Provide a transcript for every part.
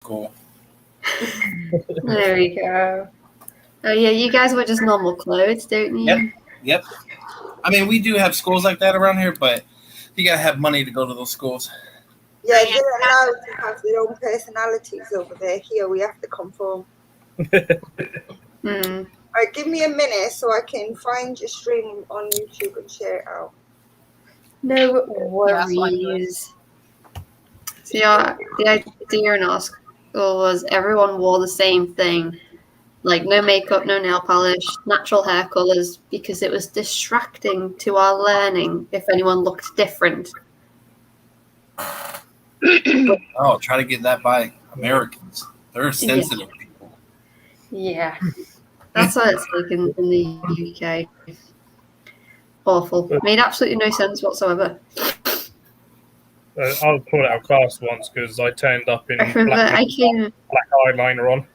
school. There we go. Oh yeah, you guys wear just normal clothes, don't you? Yep. I mean, we do have schools like that around here, but you gotta have money to go to those schools. Yeah, they're allowed to have their own personalities over there. Here, we have to conform. Hmm. Alright, give me a minute so I can find your stream on YouTube and share it out. No worries. So yeah, the idea in our school was everyone wore the same thing. Like no makeup, no nail polish, natural hair colours, because it was distracting to our learning if anyone looked different. Oh, try to get that by Americans. They're sensitive people. Yeah. That's what it's like in the UK. Awful. Made absolutely no sense whatsoever. I was pulled out of class once because I turned up in I remember black eyeliner on.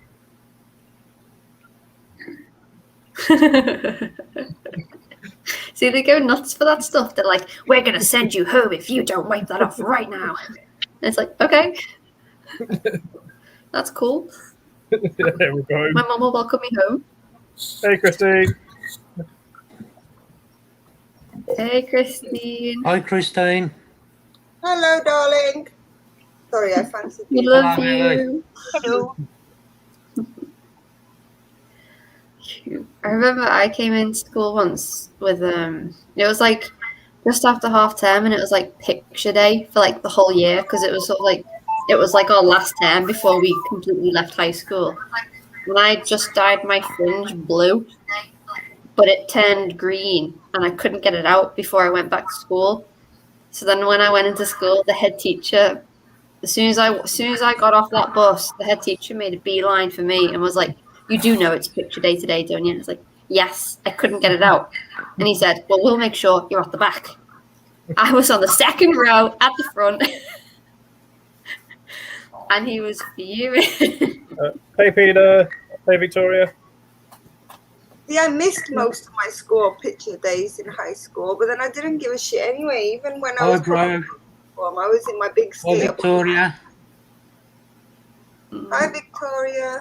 See, they go nuts for that stuff. They're like, we're going to send you home if you don't wipe that off right now. And it's like, okay. That's cool. There we go. My mum will welcome me home. Hey, Christine. Hey, Christine. Hi, Christine. Hello, darling. Sorry, I fancied We you. love you. Hello. I remember I came into school once with it was like just after half term, and it was like picture day for like the whole year because it was sort of like it was like our last term before we completely left high school. And I just dyed my fringe blue, but it turned green, and I couldn't get it out before I went back to school. So then when I went into school, the head teacher, as soon as I got off that bus, the head teacher made a beeline for me and was like, "You do know it's picture day today, don't you?" And I was like, "Yes." I couldn't get it out. And he said, "Well, we'll make sure you're at the back." I was on the second row at the front. And he was fuming. Hey, Peter. Hey, Victoria. Yeah, I missed most of my school picture days in high school, but then I didn't give a shit anyway. Even when I was I was in my big Hi, skate. Victoria. Hi, Victoria.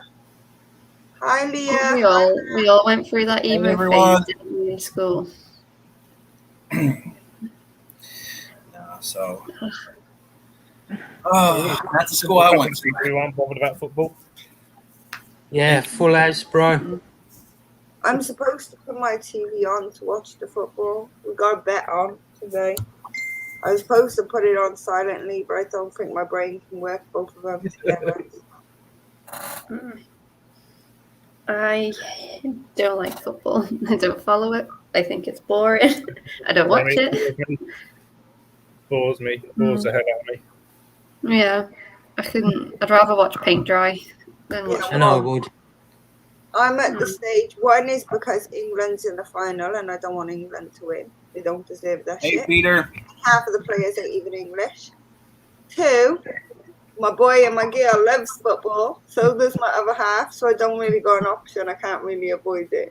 Hi, Leah. We all went through that emo phase, didn't we, in school? So, that's the school I went to. You aren't bothered about football? Yeah, full house, bro. I'm supposed to put my TV on to watch the football. We got a bet on today. I was supposed to put it on silently, but I don't think my brain can work both of them together. I don't like football. I don't follow it. I think it's boring. I don't watch it. Bores me. Bores the hell out of me. Yeah, I'd rather watch paint dry than watch I know I would. I'm at the stage, one is because England's in the final and I don't want England to win. They don't deserve that shit. Hey, Peter. Half of the players ain't even English. Two, my boy and my girl loves football, so does my other half, so I don't really got an option. I can't really avoid it.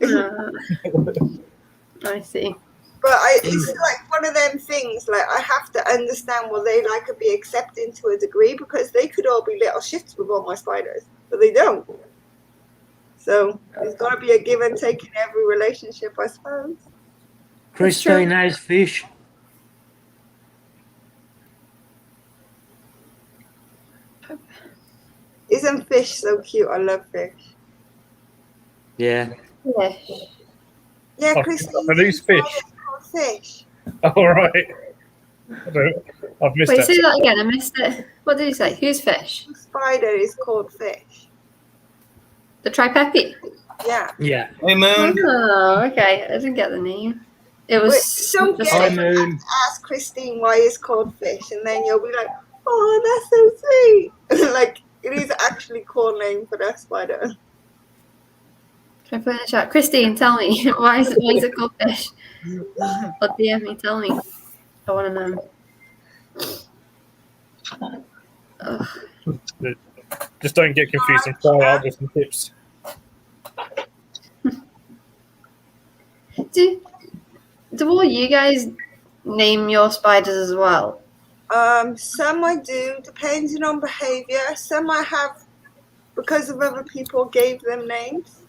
I see. But it's like one of them things, like I have to understand what they like and be accepting to a degree because they could all be little shits with all my spiders, but they don't. So there's got to be a give and take in every relationship, I suppose. Christine, how's fish? Isn't fish so cute? I love fish. Yeah. Fish. Yeah, Oh, Christine. who's fish? Fish. All right. I've missed Wait, that. say that again. I missed it. What did you say? Who's fish? The spider is called fish. The tripepi? Yeah. Yeah. Hey, Moon. Oh, okay. I didn't get the name. It was Don't just get like, it. You have to ask Christine why it's called fish, and then you'll be like, "Oh, that's so sweet!" Like it is actually a cool name for that spider. Can I put in the chat? Christine, tell me why is it called fish? Or DM me, tell me. I want to know. Ugh. Just don't get confused and try out with some tips. Do all you guys name your spiders as well? Some I do, depending on behaviour. Some I have because of other people gave them names.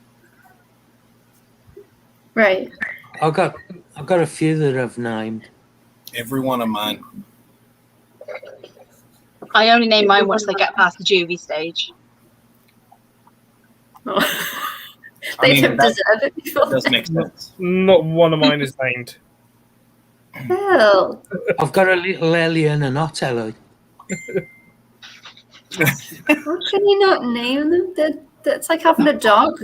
Right. I've got a few that I've named. Every one of mine. I only name mine once they get past the juvie stage. Oh. I They mean, don't that deserve it before does then. make sense. Not one of mine is named. Hell. I've got a little Ellie and an Otello. How can you not name them? That's like having a dog,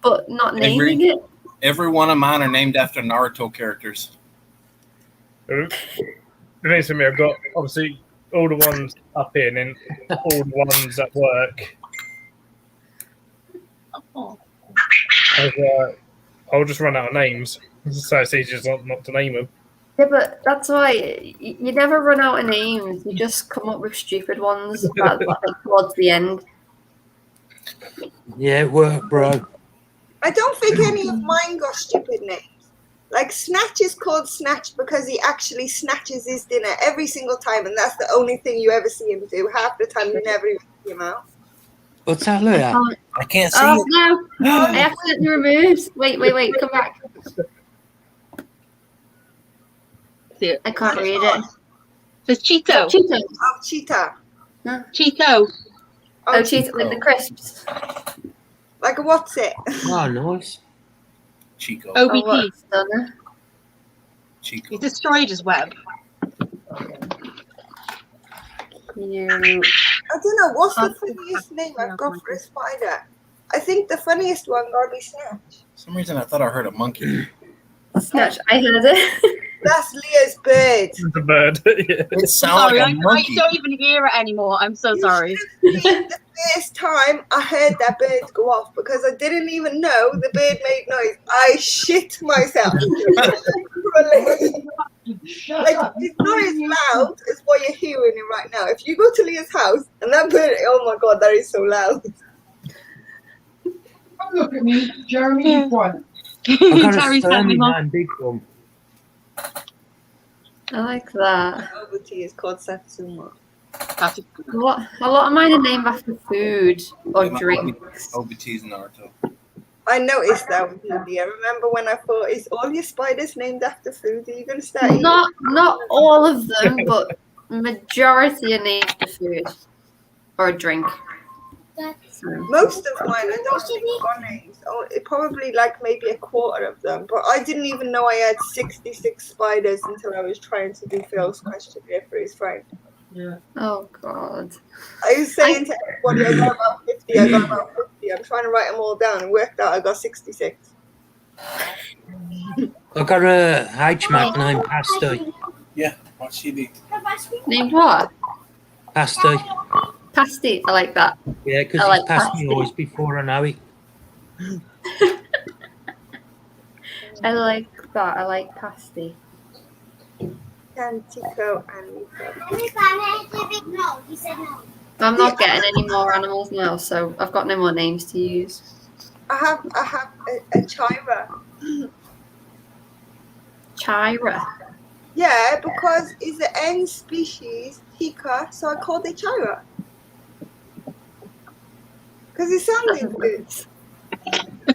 but not naming it. Every one of mine are named after Naruto characters. The thing for me, I've got obviously all the ones up here and then all the ones at work. Oh. I'll just run out of names, so it's easier not to name them. Yeah, but that's why you never run out of names. You just come up with stupid ones towards the end. Yeah, it worked, bro. I don't think any of mine got stupid names. Like Snatch is called Snatch because he actually snatches his dinner every single time, and that's the only thing you ever see him do. Half the time you never even see him out. What's that, Leah? I can't see Oh it. no! I accidentally removed. Wait! Come back. See it. I can't read it. There's Cheeto. Cheetos. Oh, Cheetah. Cheeto. Oh, Cheetos, like the crisps. Like a what's it? Oh, nice. Chico. Oh, OBT. what? Stunner. Chico. He's destroyed his web. You. I don't know. What's the funniest name I've got for a spider? I think the funniest one gotta be Snatch. For some reason, I thought I heard a monkey. Snatch. I heard it. That's Leah's bird. The bird. Yeah. It sounds Sorry, like a I monkey. don't even hear it anymore. I'm so sorry. The first time I heard that bird go off because I didn't even know the bird made noise. I shit myself. Like, it's not as loud as what you're hearing it right now. If you go to Leah's house and that bird, oh my god, that is so loud. Look at me, Jeremy. What? I've got a Terry's having Sturmy one. man, big one. I like that. Over tea is called Satsuma. A lot of mine are named after food or drinks. OBT's Naruto. I noticed that with you, Leah. Remember when I thought, is all your spiders named after food? Are you going to start eating? Not all of them, but majority are named after food or a drink. So. Most of mine, I don't think got names. Oh, it probably like maybe a quarter of them. But I didn't even know I had 66 spiders until I was trying to do Phil's questionnaire for his friend. Yeah. Oh God. I was saying to everybody, I got about 50, I got about 50. I'm trying to write them all down and worked out I got 66. I've got a HMAC named Pasty. Yeah, watch TV. Named what? Pasty. Pasty. I like that. Yeah, because I he's like passed pasty. me always before I know it. I like that. I like pasty. Cantico and Nico. No, he said no. I'm not getting any more animals now, so I've got no more names to use. I have a Chira. Chira. Yeah, because it's an N species, Chica, so I called it Chira. Because it sounded good.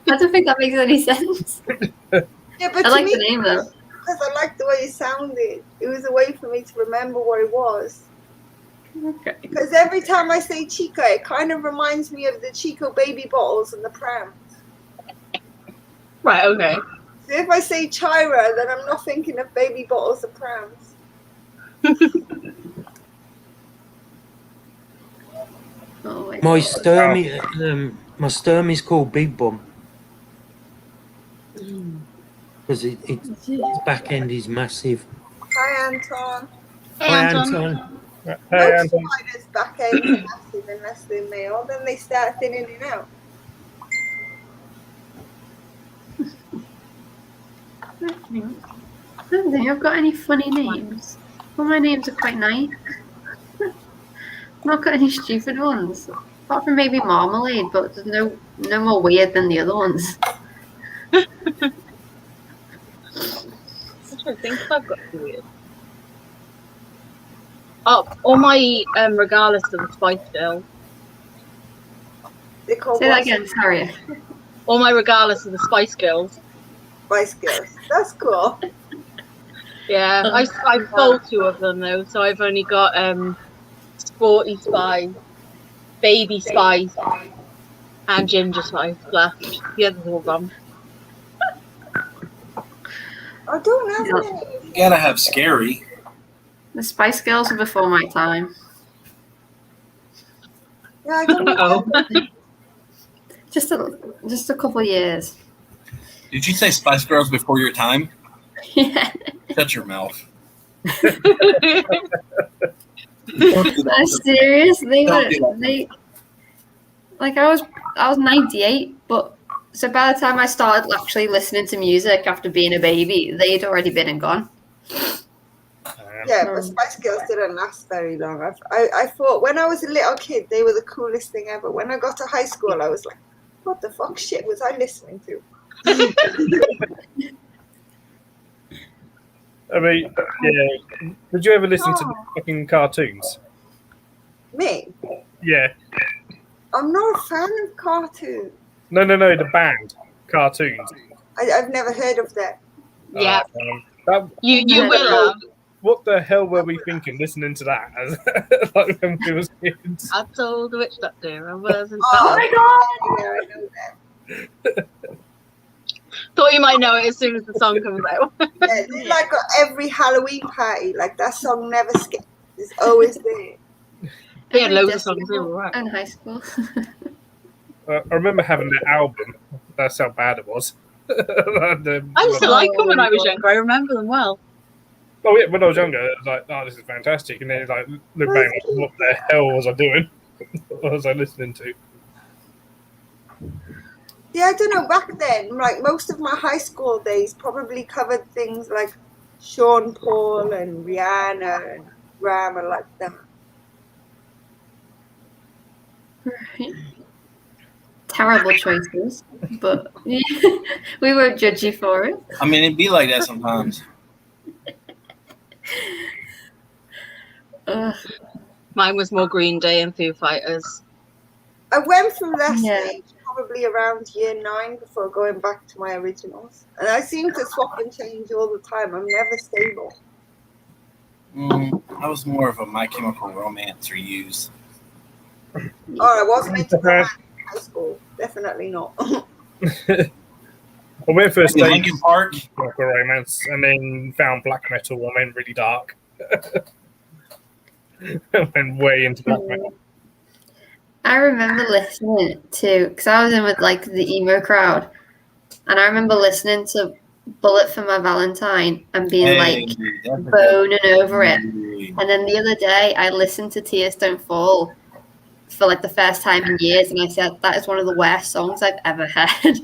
I don't think that makes any sense. Yeah, but I to like me, the name though. because I liked the way it sounded. It was a way for me to remember what it was. Okay. Because every time I say Chica, it kind of reminds me of the Chico baby bottles and the prams. Right, okay. So if I say Chira, then I'm not thinking of baby bottles and prams. Oh my My God. Sturmy, my Sturmy's called Big Bum. Because its back end is massive. Hi, Anton. Hey, Hi, Anton. Hey, Most Anton. spiders' back end is massive unless they're male, then they start thinning it out. I don't think I've got any funny names. All my names are quite nice. I've not got any stupid ones. Apart from maybe Marmalade, but there's no more weird than the other ones. I'm trying to think if I've got weird. Oh, all my regardless of the Spice Girl. They call Say that what? again. Sorry. All my regardless of the Spice Girls. Spice Girls. That's cool. Yeah, I sold 2 of them though, so I've only got Sporty Spice, Baby Spice, and Ginger Spice left. The others are all gone. I don't have Yeah. any. You gotta have scary. The Spice Girls were before my time. Yeah, I don't Oh. have. Just a couple years. Did you say Spice Girls before your time? Yeah. Shut your mouth. I'm serious. They Don't were do that. they like I was 98, but so by the time I started actually listening to music after being a baby, they'd already been and gone. Yeah, but Spice Girls didn't last very long. I thought when I was a little kid, they were the coolest thing ever. When I got to high school, I was like, what the fuck shit was I listening to? I mean, yeah. Did you ever listen to the fucking cartoons? Me? Yeah. I'm not a fan of cartoons. No, the band cartoons. I've never heard of that. Yeah, That, you will have. what the hell were we thinking listening to that as like when we was kids? I told the witch doctor I wasn't. Oh my god! Yeah, I know that. Thought you might know it as soon as the song comes out. Yeah, they like at every Halloween party, like that song never skips. It's always there. They had loads of songs. They were right. In high school. I remember having the album. That's how bad it was. I used to like them when I was younger. I remember them well. Oh yeah, when I was younger, it was like, oh, this is fantastic. And then it's like, look back, what the hell was I doing? What was I listening to? Yeah, I don't know. Back then, like most of my high school days, probably covered things like Sean Paul and Rihanna and Rama like that. Right. Terrible choices, but we won't judge you for it. I mean, it'd be like that sometimes. Ugh. Mine was more Green Day and Foo Fighters. I went through that Yeah. stage probably around year 9 before going back to my originals, and I seem to swap and change all the time. I'm never stable. I was more of a My Chemical Romance reuse. Oh, I wasn't into romance in high school. Definitely not. I went for a stage Linkin Park. like a romance, and then found black metal and went really dark. Went way into black metal. I remember listening to, because I was in with like the emo crowd, and I remember listening to Bullet for My Valentine and being like boning over it. And then the other day, I listened to Tears Don't Fall for like the first time in years, and I said that is one of the worst songs I've ever heard.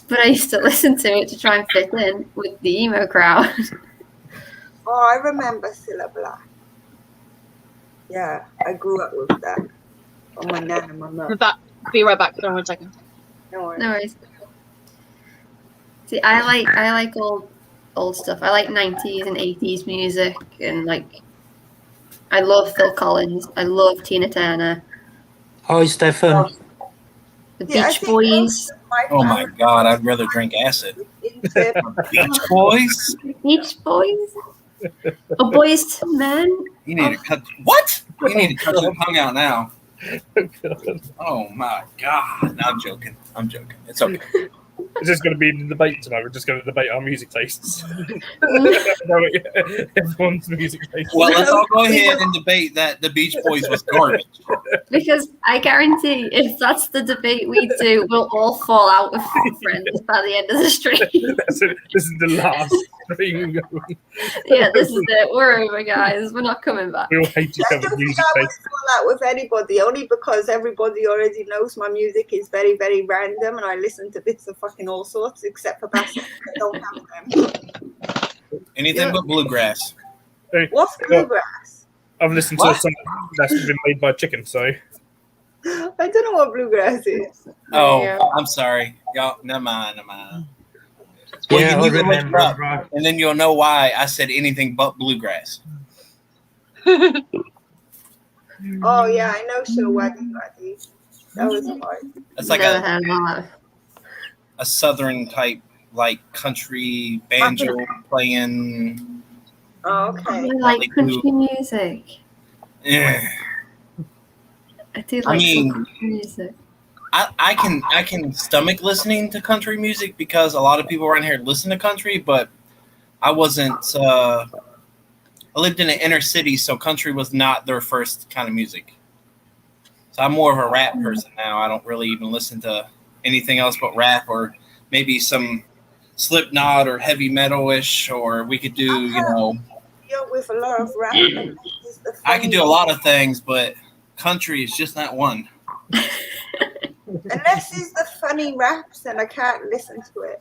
But I used to listen to it to try and fit in with the emo crowd. Oh, I remember Cilla Black. Yeah, I grew up with that. Oh, my nan and my mum. Be right back. Hold on 1 second. No worries. No worries. See, I like old stuff. I like 90s and 80s music, and like I love Phil Collins. I love Tina Turner. Hi, Stefan. The Yeah, I Beach think Boys. most of Oh my family God, I'd rather drink acid. is into- Beach Boys? Beach Boys. Oh, Boys to Men. You need to cut. What? You need to cut your tongue out now. Oh my God. No, I'm joking. It's okay. It's just going to be the debate tonight. We're just going to debate our music tastes. Everyone's music tastes. Well, let's all go ahead and debate that the Beach Boys was garbage. Because I guarantee if that's the debate we do, we'll all fall out with friends by the end of the stream. That's it. This is the last stream. Yeah, this is it. We're over, guys. We're not coming back. We all hate each I other's don't think music I would tastes. fall out with anybody, only because everybody already knows my music is very, very random, and I listen to bits of fucking all sorts, except for baskets. I don't have them. Anything Yeah. but bluegrass. What's bluegrass? I've listened to a song that's been made by chicken, so I don't know what bluegrass is. Oh, Yeah. I'm sorry. Y'all, never mind. Well, Yeah, you I need to look it remember. up, Right. and then you'll know why I said anything but bluegrass. Oh yeah, I know Show Waggy Waggy. That was fun. It's like Never heard of that. a southern type, like country banjo playing. Oh, okay. I like country music. Eh. I do I like mean- some country music. I can stomach listening to country music because a lot of people around here listen to country, but I wasn't. I lived in an inner city, so country was not their first kind of music. So I'm more of a rap person now. I don't really even listen to anything else but rap, or maybe some Slipknot or heavy metal-ish, or we could do, You're with a lot of rap. And this is the I can funny- do a lot of things, but country is just not one. Unless it's the funny raps, and I can't listen to it.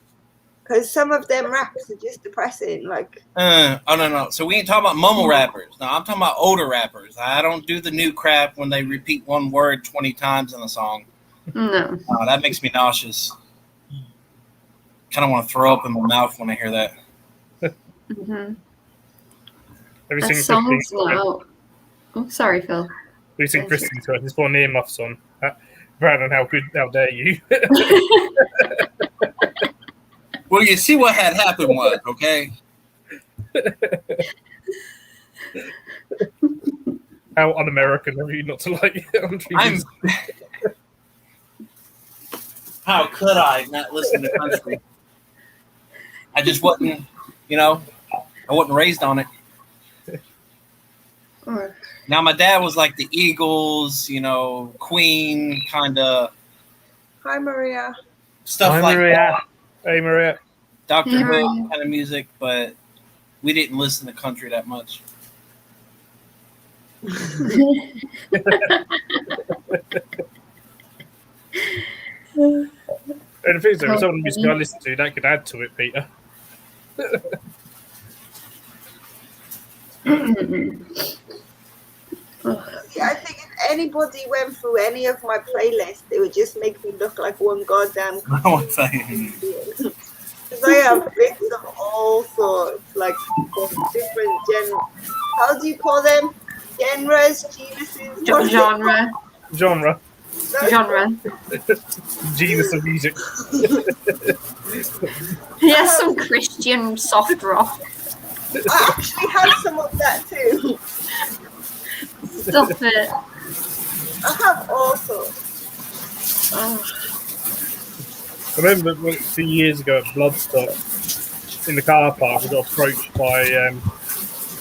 Because some of them raps are just depressing. Like, Oh, no. So we ain't talking about mumble rappers. No, I'm talking about older rappers. I don't do the new crap when they repeat one word 20 times in a song. No. That makes me nauseous. Kind of want to throw up in my mouth when I hear that. Mm-hmm. Have you That seen song's not out. Oh, sorry, Phil. Have you seen Christine's got his one earmuffs on? Brandon, how dare you? Well, you see what had happened was, okay? How un-American are you not to like country music? How could I not listen to country? I just wasn't, I wasn't raised on it. Or, Now, my dad was like the Eagles, Queen, kind of hi, Maria. stuff Hi, like Maria. that. Hey, Maria. Dr. Hey, Who Maria. kind of music, but we didn't listen to country that much. And the thing is, there was some music I listened to that could add to it, Peter. See, I think if anybody went through any of my playlists, it would just make me look like one goddamn. I want to say, Because I have bits of all sorts, like different genres. How do you call them? Genres, genuses, genre. Genre. Genre. Genus of music. Yes, some Christian soft rock. I actually have some of that too. Stop it. I have all sorts. Oh. I remember a few years ago at Bloodstock, in the car park, we got approached by,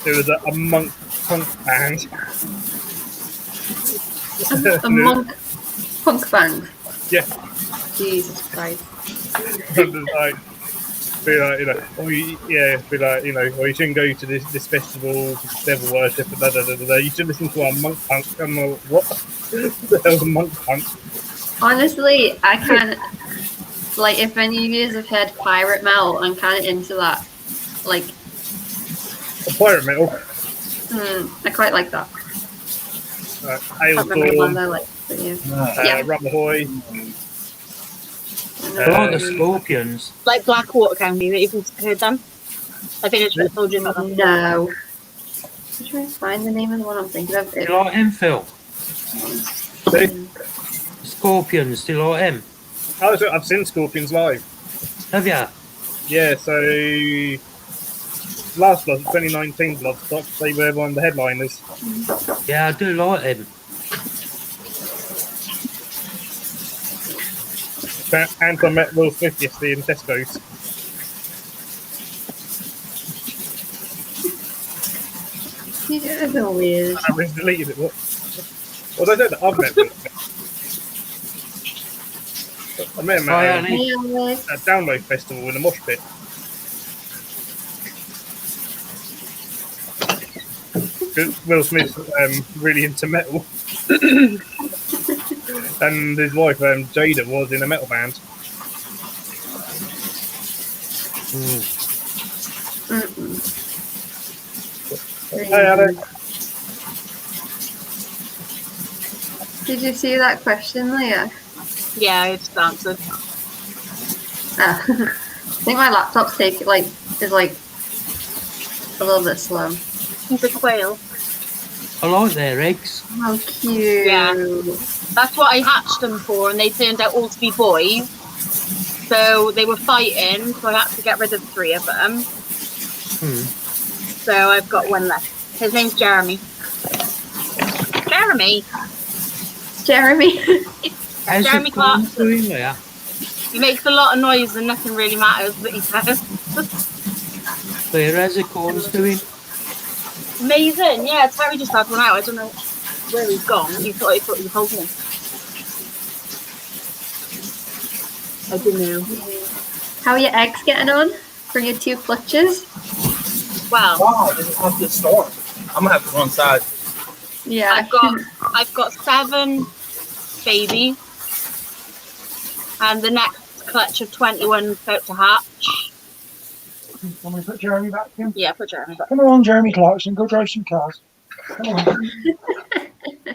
there was a monk punk band. A monk punk band. Yeah. Jesus Christ. And it's like, be like, you shouldn't go to this festival, it's devil worship, and You should listen to our monk punk. I'm like, what? The hell's a monk punk? Honestly, I kind of like if any of you have heard pirate metal, I'm kind of into that. Like, A pirate metal. I quite like that. I can't remember the one Hailstorm, I like, but yeah. Rubberhoy. I like the Scorpions. Like Blackwater County, that you've heard them? I think I should have told you about them. No. I'm trying to find the name of the one I'm thinking of. Do you like him, Phil? Scorpions, do you like him? Oh, so I've seen Scorpions live. Have you? Yeah, so last 2019 Bloodstock, they were one of the headliners. Yeah, I do like him. Anton met Will Smith yesterday in Tesco's. Yeah, it's so weird. I was deleted it. What? Well, I don't know. I've met Will Smith. I met him Hi, at Annie. a download festival in a mosh pit. Will Smith's really into metal. And his wife, Jada, was in a metal band. Hey, Alex. Did you see that question, Leah? Yeah, it's answered. Ah. I think my laptop's is like a little bit slow. He's a quail. I like their eggs. How cute. Yeah. That's what I hatched them for, and they turned out all to be boys. So they were fighting, so I had to get rid of 3 of them. So I've got 1 left. His name's Jeremy. Jeremy. How's Jeremy the corn Clarkson. doing there? He makes a lot of noise and nothing really matters, but he says. Where how's the corn's doing? Amazing. Yeah, Terry just had one out. I don't know where he's gone. He thought he was holding him. I don't know. How are your eggs getting on for your 2 clutches? Wow. Wow, this is a good storm. I'm gonna have to go inside. Yeah. I've got 7 babies, and the next clutch of 21 about to hatch. Want me to put Jeremy back in? Yeah, put Jeremy back. Come on, Jeremy Clarkson, go drive some cars. Come on.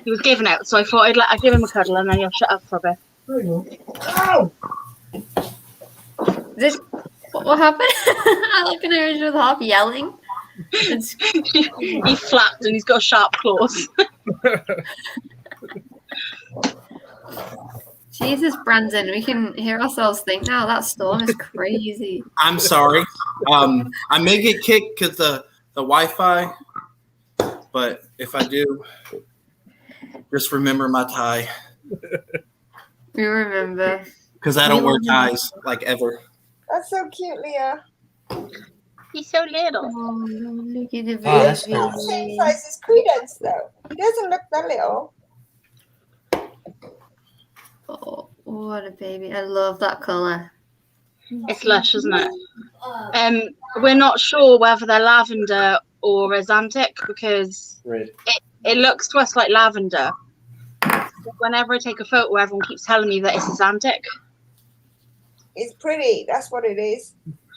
He was giving out, so I thought I'd give him a cuddle and then he'll shut up for a bit. There you go. Ow! What happened? I can hear you with half yelling. He flapped and he's got sharp claws. Jesus, Brandon, we can hear ourselves think now. That storm is crazy. I'm sorry. I may get kicked because the Wi-Fi, but if I do, just remember my tie We remember. because I don't wear ties like ever. That's so cute, Leah. He's so little. Oh, look at the Oh, that's baby. nice. Same size as Credence, though. He doesn't look that little. Oh, what a baby. I love that colour. It's lush, isn't it? We're not sure whether they're lavender or Azantic because it looks to us like lavender. Whenever I take a photo, everyone keeps telling me that it's Azantic. It's pretty. That's what it is.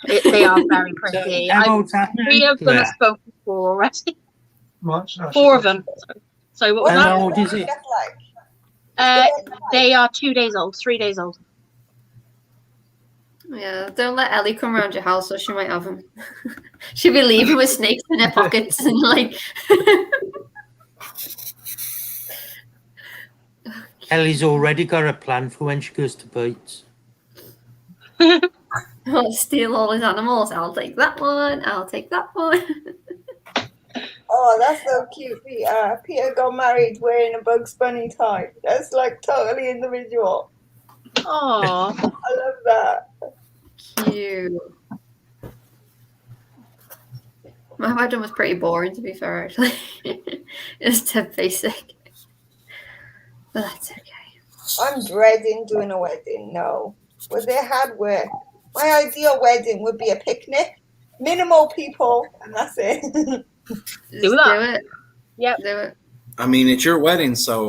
They are very pretty. How old's that? 3 of them are Claire? spoken for already. Much. No, 4 of them. So what was What How that? old does is it? look like? They are 2 days old, 3 days old. Yeah, don't let Ellie come around your house or she might have them. She'll be leaving with snakes in her pockets and like... Ellie's already got a plan for when she goes to Pete's. I'll steal all his animals. I'll take that one. I'll take that one. Oh, that's so cute. Peter got married wearing a Bugs Bunny tie. That's like totally individual. Oh, I love that. Cute. My wedding was pretty boring, to be fair, actually. It's too basic. But that's okay. I'm dreading doing a wedding. No. What they had were my ideal wedding would be a picnic, minimal people, and that's it. Just Do that. do it. Yep. Do it. I mean, it's your wedding, so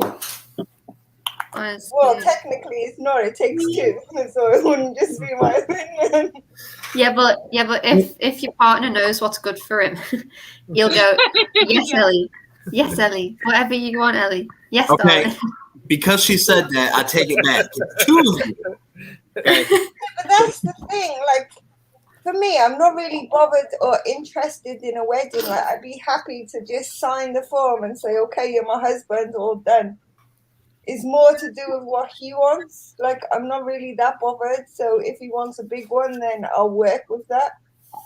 Honestly. Well, technically it's not. It takes 2, so it wouldn't just be my opinion. Yeah, but if your partner knows what's good for him, you'll go, yes, Ellie. Yes, Ellie. Whatever you want, Ellie. Yes, Okay. darling. because she said that, I take it back. It's 2 of you. Okay. But that's the thing. Like, for me, I'm not really bothered or interested in a wedding. Like, I'd be happy to just sign the form and say, okay, you're my husband, all done. It's more to do with what he wants. Like, I'm not really that bothered. So if he wants a big one, then I'll work with that.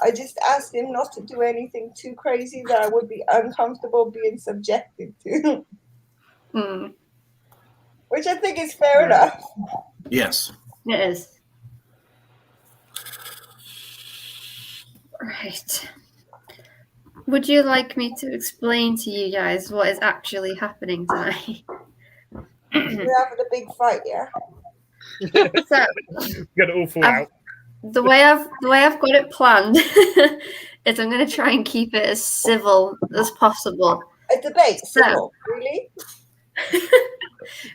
I just asked him not to do anything too crazy that I would be uncomfortable being subjected to. Mm, Which I think is fair enough. Yes. it is. Right. Would you like me to explain to you guys what is actually happening tonight? We're having a big fight, yeah? So, Get it all fall out. the way I've got it planned is I'm going to try and keep it as civil as possible. A debate, civil, really?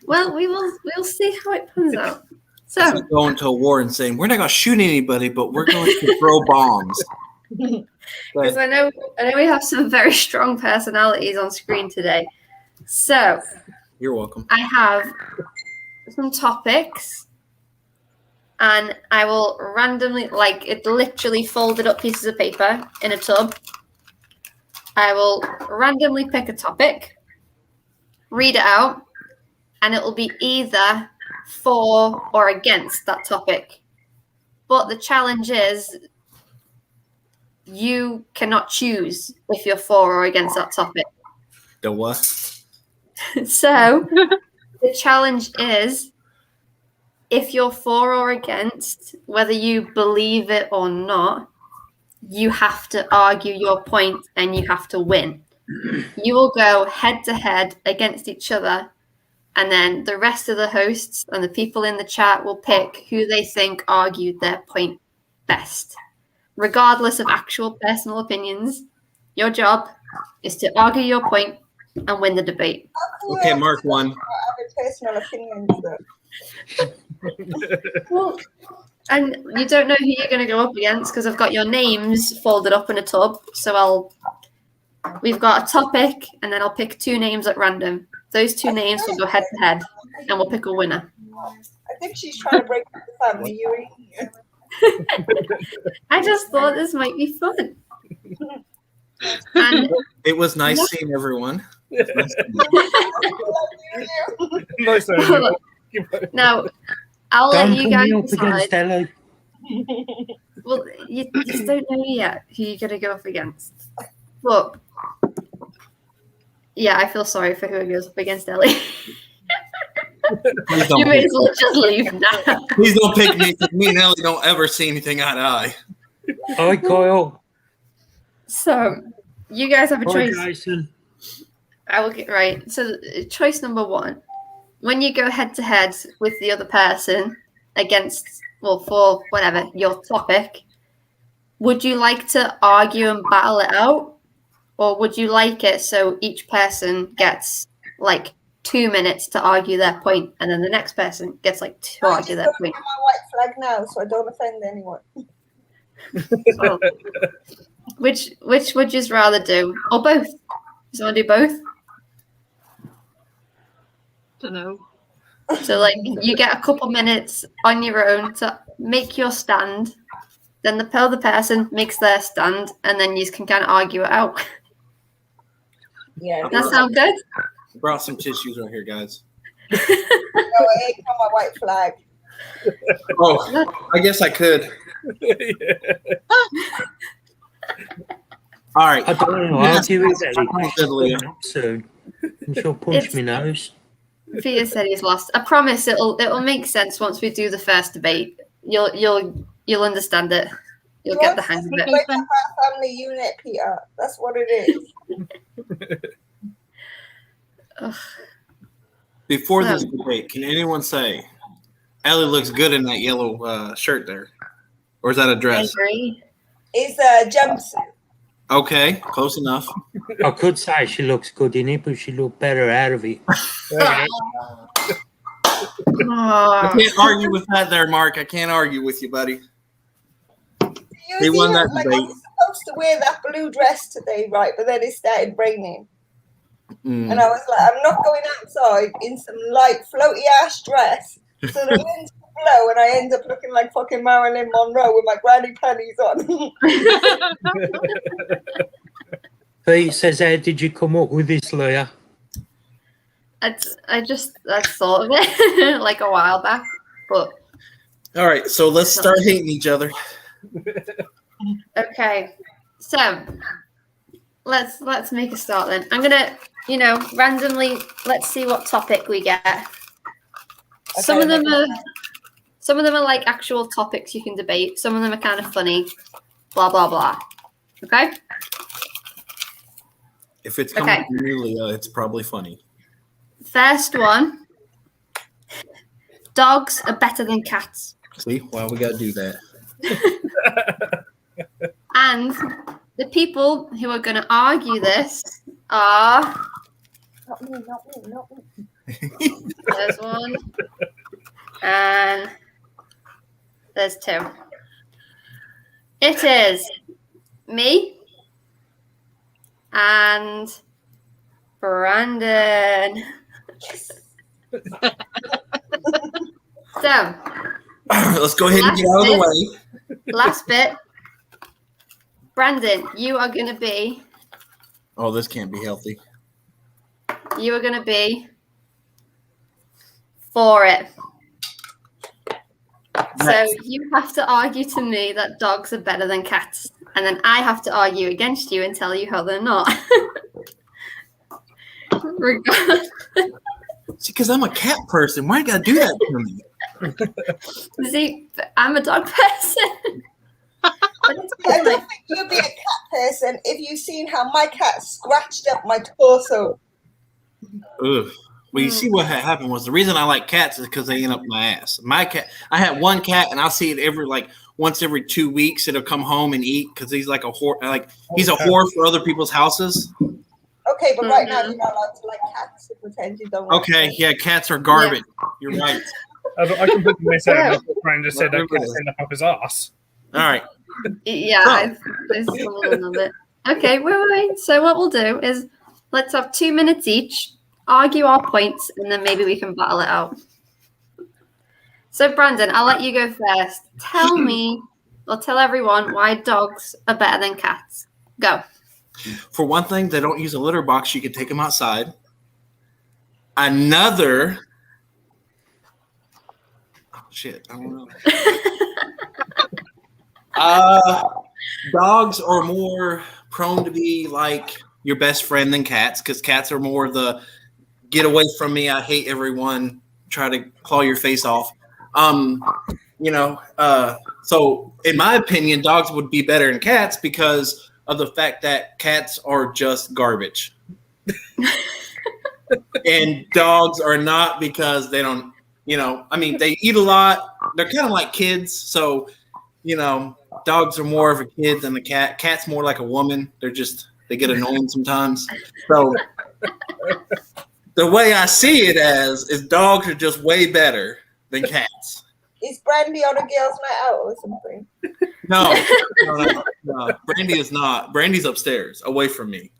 Well, we'll see how it pans out. It's So, like going to a war and saying, we're not going to shoot anybody, but we're going to throw bombs. because I know we have some very strong personalities on screen today. So, You're welcome. I have some topics, and I will randomly, like, it literally folded up pieces of paper in a tub. I will randomly pick a topic, read it out, and it will be either for or against that topic. But the challenge is you cannot choose if you're for or against that topic. The what? So the challenge is if you're for or against, whether you believe it or not, you have to argue your point and you have to win. You will go head to head against each other, and then the rest of the hosts and the people in the chat will pick who they think argued their point best. Regardless of actual personal opinions, your job is to argue your point and win the debate. Okay, Mark won. Have personal opinions, though. Well, and you don't know who you're going to go up against because I've got your names folded up in a tub. So we've got a topic, and then I'll pick 2 names at random. Those 2 names will go head to head, and we'll pick a winner. I think she's trying to break up the family. You I just thought this might be fun. And It was nice seeing everyone. Nice knowing you. now, I'll Don't let you put guys me up against decide. Ellie. Well, you just don't know yet who you're going to go up against. But, yeah, I feel sorry for who goes up against Ellie. Please don't, You may pick, as well just leave now. please don't pick me. 'Cause me and Ellie don't ever see anything eye to eye. Hi, Kyle. So, you guys have a Hi, choice. Jason. I will get right. So, choice number 1. When you go head to head with the other person against, well, for whatever, your topic, would you like to argue and battle it out? Or would you like it so each person gets like 2 minutes to argue their point, and then the next person gets like to argue their point? my white flag now, so I don't offend anyone. Oh. Which would you rather do? Or both? You want to do both? Don't know. So like you get a couple minutes on your own to make your stand, then the other person makes their stand, and then you can kind of argue it out. Yeah. That sound good? Brought some tissues right here, guys. No, I ain't got my white flag. Oh, I guess I could. All right. I don't know. Argue with Ellie. Yes. Soon. And she'll punch It's- me nose. Peter said he's lost. I promise it'll make sense once we do the first debate. You'll understand it. You'll get the hang of it. Break up our family unit, Peter. That's what it is. Ugh. Before this debate, can anyone say Ellie looks good in that yellow shirt there? Or is that a I dress? agree. It's a jumpsuit. Okay, close enough. I could say she looks good in it, but she looked better out of it. I Oh, can't argue with that there, Mark. I can't argue with you, buddy. They won that I debate. was supposed to wear that blue dress today, right? But then it started raining. Mm. And I was like, I'm not going outside in some light, floaty ass dress. So the winds blow, and I end up looking like fucking Marilyn Monroe with my granny panties on. Pete says, how did you come up with this, Leah? I thought of it like a while back, but All right, so let's start hating each other. okay. So let's make a start then. I'm gonna, randomly let's see what topic we get. Some of them are like actual topics you can debate. Some of them are kind of funny. Blah blah blah. Okay. If it's coming from you, Leah, it's probably funny. First one. Dogs are better than cats. See, why we gotta do that? And the people who are going to argue this are. Not me. There's one. And there's 2. It is me and Brandon. So, Let's go ahead and get out of the way. last bit. Brandon, you are going to be Oh, this can't be healthy. you are going to be for it. So you have to argue to me that dogs are better than cats, and then I have to argue against you and tell you how they're not. Regardless. See, because I'm a cat person. Why you gotta do that to me? See, I'm a dog person. But it's I like, don't think you'd be a cat person if you've seen how my cat scratched up my torso. Ugh. Well, you see what happened was the reason I like cats is because they eat up my ass. My cat, I had one cat, and I'll see it once every 2 weeks. It'll come home and eat because he's like a whore. Like he's a whore for other people's houses. Okay, but right now you're not allowed to like cats to pretend you don't. Okay, yeah, cats are garbage. Yeah. You're right. I completely missed out. My friend just said that cat's end up his ass. All right. Yeah, I stumbled a little bit. Okay, wait. So what we'll do is let's have 2 minutes each, argue our points, and then maybe we can battle it out. So Brandon, I'll let you go first. Tell me, or tell everyone why dogs are better than cats. Go. For one thing, they don't use a litter box. You can take them outside. Another. Oh, shit. I don't know. Dogs are more prone to be like your best friend than cats because cats are more the get away from me. I hate everyone. Try to claw your face off. So in my opinion, dogs would be better than cats because of the fact that cats are just garbage. And dogs are not because they don't, they eat a lot. They're kind of like kids. So, dogs are more of a kid than the cat. Cat's more like a woman. They get annoying sometimes. So the way I see it is dogs are just way better than cats. Is Brandy on a girls' night out or something? No. Brandy is not. Brandy's upstairs, away from me.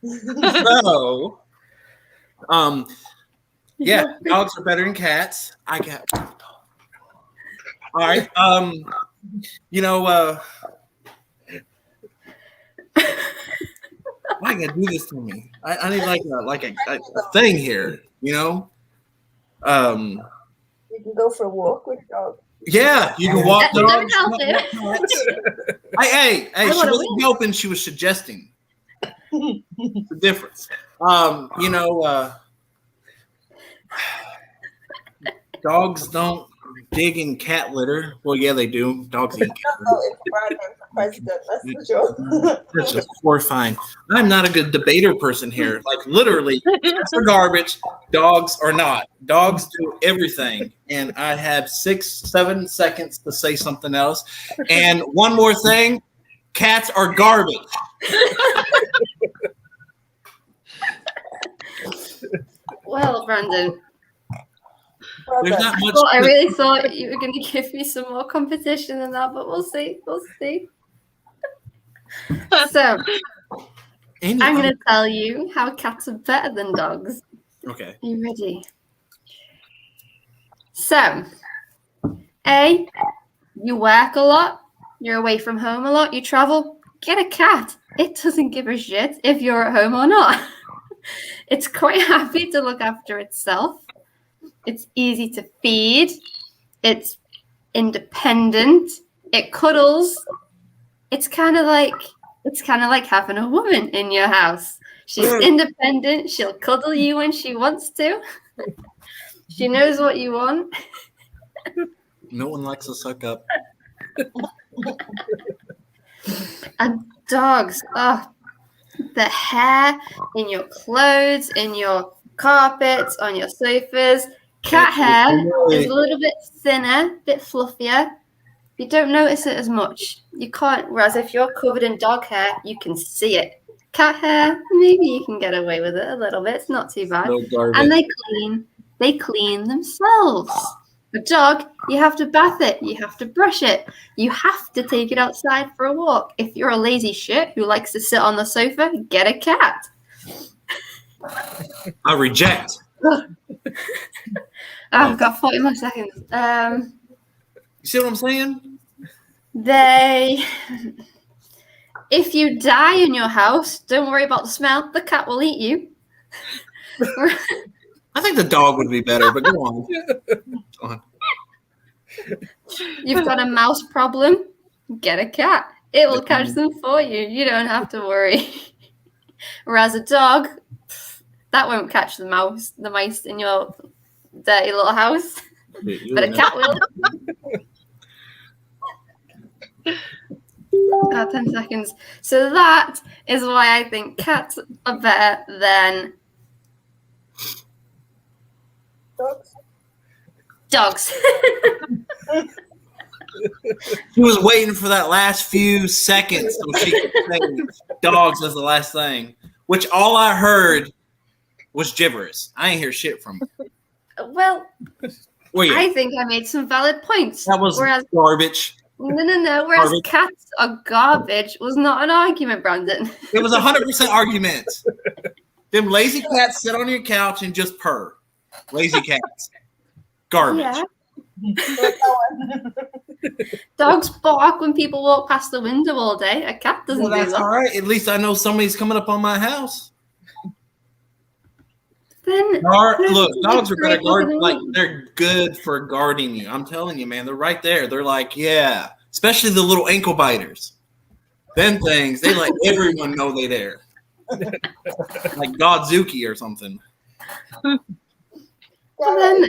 So, dogs are better than cats. I got. All right. Why you gotta do this to me? I need like a thing here. You can go for a walk with dogs. Yeah, you can walk dogs. Hey, she wasn't helping. She was suggesting. The difference. Dogs don't dig in cat litter. Well, yeah, they do. Dogs eat cat litter. President, that's for sure. That's just horrifying. I'm not a good debater person here. Like literally, cats are garbage. Dogs are not. Dogs do everything. And I have 6-7 seconds to say something else. And one more thing, cats are garbage. Well, Brandon. There's not much. I really thought you were going to give me some more competition than that, but we'll see. So, I'm going to tell you how cats are better than dogs. Okay. Are you ready? So, A, you work a lot, you're away from home a lot, you travel, get a cat. It doesn't give a shit if you're at home or not. It's quite happy to look after itself. It's easy to feed. It's independent. It cuddles. It's kind of like having a woman in your house. She's independent. She'll cuddle you when she wants to. She knows what you want. No one likes to suck up. And dogs, the hair in your clothes, in your carpets, on your sofas. Cat hair is a little bit thinner, a bit fluffier. You don't notice it as much. You can't, whereas if you're covered in dog hair, you can see it. Cat hair, maybe you can get away with it a little bit. It's not too bad. And they clean themselves. A dog, you have to bath it. You have to brush it. You have to take it outside for a walk. If you're a lazy shit who likes to sit on the sofa, get a cat. I reject. I've got 40 more seconds. You see what I'm saying? If you die in your house, don't worry about the smell. The cat will eat you. I think the dog would be better, but go on. Go on. You've got a mouse problem? Get a cat. It will catch them for you. You don't have to worry. Whereas a dog, that won't catch the mice in your dirty little house. But a cat will. 10 seconds. So that is why I think cats are better than dogs. She was waiting for that last few seconds so she could say dogs as the last thing, which all I heard was gibberish. I ain't hear shit from her. Well, I think I made some valid points. That was garbage. No. Whereas cats are garbage was not an argument, Brandon. It was 100% argument. Them lazy cats sit on your couch and just purr. Lazy cats. Garbage. Yeah. Dogs bark when people walk past the window all day. A cat doesn't do that. That's all right. At least I know somebody's coming up on my house. Then look, dogs are better guard. Like they're good for guarding you. I'm telling you, man. They're right there. They're like, yeah. Especially the little ankle biters. Them things, they let everyone know they're there. Like Godzuki or something. And then,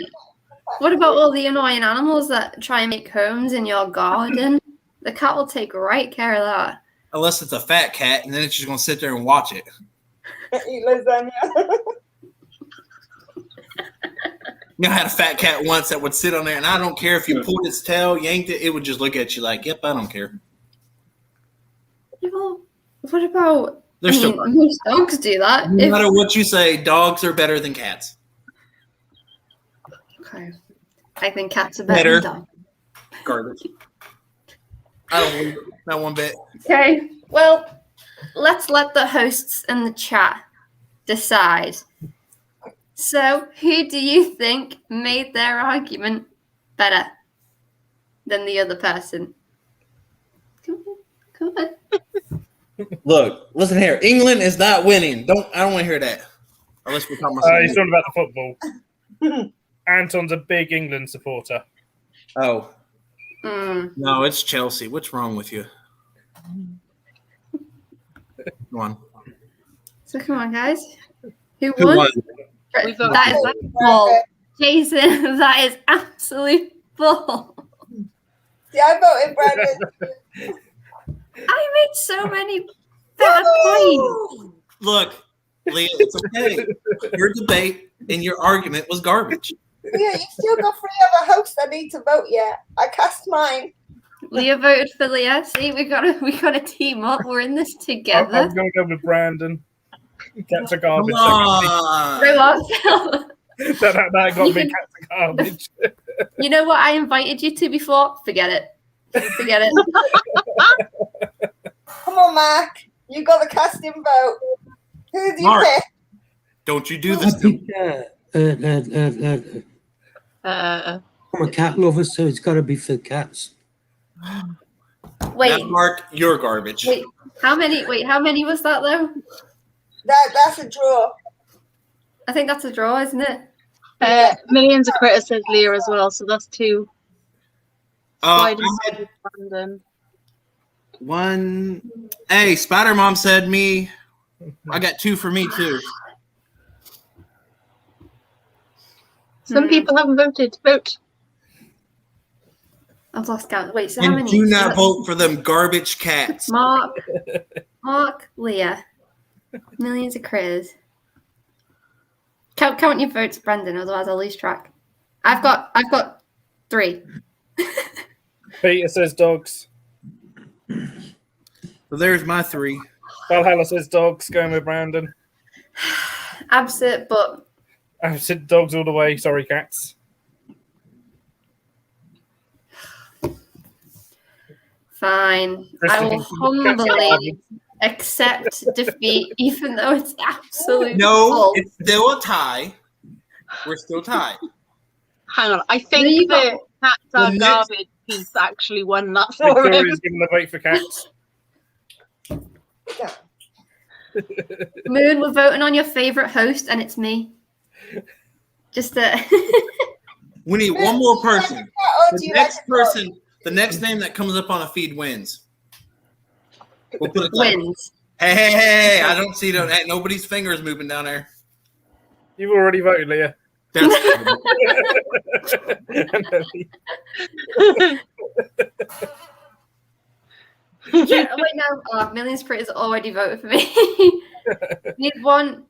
what about all the annoying animals that try and make homes in your garden? The cat will take right care of that. Unless it's a fat cat, and then it's just going to sit there and watch it. Eat lasagna. I had a fat cat once that would sit on there, and I don't care if you pulled its tail, yanked it, it would just look at you like, yep, I don't care. Well, what about... Most dogs do that. No matter what you say, dogs are better than cats. Okay. I think cats are better than dogs. Garbage. I don't believe it. Not one bit. Okay. Well, let's let the hosts in the chat decide. So, who do you think made their argument better than the other person? Come on. Look, listen here. England is not winning. I don't want to hear that. Unless we're talking about he's talking about the football. Anton's a big England supporter. Oh. No, it's Chelsea. What's wrong with you? Come on. So come on, guys. Who won? That is bull. Jason, that is absolute bull. Yeah, I voted Brandon. I made so many bad points. Look, Leah, it's okay. Your debate and your argument was garbage. Yeah, you still got 3 other hosts that need to vote yet. I cast mine. Leah voted for Leah. See, we gotta team up. We're in this together. I'm going to go with Brandon. Cats are garbage. That got me. Cats are garbage. You know what I invited you to before? Forget it. Forget it. Come on, Mark. You got the casting vote. Who do you pick? Don't you do this? I'm a cat lover, so it's got to be for cats. Wait, now, Mark, you're garbage. Wait, how many was that though? That's a draw. I think that's a draw, isn't it? Millions of Critters says Leah as well, so that's 2. One. Hey, Spider Mom said me. I got 2 for me too. Some people haven't voted. Vote. I've lost count. Wait, so and how many? Do not vote for them garbage cats. Mark, Leah, millions of critters. Count your votes, Brendan. Otherwise, I'll lose track. I've got 3. Peter says dogs. So there's my 3. Valhalla says dogs. Going with Brandon. Absent, but I've said dogs all the way. Sorry, cats. Fine. I will humbly accept defeat, even though it's absolutely No, it's still a tie. We're still tied. Hang on. I think the cats are garbage piece actually won that for him. Victoria's giving the vote for cats. Moon, we're voting on your favourite host, and it's me. Just We need one more person. Or do The you next like a dog? person, the next name that comes up on a feed wins. We'll put it that way. wins. Hey, I don't see nobody's fingers moving down there. You've already voted, Leah. That's Yeah, wait, no. Millions Critters already voted for me. Need one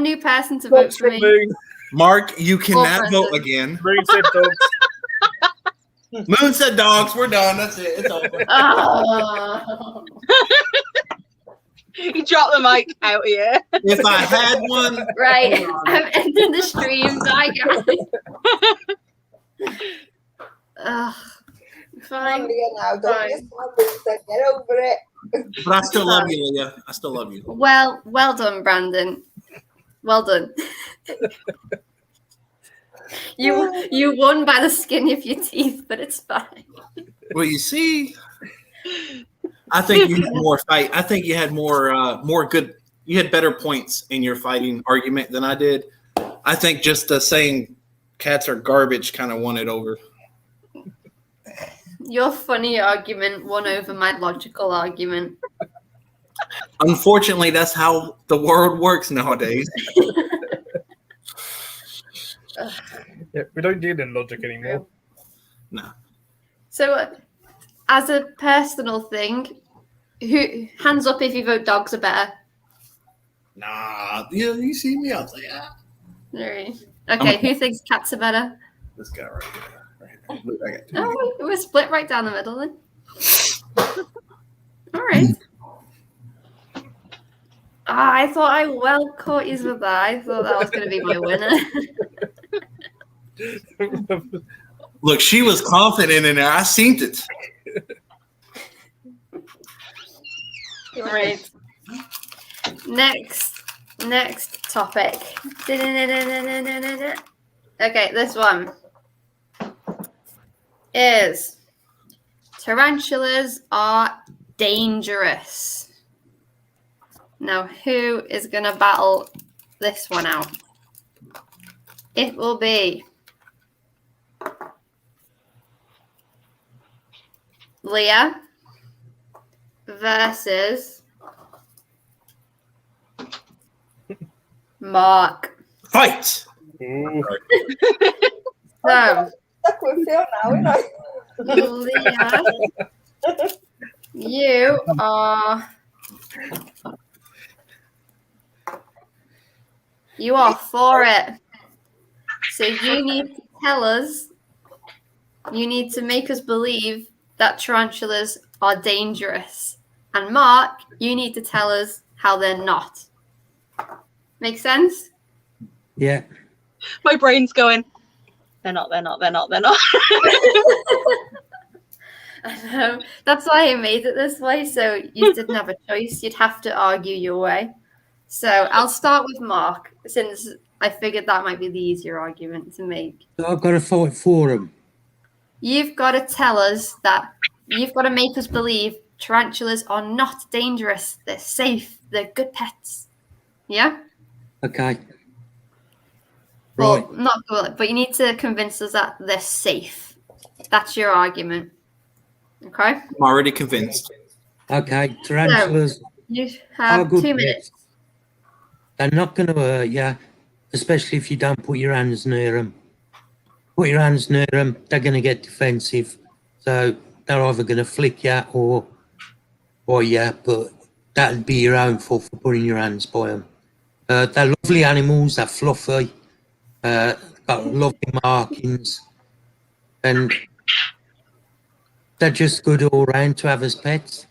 new person to vote Dogs for from me. Moon. Mark, you cannot Brendan. vote again. Moon said dogs. Moon said dogs. We're done. That's it. It's over. Oh. You dropped the mic out here. If I had one, Right, I'm ending the stream. Bye, guys. Ugh. Come on, Fine. Leah, now. Don't Fine. be a smart sister. Get over it. but I still love you, Leah. I still love you. Well done, Brandon. Well done. You won by the skin of your teeth, but it's fine. Well, you see, I think you had more fight. I think you had more good. You had better points in your fighting argument than I did. I think just saying cats are garbage kind of won it over. Your funny argument won over my logical argument. Unfortunately, that's how the world works nowadays. Yeah, we don't deal in logic anymore. No. So, as a personal thing, who hands up if you vote dogs are better? Nah, you see me, I'll say, yeah. Right. Okay, who thinks cats are better? This guy right here. Right here. I got two. Oh, we're split right down the middle then. All right. I thought I well caught you with that. I thought that was going to be my winner. Look, she was confident in there. I seen it. Right. Next topic. Okay, this one is tarantulas are dangerous. Now, who is going to battle this one out? It will be Leah versus Mark. Fight. Ooh. So, Stuck with Phil now, you know. Leah, you are for it. So you need to tell us, you need to make us believe that tarantulas are dangerous. And Mark, you need to tell us how they're not. Make sense? Yeah. My brain's going, they're not. I know. That's why I made it this way, so you didn't have a choice. You'd have to argue your way. So I'll start with Mark, since I figured that might be the easier argument to make. So I've got to fight for them. You've got to tell us that you've got to make us believe tarantulas are not dangerous. They're safe. They're good pets. Yeah? Okay. Well, Right. not good, but you need to convince us that they're safe. That's your argument. Okay? I'm already convinced. Okay. Tarantulas You are have good 2 minutes. pets. They're not going to hurt you, especially if you don't put your hands near them. Put your hands near them, they're going to get defensive. So they're either going to flick you or yeah, but that'd be your own fault for putting your hands by them. They're lovely animals, they're fluffy, got lovely markings, and they're just good all round to have as pets.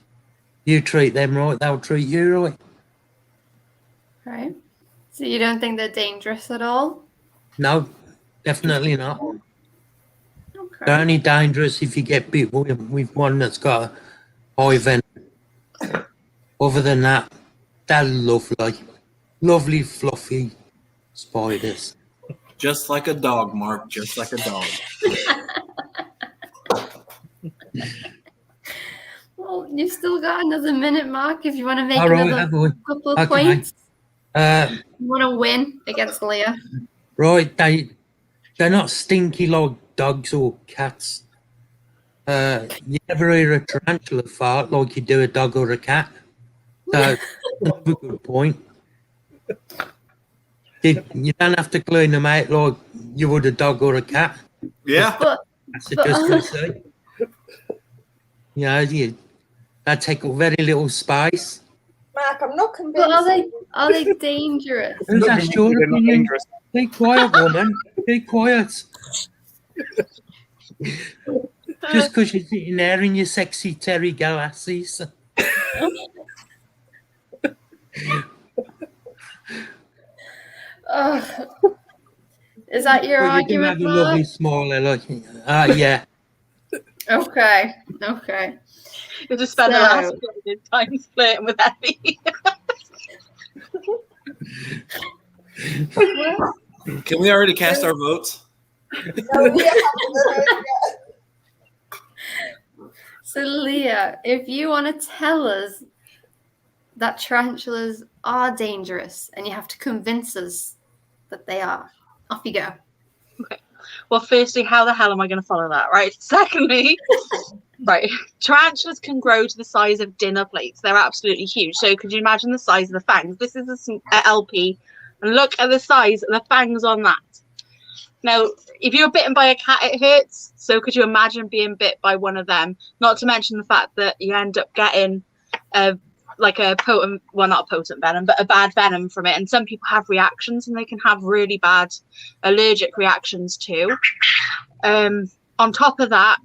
You treat them right, they'll treat you right. Right. So you don't think they're dangerous at all? No, definitely not. Okay. They're only dangerous if you get bit with one that's got a high venom. Other than that, they're lovely. Lovely, fluffy spiders. Just like a dog, Mark. Just like a dog. Well, you've still got another minute, Mark, if you want to make All right, another have we? couple of Okay. points. You want to win against Leah? Right, they're not stinky like dogs or cats. You never hear a tarantula fart like you do a dog or a cat. So that's another good point. You don't have to clean them out like you would a dog or a cat. Yeah. But That's just to say. You know, they take up very little space. Mark, I'm not but convinced. are they dangerous? Who's asked your They're not opinion? dangerous. Be quiet, woman. Be quiet. Just because you're sitting there in your sexy Terry glasses. Is that your Well, you do argument, have a lovely Mark? smile, like, yeah. Okay. You'll just spend the last period of time flirting with Effie. Can we already cast our votes? No, we haven't done it yet. So, Leah, if you want to tell us that tarantulas are dangerous and you have to convince us that they are, off you go. Okay. Well, firstly, how the hell am I going to follow that, right? Secondly, right, tarantulas can grow to the size of dinner plates. They're absolutely huge. So could you imagine the size of the fangs? This is a LP, and look at the size of the fangs on that. Now, if you're bitten by a cat, it hurts. So could you imagine being bit by one of them? Not to mention the fact that you end up getting like a potent, well, not a potent venom, but a bad venom from it. And some people have reactions, and they can have really bad allergic reactions too. On top of that,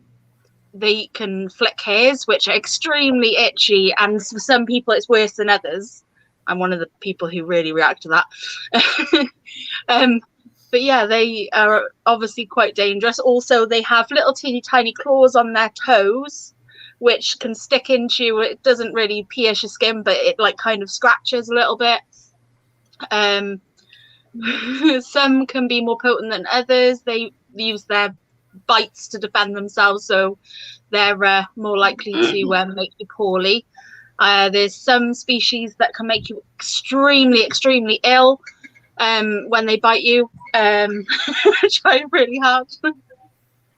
they can flick hairs, which are extremely itchy, and for some people it's worse than others. I'm one of the people who really react to that. But yeah, they are obviously quite dangerous. Also, they have little teeny tiny claws on their toes, which can stick into you. It doesn't really pierce your skin, but it like kind of scratches a little bit. Some can be more potent than others. They use their bites to defend themselves, so they're more likely to make you poorly. There's some species that can make you extremely, extremely ill when they bite you. Try really hard.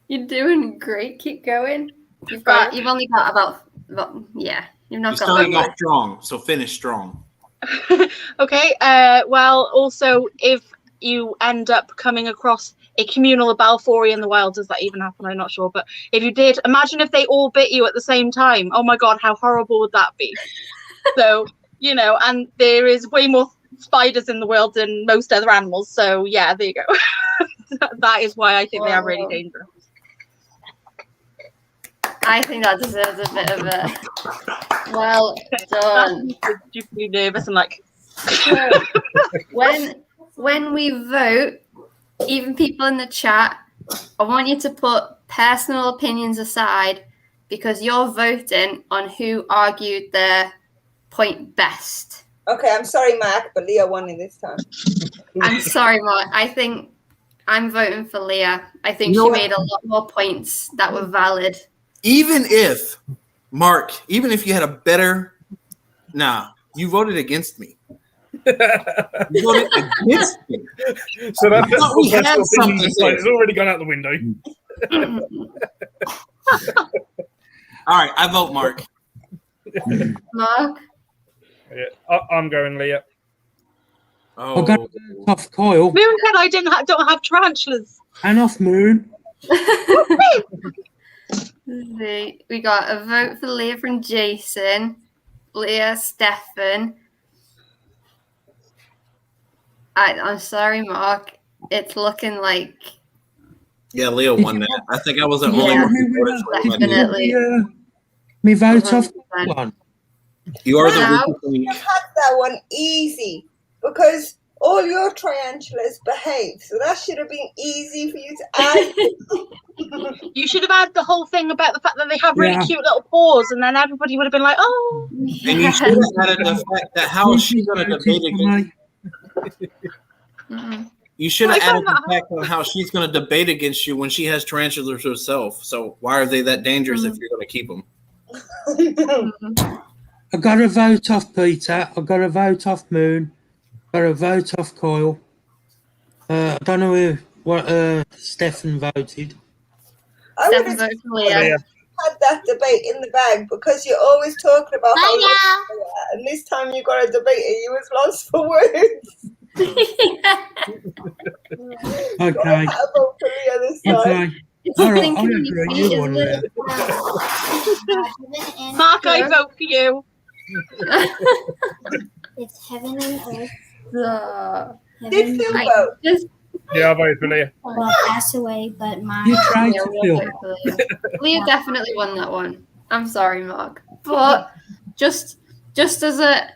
You're doing great. Keep going. You've only got about yeah. You've not You're got starting like off strong, so finish strong. Okay. Well, also, if you end up coming across a communal Balfouri in the wild, does that even happen? I'm not sure. But if you did, imagine if they all bit you at the same time. Oh my God, how horrible would that be? So, you know, and there is way more spiders in the world than most other animals. So yeah, there you go. That is why I think they are really dangerous. I think that deserves a bit of a well done. You be nervous and like. So, when we vote, even people in the chat, I want you to put personal opinions aside, because you're voting on who argued their point best. Okay, I'm sorry, Mark, but Leah won in this time. I'm sorry, Mark. I think I'm voting for Leah. I think You know she what? made a lot more points that were valid. Even if, Mark, even if you had a better, you voted against me. You voted against me. So that I thought we had something it's already gone out the window. All right, I vote Mark. Mark? Yeah, I'm going Leah. Oh, I've got off Kyle Moon said I don't have tarantulas. and off Moon. We got a vote for Leah from Jason, Leah, Stefan. I'm sorry, Mark. It's looking like yeah, Leo won that. I think I was the only one who voted for him. definitely. Me vote off 100%. one. You are the Wow. weakest link. You had that one easy because all your tarantulas behave, so that should have been easy for you to add. You should have had the whole thing about the fact that they have really cute little paws, and then everybody would have been like, "Oh." And you should have added the fact that how is she going to debate against you should have added the fact on how she's going to debate against you when she has tarantulas herself. So why are they that dangerous if you're going to keep them? I got a vote off Peter. I got a vote off Moon. Got a vote off Coil. I don't know what Stefan voted. I would Stefan have voted for Leah. Leah. had that debate in the bag because you're always talking about how nice you are, and this time you got a debate and you was lost for words. Okay. I had a vote for Leah this time. Okay. It's All right, thinking I'll on your agree feet, you on isn't it? Mark, I vote for you. It's heaven and earth. Did Heaven Phil I vote? just Yeah, I voted for Leah. will pass away, but You my tried yeah, to we all Phil. voted for Leah. Leah definitely won that one. I'm sorry, Mark, but just as a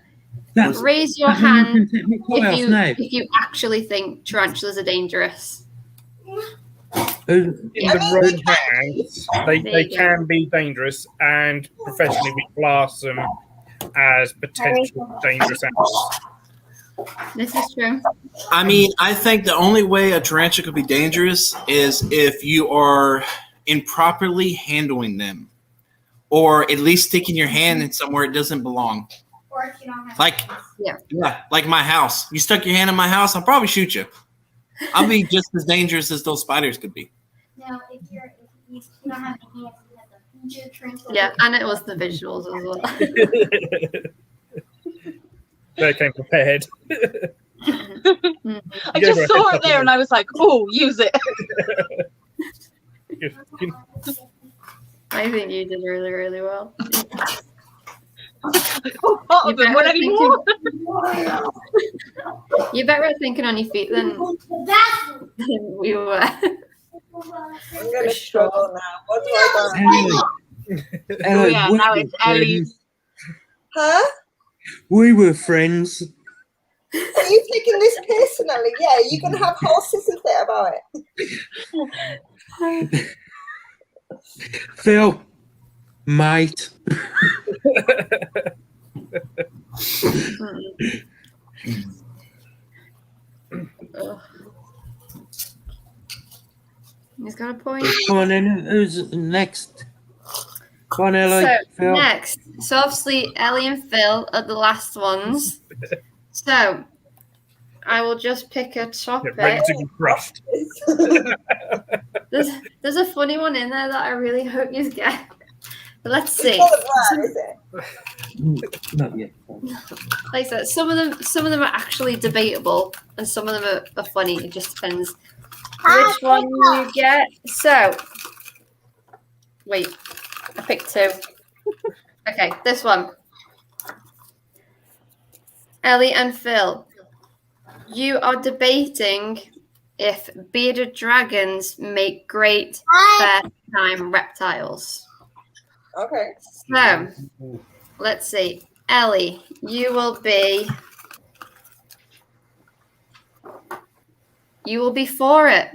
That's, raise your that means you hand can take me quite off now. if you actually think tarantulas are dangerous. In Yeah. the wrong hands, they There you go. can be dangerous, and professionally we class them as potential dangerous animals. This is true. I mean, I think the only way a tarantula could be dangerous is if you are improperly handling them, or at least sticking your hand in somewhere it doesn't belong. or if you don't have Like, Yeah. like my house. You stuck your hand in my house, I'll probably shoot you. I'll be just as dangerous as those spiders could be. No, if you don't have any hands, you have the feature tarantula. Yeah, and it was the visuals as well. They came prepared. I just saw it there and I was like, oh, use it. I think you did really, really well. Oh, part of them, what anymore? You better at thinking on your feet than we were. I'm gonna struggle now. What do I do? Oh, yeah, now it's Ellie's. Huh? We were friends. Are you taking this personally? Yeah, you can have whole sister fit about it. Phil, mate. Ugh. He's got a point. Come on then, who's next? Come on, Ellie. So Phil. next, so obviously Ellie and Phil are the last ones. So I will just pick a topic. Get ready to be crushed. There's a funny one in there that I really hope you get. But let's see. It's not a brand, is it? Not yet. Like I said, some of them are actually debatable, and some of them are funny. It just depends which one you get. So, wait, I picked two. Okay, this one. Ellie and Phil, you are debating if bearded dragons make great first-time reptiles. Okay. So, let's see. Ellie, you will be for it.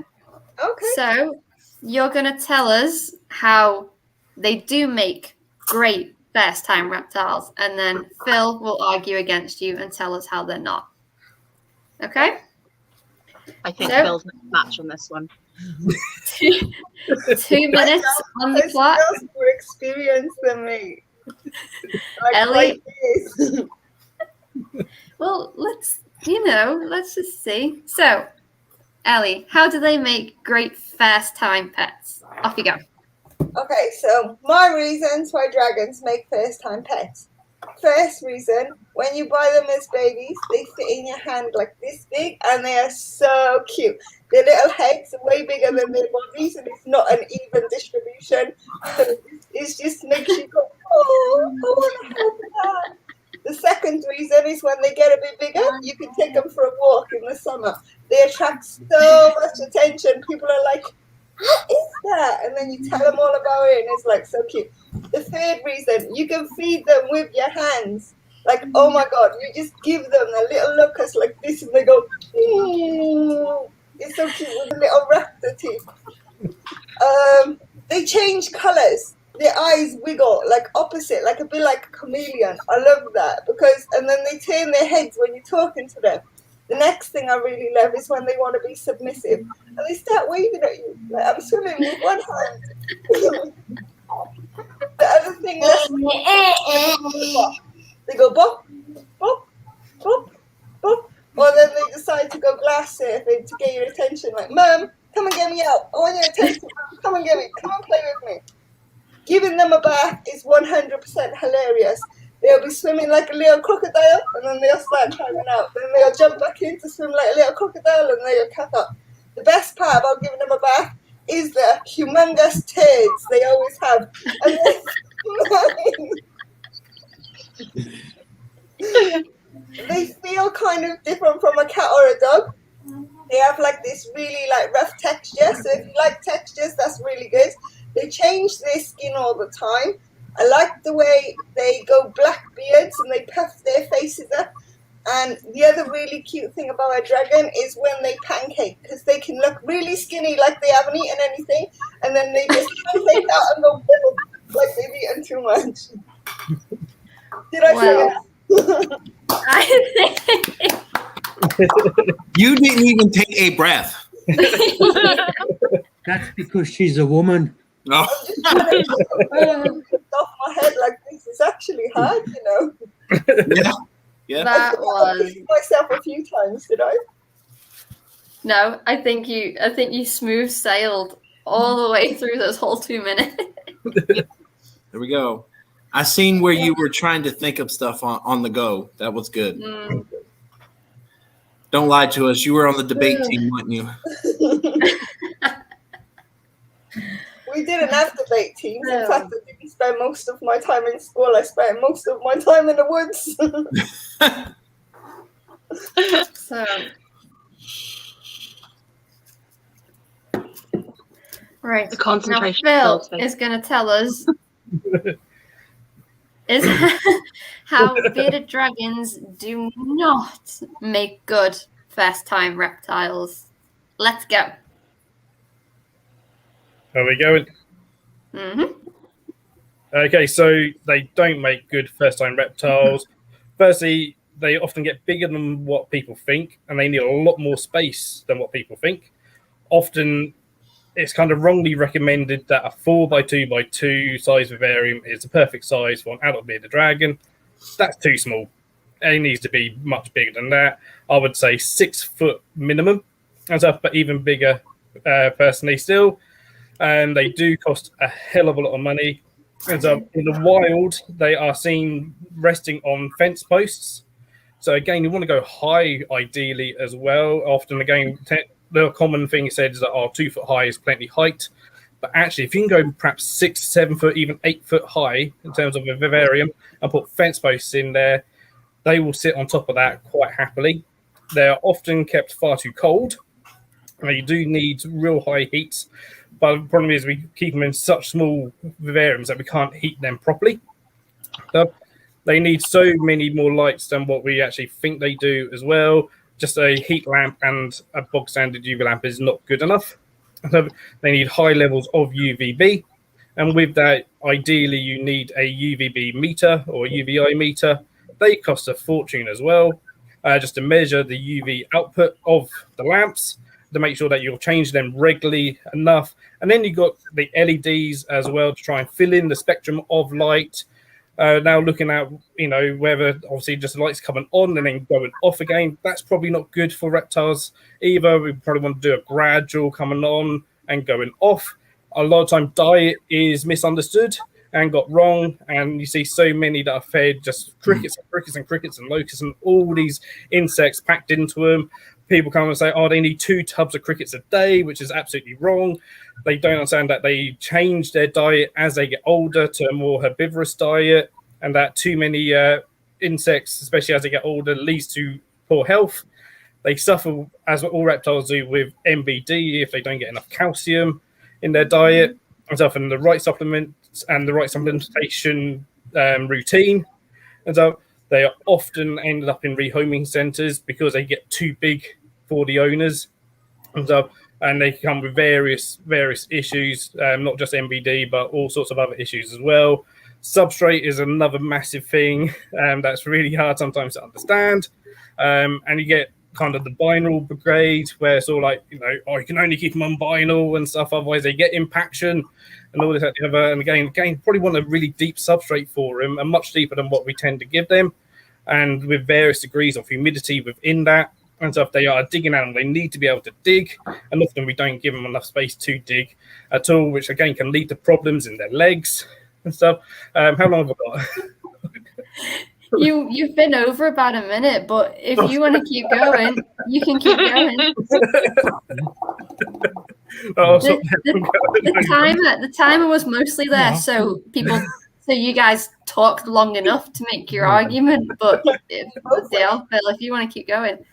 Okay. So, you're going to tell us how they do make great first-time reptiles, and then Phil will argue against you and tell us how they're not. Okay? I think So- Phil's match on this one. 2 minutes on the There's clock. girls more experienced than me. Like Ellie- 5 years. Well, let's just see. So, Ellie, how do they make great first-time pets? Off you go. Okay, so my reasons why dragons make first-time pets. First reason, when you buy them as babies, they fit in your hand like this big, and they are so cute. Their little heads are way bigger than their bodies, and it's not an even distribution. So it just makes you go, oh, I want to hold that. The second reason is when they get a bit bigger, you can take them for a walk in the summer. They attract so much attention. People are like, what is that? And then you tell them all about it, and it's like so cute. The third reason, you can feed them with your hands. Like, oh my God, you just give them a little lookers like this, and they go, it's so cute with the little raptor teeth. They change colors. Their eyes wiggle like opposite, like a bit like a chameleon. I love that and then they turn their heads when you're talking to them. The next thing I really love is when they want to be submissive and they start waving at you. Like, I'm swimming with one hand. The other thing they go bop, bop, bop, bop. Or then they decide to go glass surfing to get your attention. Like, Mum, come and get me out. I want your attention. Mum. Come and get me. Come and play with me. Giving them a bath is 100% hilarious. They'll be swimming like a little crocodile, and then they'll start climbing out. Then they'll jump back in to swim like a little crocodile, and they'll cut up. The best part about giving them a bath is the humongous turds they always have. And they feel kind of different from a cat or a dog. They have like this really like rough texture. So if you like textures, that's really good. They change their skin all the time. I like the way they go black beards and they puff their faces up. And the other really cute thing about a dragon is when they pancake, because they can look really skinny like they haven't eaten anything, and then they just pancake out and go like they've eaten too much. Did I say it? You didn't even take a breath. That's because she's a woman. No. I'm just trying to off my head like this is actually hard, you know. Yeah. Yeah. That was myself a few times, did I? no. I think you smooth sailed all the way through those whole 2 minutes. There we go. I seen where you were trying to think of stuff on the go. That was good. Don't lie to us. You were on the debate team, weren't you? We didn't have debate teams. In fact, I didn't spend most of my time in school. I spent most of my time in the woods. So, right. The concentration. Now, Phil is going to tell us how bearded dragons do not make good first-time reptiles. Let's go. Are we going? Okay, so they don't make good first-time reptiles. Firstly, they often get bigger than what people think, and they need a lot more space than what people think. Often, it's kind of wrongly recommended that a 4x2x2 size vivarium is the perfect size for an adult bearded dragon. That's too small. It needs to be much bigger than that. I would say 6 foot minimum, and stuff, but even bigger personally still. And they do cost a hell of a lot of money. And so in the wild, they are seen resting on fence posts. So again, you want to go high ideally as well. Often again, the common thing said is that 2 foot high is plenty height. But actually, if you can go perhaps 6, 7 foot, even 8 foot high in terms of a vivarium and put fence posts in there, they will sit on top of that quite happily. They are often kept far too cold. You do need real high heats. But the problem is we keep them in such small vivariums that we can't heat them properly. So they need so many more lights than what we actually think they do as well. Just a heat lamp and a bog standard UV lamp is not good enough. So they need high levels of UVB. And with that, ideally, you need a UVB meter or UVI meter. They cost a fortune as well, just to measure the UV output of the lamps, to make sure that you'll change them regularly enough. And then you've got the LEDs as well to try and fill in the spectrum of light. Now looking at, whether obviously just the lights coming on and then going off again, that's probably not good for reptiles either. We probably want to do a gradual coming on and going off. A lot of time diet is misunderstood and got wrong, and you see so many that are fed just crickets and crickets and crickets and locusts and all these insects packed into them. People come and say, they need 2 tubs of crickets a day, which is absolutely wrong. They don't understand that they change their diet as they get older to a more herbivorous diet, and that too many insects, especially as they get older, leads to poor health. They suffer, as all reptiles do, with MBD if they don't get enough calcium in their diet, and stuff, and the right supplements and the right supplementation routine. And so they are often ended up in rehoming centres because they get too big for the owners. And they come with various issues, not just MBD, but all sorts of other issues as well. Substrate is another massive thing that's really hard sometimes to understand. And you get kind of the binaural brigade, where it's all like, you can only keep them on binaural and stuff, otherwise they get impaction and all this, that, the other. And again, probably want a really deep substrate for them, and much deeper than what we tend to give them, and with various degrees of humidity within that. and stuff. They are a digging animal. They need to be able to dig, and often we don't give them enough space to dig at all, which again can lead to problems in their legs and stuff. How long have I got? You've been over about a minute, but if you want to keep going, you can keep going. The timer was mostly there, so you guys talked long enough to make your argument. But Phil, if you want to keep going,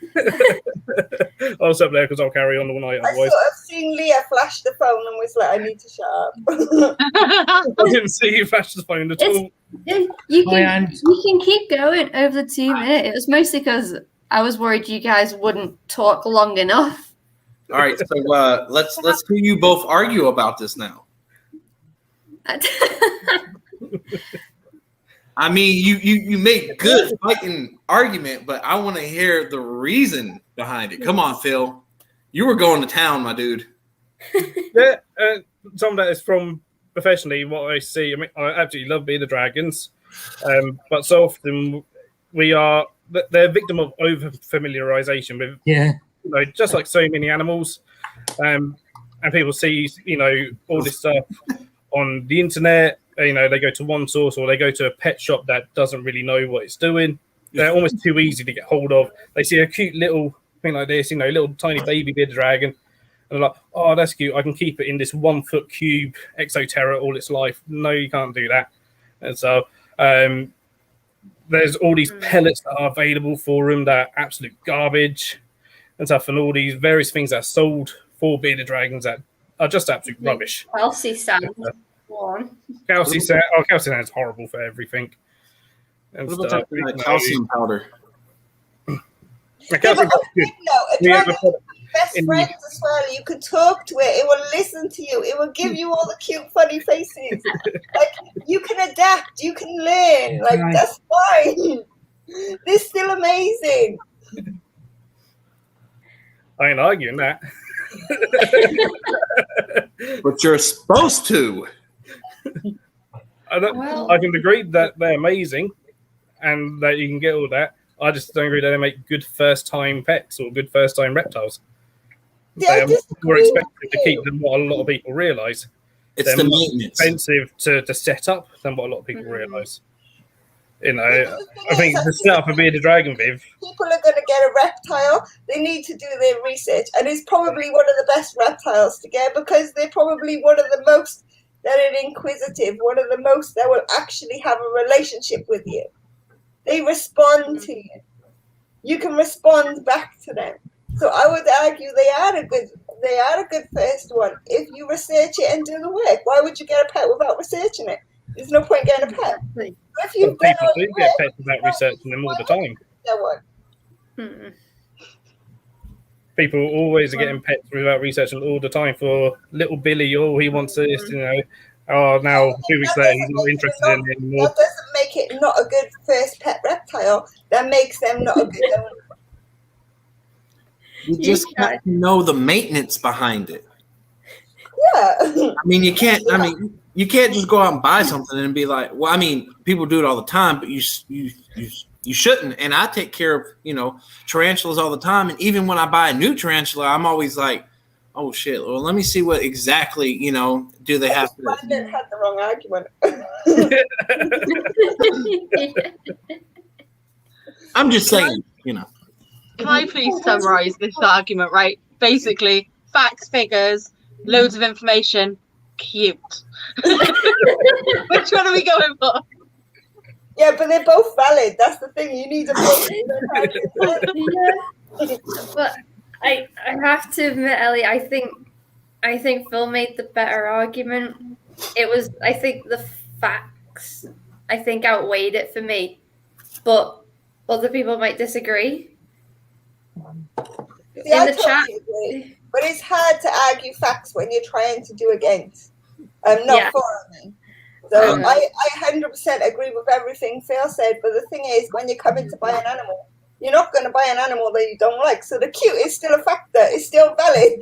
I'll stop there because I'll carry on all night. I sort of seen Leah flash the phone and was like, "I need to shut up." I didn't see you flash the phone at all. You can keep going over the 2 minutes. It was mostly because I was worried you guys wouldn't talk long enough. All right, so let's hear you both argue about this now. I mean, you make good fighting argument, but I want to hear the reason behind it. Come on, Phil, you were going to town, my dude. Yeah, some of that is from professionally what I see. I mean, I absolutely love Beard the Dragons, but so often they're a victim of over familiarization with just like so many animals, and people see all this stuff on the internet. They go to one source or they go to a pet shop that doesn't really know what it's doing. They're almost too easy to get hold of. They see a cute little thing like this, little tiny baby bearded dragon, and they're like, "Oh, that's cute. I can keep it in this 1 foot cube Exoterra all its life." No, you can't do that. And so there's all these pellets that are available for them that are absolute garbage and stuff, and all these various things that are sold for bearded dragons that are just absolute rubbish. Calci sand. Calci sand is horrible for everything. And what about that calcium powder? Calcium best friends as well. You could talk to it. It will listen to you. It will give you all the cute, funny faces. Like, you can adapt. You can learn. Like, that's fine. They're still amazing. I ain't arguing that. But you're supposed to. I can agree that they're amazing and that you can get all that. I just don't agree that they make good first-time pets or good first-time reptiles. They're more expensive to keep than what a lot of people realise. It's the maintenance. Expensive to set up than what a lot of people realise. I think the setup of Bearded Dragon, Viv. People are going to get a reptile. They need to do their research, and it's probably one of the best reptiles to get because they're probably one of the most that are inquisitive, one of the most that will actually have a relationship with you. They respond to you. You can respond back to them. So I would argue they are a good first one if you research it and do the work. Why would you get a pet without researching it? There's no point getting a pet. If you've people do get pets without researching them all the time. People always are getting pets without researching all the time. For little Billy, he wants this, Oh, now 2 weeks later, he's not interested in it anymore. That doesn't make it not a good first pet reptile. That makes them not a good owner. You just have to know the maintenance behind it. Yeah. I mean, you can't just go out and buy something and be like, well, I mean, people do it all the time, but you shouldn't. And I take care of, tarantulas all the time. And even when I buy a new tarantula, I'm always like, oh shit, well, let me see what exactly, do they have to do. I had the wrong argument. I'm just saying, Can I please summarize this argument, right? Basically, facts, figures, loads of information, cute. Which one are we going for? Yeah, but they're both valid. That's the thing. You need to But I have to admit, Ellie, I think Phil made the better argument. I think the facts outweighed it for me. But other people might disagree. See, in the chat. Agree, but it's hard to argue facts when you're trying to do against. Not for me. So I 100% agree with everything Phil said. But the thing is, when you're coming to buy an animal, you're not going to buy an animal that you don't like. So the cute is still a factor. It's still valid.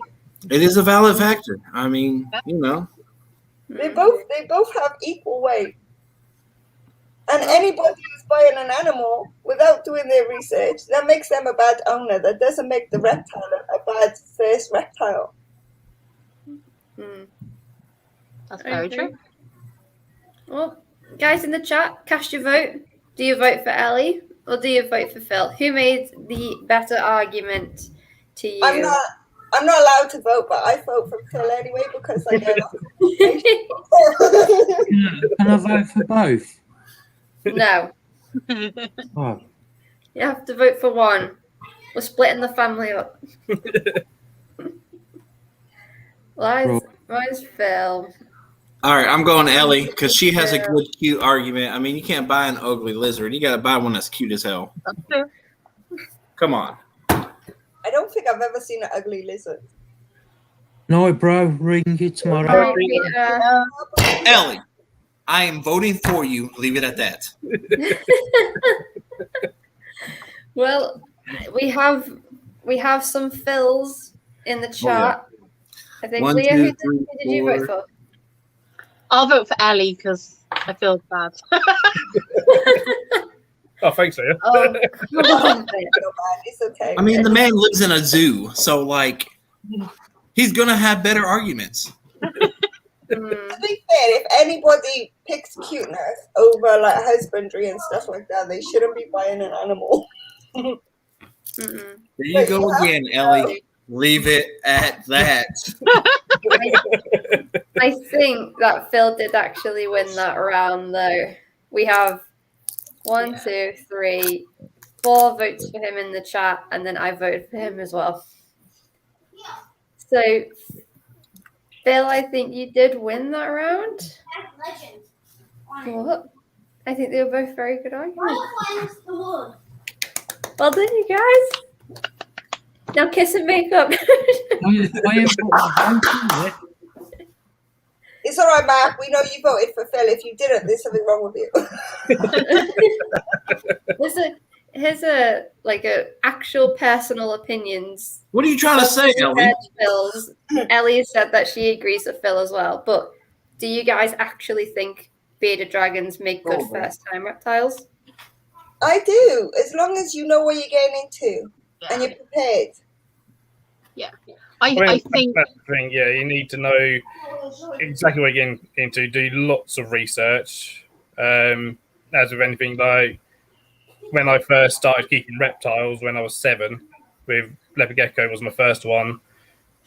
It is a valid factor. I mean, They both have equal weight. And anybody who's buying an animal without doing their research, that makes them a bad owner. That doesn't make the reptile a bad first reptile. That's very true. Well, guys in the chat, cast your vote. Do you vote for Ellie or do you vote for Phil? Who made the better argument to you? I'm not allowed to vote, but I vote for Phil anyway because I get lots of information. Can I vote for both? No. Oh, You have to vote for one. We're splitting the family up. Where's Phil? All right, I'm going Ellie because she has a good, cute argument. I mean, you can't buy an ugly lizard. You got to buy one that's cute as hell. That's true. Come on. I don't think I've ever seen an ugly lizard. no, bro. Ring you tomorrow. Sorry, Peter. Ellie, I am voting for you. Leave it at that. Well, we have some Phils in the chat. I think One, Leah, two, who three, did you vote four. for? I'll vote for Ellie because I feel bad. Oh, thanks, Leah. Oh, come on. It's okay. I mean, the man lives in a zoo, so like, he's gonna have better arguments. To be fair, if anybody picks cuteness over like husbandry and stuff like that, they shouldn't be buying an animal. Mm-mm. There you go again, Ellie. Leave it at that. I think that Phil did actually win that round, though. We have 1, 2, 3, 4 votes for him in the chat, and then I voted for him as well. So, Phil, I think you did win that round. What? I think they were both very good arguments. Well done, you guys. Now kiss and make up. It's all right, Mark. We know you voted for Phil. If you didn't, there's something wrong with you. Here's a actual personal opinions. What are you trying to say, Ellie? Phil's. Ellie said that she agrees with Phil as well. But do you guys actually think bearded dragons make good first-time reptiles? I do, as long as you know what you're getting into and you're prepared. Yeah. I think that's the thing. Yeah, you need to know exactly what you're getting into. Do lots of research. As with anything, like when I first started keeping reptiles when I was 7, with leopard gecko was my first one.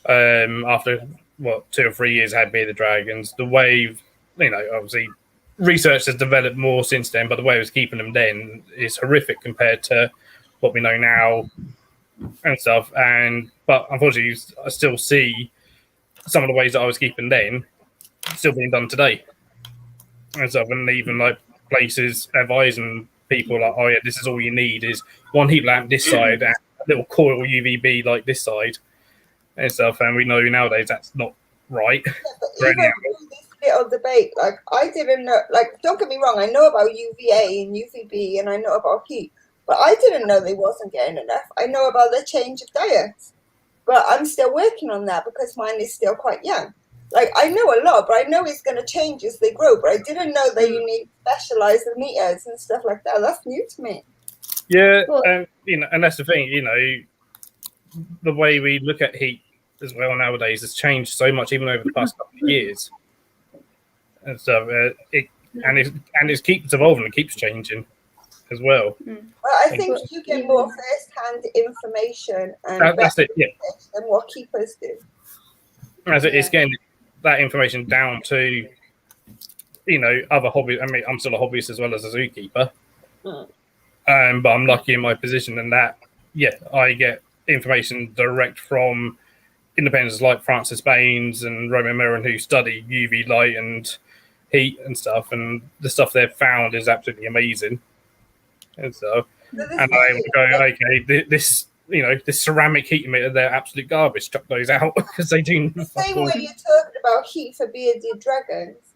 After 2 or 3 years, I had bearded dragons. The way, obviously, research has developed more since then, but the way I was keeping them then is horrific compared to what we know now and stuff. But unfortunately, I still see some of the ways that I was keeping then still being done today and stuff. And even like places advising people like, oh yeah, this is all you need is one heat lamp this side and a little coil UVB like this side and stuff. And we know nowadays that's not right. Yeah, but even through this little debate, like I didn't know, like don't get me wrong, I know about UVA and UVB and I know about heat, but I didn't know they wasn't getting enough. I know about the change of diets, but I'm still working on that because mine is still quite young. Like I know a lot, but I know it's going to change as they grow. But I didn't know that you need specialized meters and stuff like that. That's new to me. Yeah, and that's the thing. The way we look at heat as well nowadays has changed so much, even over the past couple of years. And so it keeps evolving, it keeps changing as well. Well, I think you get more first-hand information and that's it, yeah, than what keepers do. It's getting that information down to other hobbies. I mean, I'm still a hobbyist as well as a zookeeper, but I'm lucky in my position in that I get information direct from independents like Francis Baines and Roman Mirren who study UV light and heat and stuff, and the stuff they've found is absolutely amazing. And so, and I'm able to go, okay, this ceramic heat emitter, they're absolute garbage. Chuck those out because they do. The same way you're talking about heat for bearded dragons,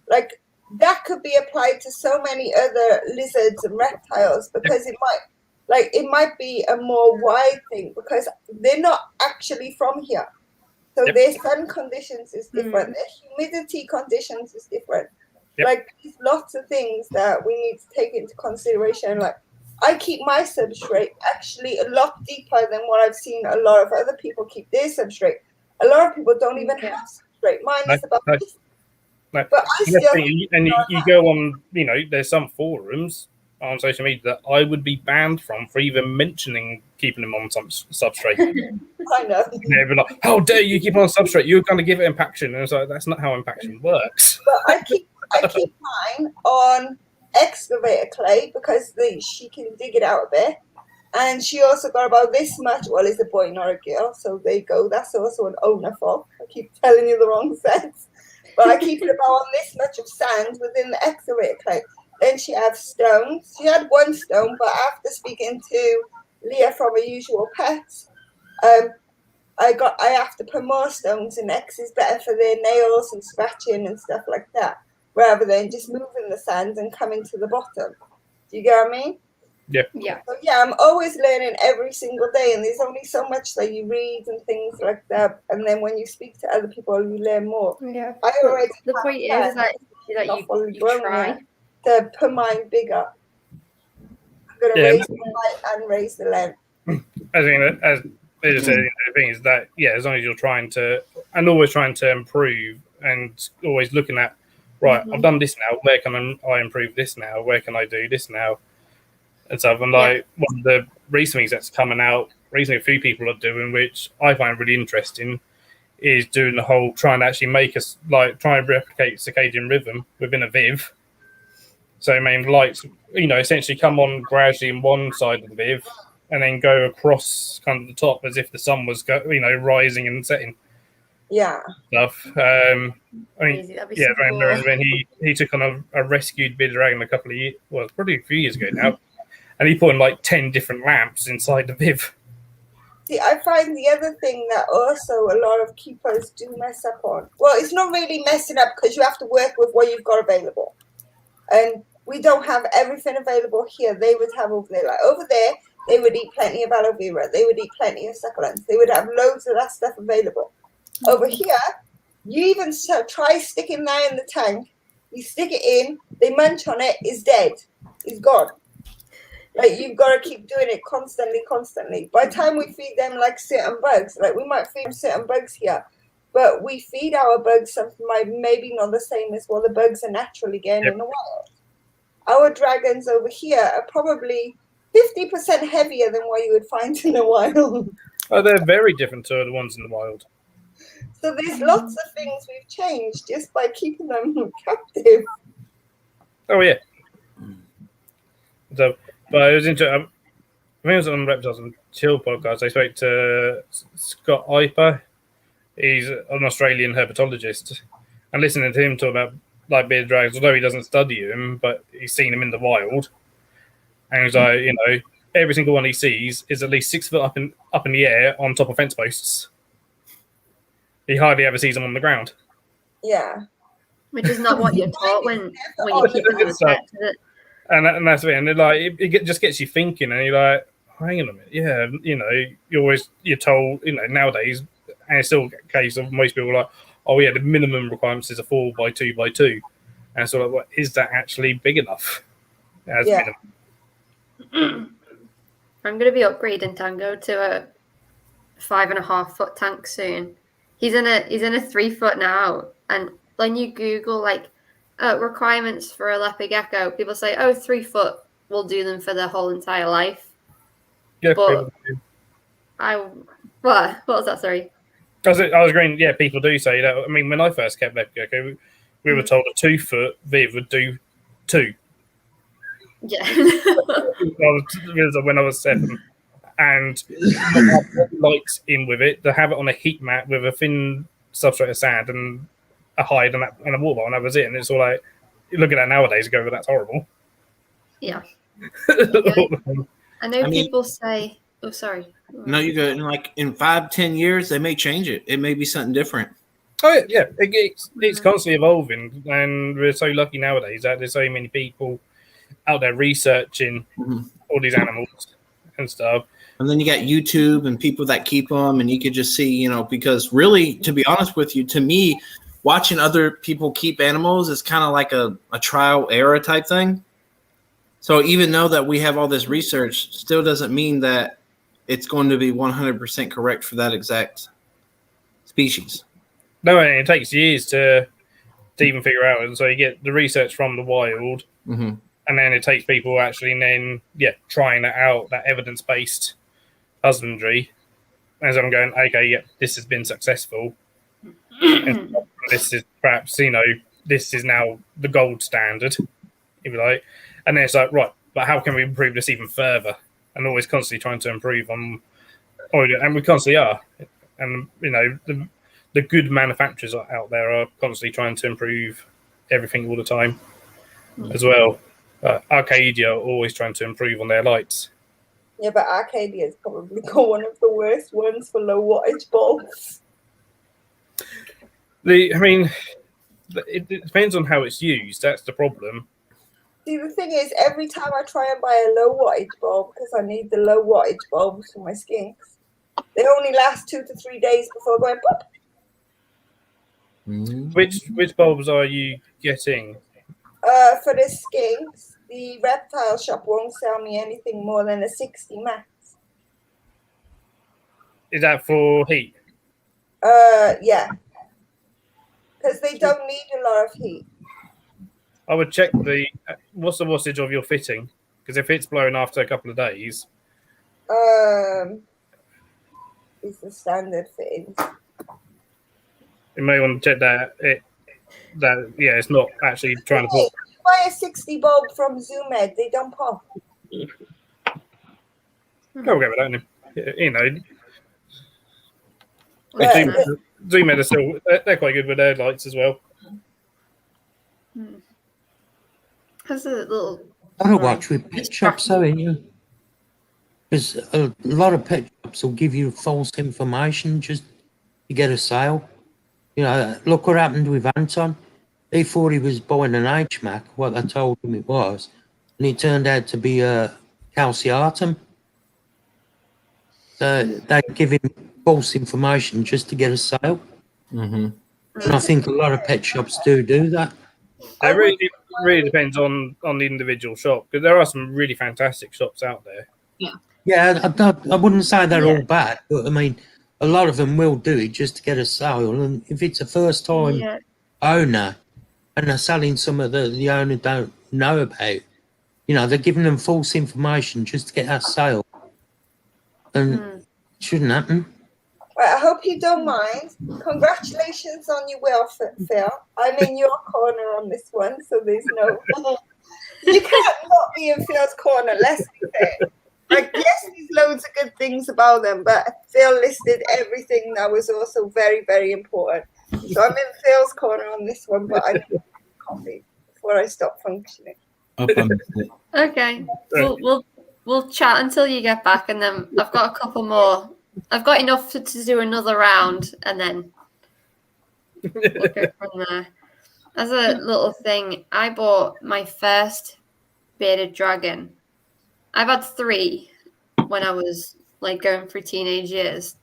like that could be applied to so many other lizards and reptiles because it might be a more wide thing because they're not actually from here. So their sun conditions is different, their humidity conditions is different. Yep. Like, there's lots of things that we need to take into consideration. Like, I keep my substrate actually a lot deeper than what I've seen a lot of other people keep their substrate. A lot of people don't even have substrate. Mine is about this. No. But I still And you go on, there's some forums on social media that I would be banned from for even mentioning keeping them on some substrate. I know. They'd be like, "How dare you keep it on substrate? You're going to give it impaction." And it's like, that's not how impaction works. But I keep mine on excavator clay because she can dig it out a bit. And she also got about this much. Well, it's a boy, not a girl. So there you go. That's also an owner fault. I keep telling you the wrong sense. But I keep it about on this much of sand within the excavator clay. Then she has stones. She had one stone, but after speaking to Leah from A Usual Pets, I have to put more stones in. X is better for their nails and scratching and stuff like that, rather than just moving the sand and coming to the bottom. Do you get what I mean? Yeah. So yeah, I'm always learning every single day, and there's only so much that you read and things like that. And then when you speak to other people, you learn more. Yeah. I already The point is that you try to put mine bigger. I'm gonna raise the height and raise the length. I think as they just said, the thing is that as long as you're trying to always trying to improve and always looking at I've done this now. Where can I improve this now? Where can I do this now? And stuff. And like one of the recent things that's coming out recently, a few people are doing, which I find really interesting, is doing the whole trying to actually make us try and replicate circadian rhythm within a Viv. So lights, essentially come on gradually in one side of the Viv and then go across kind of the top as if the sun was rising and setting. Yeah. Stuff. When he took on a rescued bearded dragon a couple of years, well, probably a few years ago now. And he put in 10 different lamps inside the Viv. See, I find the other thing that also a lot of keepers do mess up on. Well, it's not really messing up because you have to work with what you've got available. And we don't have everything available here. They would have over there. Like over there, they would eat plenty of aloe vera. They would eat plenty of succulents. They would have loads of that stuff available. Over here, you even try sticking that in the tank. You stick it in, they munch on it, it's dead. It's gone. Like, you've got to keep doing it constantly. By the time we feed them certain bugs, we might feed them certain bugs here, but we feed our bugs something maybe not the same as what the bugs are naturally getting in the wild. Our dragons over here are probably 50% heavier than what you would find in the wild. Oh, they're very different to the ones in the wild. So there's lots of things we've changed just by keeping them captive. Oh, yeah. So, but it was interesting. I think it was on Reptiles and Chill podcast. I spoke to Scott Iper. He's an Australian herpetologist. And listening to him talk about bearded dragons, although he doesn't study them, but he's seen them in the wild. And he's like, every single one he sees is at least 6 foot up in the air on top of fence posts. He hardly ever sees them on the ground. Yeah. Which is not what you're taught when you keep them as pets, is it? And that's it. And it just gets you thinking, and you're like, hang on a minute. Yeah, you're told, nowadays, and it's still a case of most people are like, oh yeah, the minimum requirements is a 4x2x2. And so like, is that actually big enough as minimum? I'm going to be upgrading Tango to a 5.5 foot tank soon. He's in a 3 foot now, and when you Google requirements for a leopard gecko, people say, 3 foot will do them for their whole entire life. Yeah, but what was that? Sorry. I was agreeing. Yeah, people do say that. I mean, when I first kept leopard gecko, we were told a 2 foot Viv would do 2. Yeah. When I was 7. And have lights in with it, to have it on a heat mat with a thin substrate of sand and a hide and a water bottle, and that was it. And it's all like, you look at that nowadays and go, well, that's horrible. Yeah. I know people say, oh, sorry. No, you go, in 5-10 years, they may change it. It may be something different. Oh, yeah. It's constantly evolving. And we're so lucky nowadays that there's so many people out there researching all these animals and stuff. And then you got YouTube and people that keep them, and you could just see, because really, to be honest with you, to me, watching other people keep animals is kind of like a trial error type thing. So even though that we have all this research, still doesn't mean that it's going to be 100% correct for that exact species. No, and it takes years to even figure out. And so you get the research from the wild, Mm-hmm. and then it takes people actually and then trying that out, that evidence-based husbandry. As I'm going, okay, this has been successful. And this is perhaps, this is now the gold standard, if you like. And then it's like, right, but how can we improve this even further? And always constantly trying to improve on, and we constantly are. And, the good manufacturers out there are constantly trying to improve everything all the time as well. Arcadia are always trying to improve on their lights. Yeah, but Arcadia is probably one of the worst ones for low wattage bulbs. It depends on how it's used. That's the problem. See, the thing is, every time I try and buy a low wattage bulb, because I need the low wattage bulbs for my skinks, they only last 2 to 3 days before going pop. Mm-hmm. Which bulbs are you getting? For the skinks, the reptile shop won't sell me anything more than a 60 max. Is that for heat? Yeah. Because they don't need a lot of heat. I would check what's the wattage of your fitting, because if it's blowing after a couple of days, It's the standard fitting. you may want to check that it's not actually trying to put. Buy a 60 bulb from Zoomed, they don't pop. Go get with that. But, Zoomed are still they're quite good with their lights as well. Has a little. Gotta watch with pet shops, though, ain't you? Because a lot of pet shops will give you false information just to get a sale. Look what happened with Anton. He thought he was buying an HMAC, what I told him it was, and it turned out to be a calciatum. So they give him false information just to get a sale. Mm-hmm. And I think a lot of pet shops do that. It really depends on the individual shop, because there are some really fantastic shops out there. Yeah, I wouldn't say they're all bad, but I mean, a lot of them will do it just to get a sale. And if it's a first-time owner and they're selling some of the owner don't know about, they're giving them false information just to get that sale. And it shouldn't happen. Right, I hope you don't mind. Congratulations on your welfare, Phil. I'm in your corner on this one, so there's no... You can't not be in Phil's corner, let's be fair. Like, yes, there's loads of good things about them, but Phil listed everything that was also very, very important. So I'm in Phil's corner on this one, but I need coffee before I stop functioning. Okay, we'll chat until you get back, and then I've got a couple more. I've got enough to do another round, and then we'll go from there. As a little thing, I bought my first bearded dragon. I've had 3 when I was going through teenage years,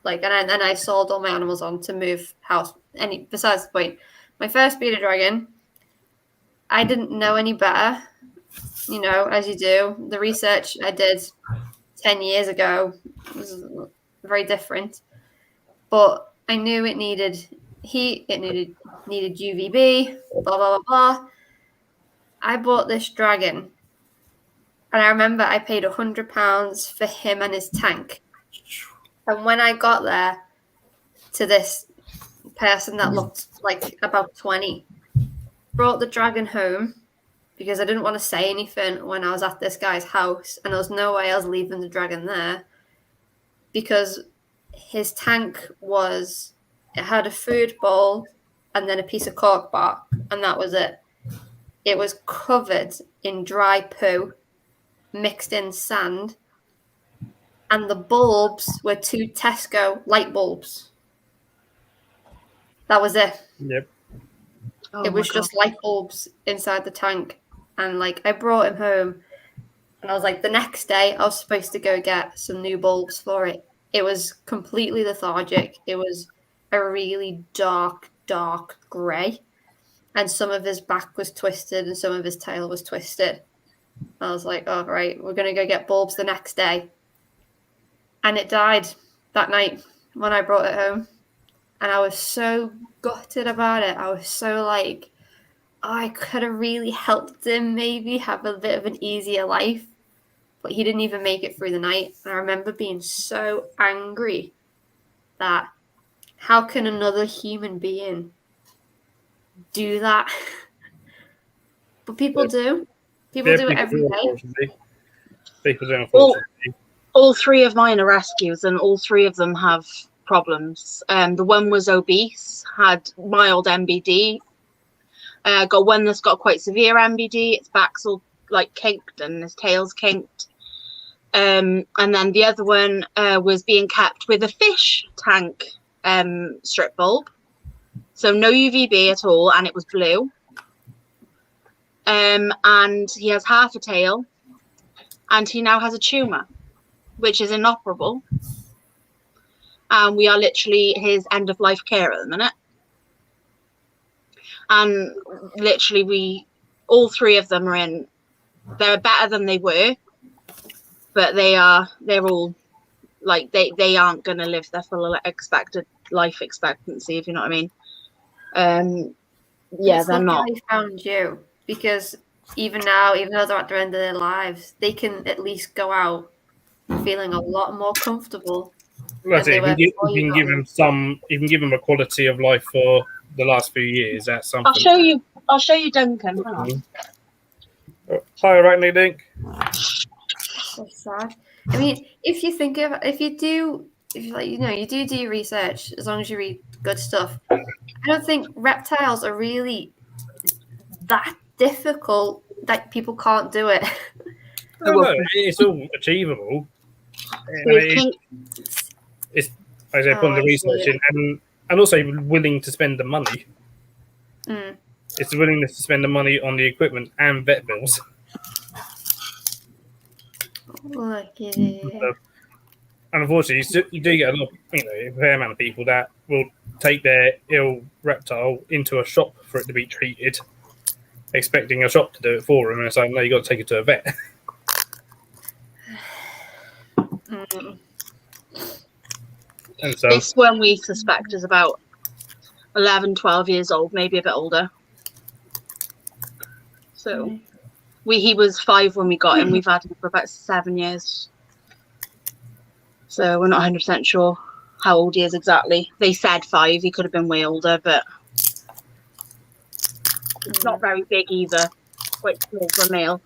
and then I sold all my animals on to move house. Besides the point, my first bearded dragon, I didn't know any better, as you do. The research I did 10 years ago was very different, but I knew it needed heat, it needed UVB, blah, blah, blah, blah. I bought this dragon, and I remember I paid £100 for him and his tank. And when I got there to this person that looked like about 20, brought the dragon home because I didn't want to say anything when I was at this guy's house, and there was no way I was leaving the dragon there because his tank it had a food bowl and then a piece of cork bark, and that was it. It was covered in dry poo, mixed in sand, and the bulbs were 2 Tesco light bulbs. That was it. Yep. It was just light bulbs inside the tank. And I brought him home, and I was the next day I was supposed to go get some new bulbs for it. It was completely lethargic. It was a really dark dark grey, and some of his back was twisted and some of his tail was twisted. I was like, oh, right, we're going to go get bulbs the next day. And it died that night when I brought it home. And I was so gutted about it. I was so like, oh, I could have really helped him maybe have a bit of an easier life. But he didn't even make it through the night. And I remember being so angry that how can another human being do that? But people do. People do it every day. Unfortunately. People do, unfortunately. All three of mine are rescues, and all three of them have problems. The one was obese, had mild MBD. Got one that's got quite severe MBD. Its back's all like kinked and his tail's kinked. And then the other one was being kept with a fish tank strip bulb. So no UVB at all, and it was blue. And he has half a tail, and he now has a tumour, which is inoperable. And we are literally his end of life care at the minute. And literally all three of them are in, they're better than they were, but they're all like, they aren't going to live their full expected life expectancy, if you know what I mean. Yeah, they're not. They found you, because even now, even though they're at the end of their lives, they can at least go out feeling a lot more comfortable. That's it. You can give them a quality of life for the last few years. That's something. I'll show you Duncan. Hi, right, Dink. So sad. I mean, if you do your research, as long as you read good stuff, I don't think reptiles are really that difficult that people can't do it. No, it's all achievable. It's as I put the research in, and also willing to spend the money. Mm. It's the willingness to spend the money on the equipment and vet bills. And unfortunately, you do get a fair amount of people that will take their ill reptile into a shop for it to be treated, expecting a shop to do it for them, and it's like, no, you got to take it to a vet. And so, this one we suspect is about 11, 12 years old, maybe a bit older. So he was 5 when we got him. We've had him for about 7 years. So we're not 100% sure how old he is exactly. They said 5. He could have been way older, but it's not very big either. Quite small for a male.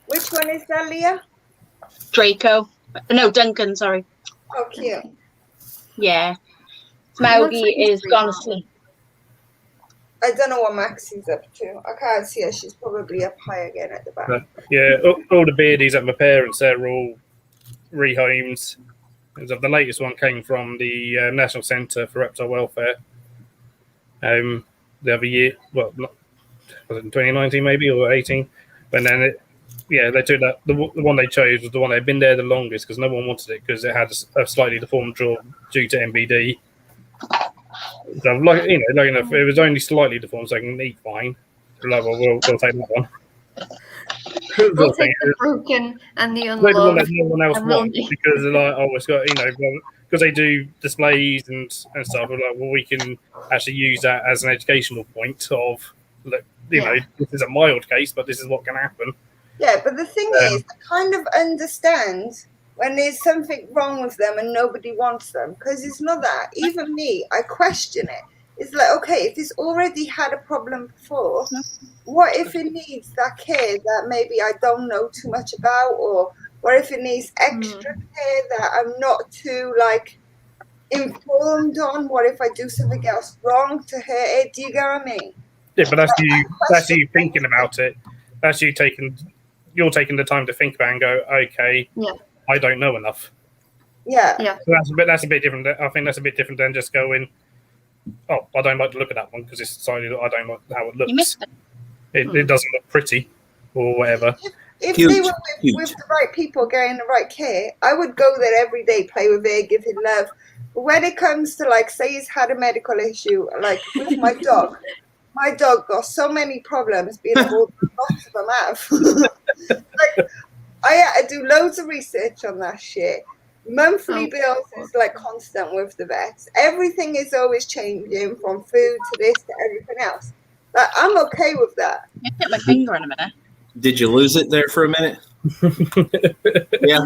Which one is that, Leah? Draco. No, Duncan, sorry. Oh, cute. Yeah. Smaugy is gone asleep. I don't know what Maxie's up to. I can't see her. She's probably up high again at the back. Yeah, all the beardies at my parents, they're all rehomed. The latest one came from the National Centre for Reptile Welfare. The other year, well, was it in 2019 maybe, or 18? But then they took that. The one they chose was the one that had been there the longest, because no one wanted it because it had a slightly deformed jaw due to MBD. So, if it was only slightly deformed, so I can eat fine. Like, well, we'll take that one. We'll take the broken and the unloved. The one that no one else wants, because they're like, oh, it's got, because they do displays and stuff. We're like, well, we can actually use that as an educational point of, look, this is a mild case, but this is what can happen. Yeah, but the thing is, I kind of understand when there's something wrong with them and nobody wants them, because it's not that. Even me, I question it. It's like, okay, if it's already had a problem before, what if it needs that care that maybe I don't know too much about, or what if it needs extra care that I'm not too informed on? What if I do something else wrong to hurt it? Do you get what I mean? Yeah, but that's you thinking about it. That's you're taking the time to think about it and go, okay, I don't know enough. Yeah. So that's a bit different. I think that's a bit different than just going, oh, I don't like to look at that one because it's decided I don't like how it looks. You missed it. It doesn't look pretty or whatever. If they were with the right people getting the right care, I would go there every day, play with it, give it love. when it comes to like, say he's had a medical issue, like with my dog got so many problems being able to lots of them have. Like, I had to do loads of research on that shit. Monthly bills is like constant with the vets. Everything is always changing from food to this to everything else. Like, I'm okay with that. I hit my finger in a minute. Did you lose it there for a minute? Yeah.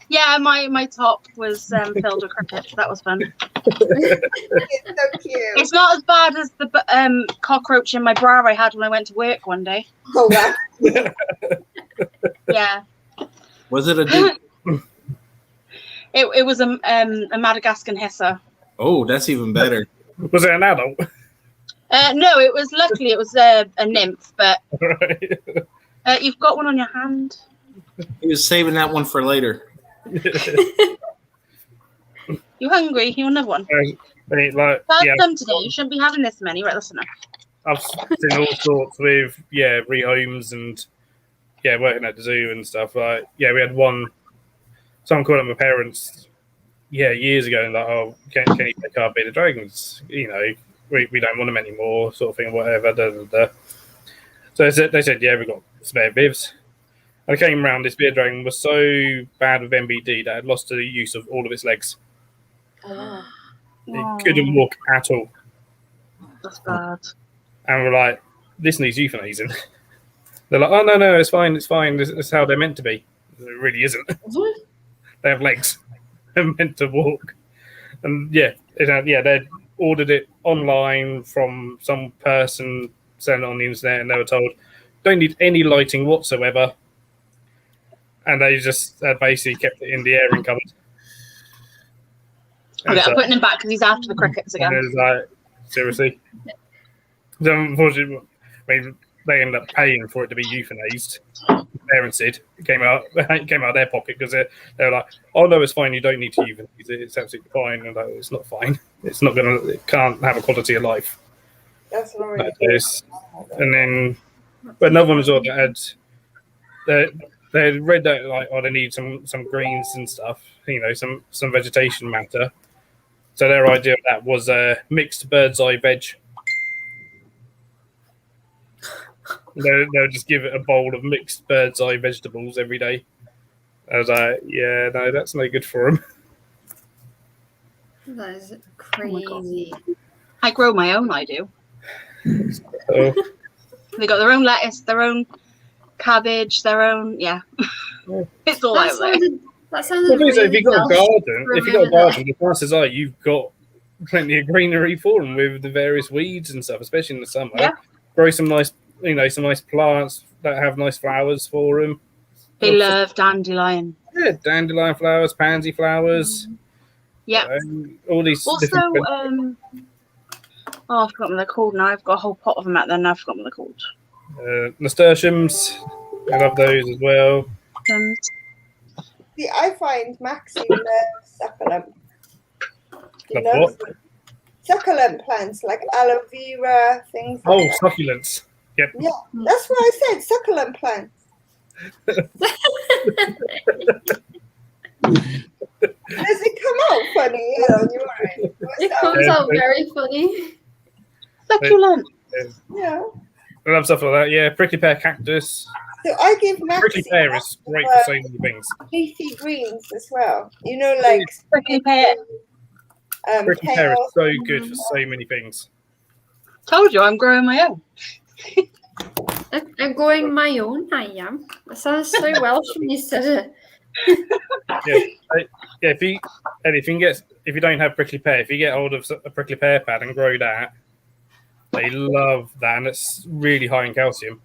Yeah, my top was filled with crickets. That was fun. It's so cute. It's not as bad as the cockroach in my bra I had when I went to work one day. Oh wow. Yeah. Was it a dude? It was a Madagascan hisser. Oh, that's even better. Was it an adult? No, luckily it was a nymph, but Right. you've got one on your hand. He was saving that one for later. You hungry? You want another one? Like, Have yeah, some today. You shouldn't be having this many. Right, listen. I've seen all sorts with rehomes and working at the zoo and stuff. Like we had one. Someone called up my parents years ago and like, oh, can you take our bearded dragons? You know, we don't want them anymore, sort of thing, whatever. Da, da, da. So they said yeah, we got spare bivs. I came around. This bearded dragon was so bad with MBD that it lost the use of all of its legs. Oh. It couldn't walk at all. That's bad. And we're like, this needs euthanizing. They're like, oh, no, it's fine. This is how they're meant to be. It really isn't. They have legs. They're meant to walk. And they ordered it online from some person, sent it on the internet, and they were told, don't need any lighting whatsoever. And they just basically kept it in the airing cupboard. Okay, I'm putting him back because he's after the crickets again. And it was like, seriously? So unfortunately, I mean, they ended up paying for it to be euthanized. Parents did. It came out of their pocket because they were like, "Oh no, it's fine. You don't need to euthanize it. It's absolutely fine." And like, it's not fine. It's not gonna. It can't have a quality of life. That's right. And then, but another one as well that had they had read that like, oh, they need some greens and stuff. You know, some vegetation matter. So their idea of that was mixed bird's eye veg. They'll just give it a bowl of mixed bird's eye vegetables every day. I was like, yeah, no, that's no good for them. That is crazy. I grow my own, I do. So, They got their own lettuce, their own cabbage, their own, it's all out there. That sounded well, so if really you've got a Welsh. garden, the chances are you've got plenty of greenery for them with the various weeds and stuff, especially in the summer. Yeah. Grow some nice plants that have nice flowers for them. They love dandelion. Yeah, dandelion flowers, pansy flowers. Yeah. All these. Also, different... I've forgotten what they're called now. I've got a whole pot of them out there now. I've forgotten what they're called. Nasturtiums. I love those as well. See, I find Maxie loves succulent. He Love loves what? succulent plants like aloe vera, things like that. Succulents. Yep. Yeah, that's what I said, succulent plants. Does it come out funny on your end? It comes out very funny. Succulent. Yeah. I love stuff like that. Yeah, prickly pear cactus. So I give Maxie Prickly pear is great for so many things. leafy greens as well. You know, like Prickly pear. Prickly pear kale. is so good for so many things. Told you, I'm growing my own. I'm going my own, I am. That sounds so Welsh when you said it. If you don't have prickly pear, if you get hold of a prickly pear pad and grow that, they love that, and it's really high in calcium.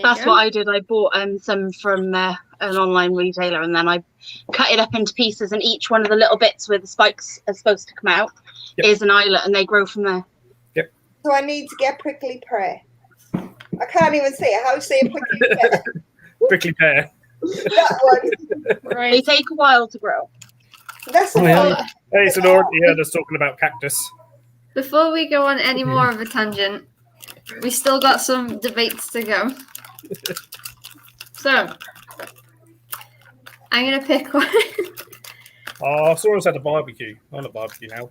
That's what I did. I bought some from an online retailer, and then I cut it up into pieces, and each one of the little bits where the spikes are supposed to come out is an islet, and they grow from there. Yep. So I need to get prickly pear. I can't even say it. How do you say prickly pear? Prickly pear. That one. Right. They take a while to grow. That's the yeah. one. Hey, so Nora, just talking about cactus. Before we go on any more of a tangent, we still got some debates to go. So, I'm going to pick one. Oh, I saw us at a barbecue. On a barbecue now.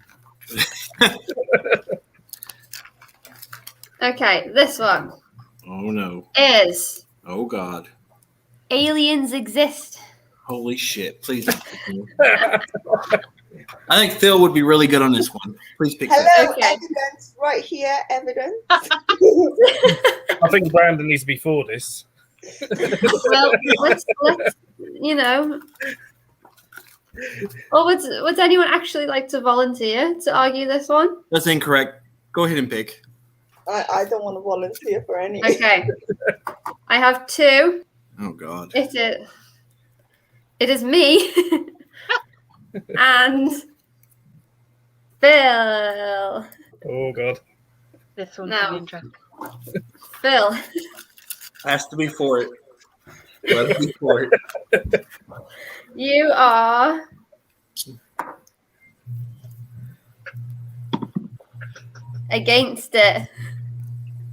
Okay, this one Oh no. is Oh god. aliens exist. Holy shit. Please don't pick me. I think Phil would be really good on this one. Please pick Phil. Hello, Okay. evidence right here, evidence. I think Brandon needs to be for this. Well, let's you know. Or would anyone actually like to volunteer to argue this one? That's incorrect. Go ahead and pick. I don't want to volunteer for any. Okay. I have two. Oh god. It is me and Phil. Oh god. This one's No. interesting. Phil, Has to be for it. Let it be for it. you are against it.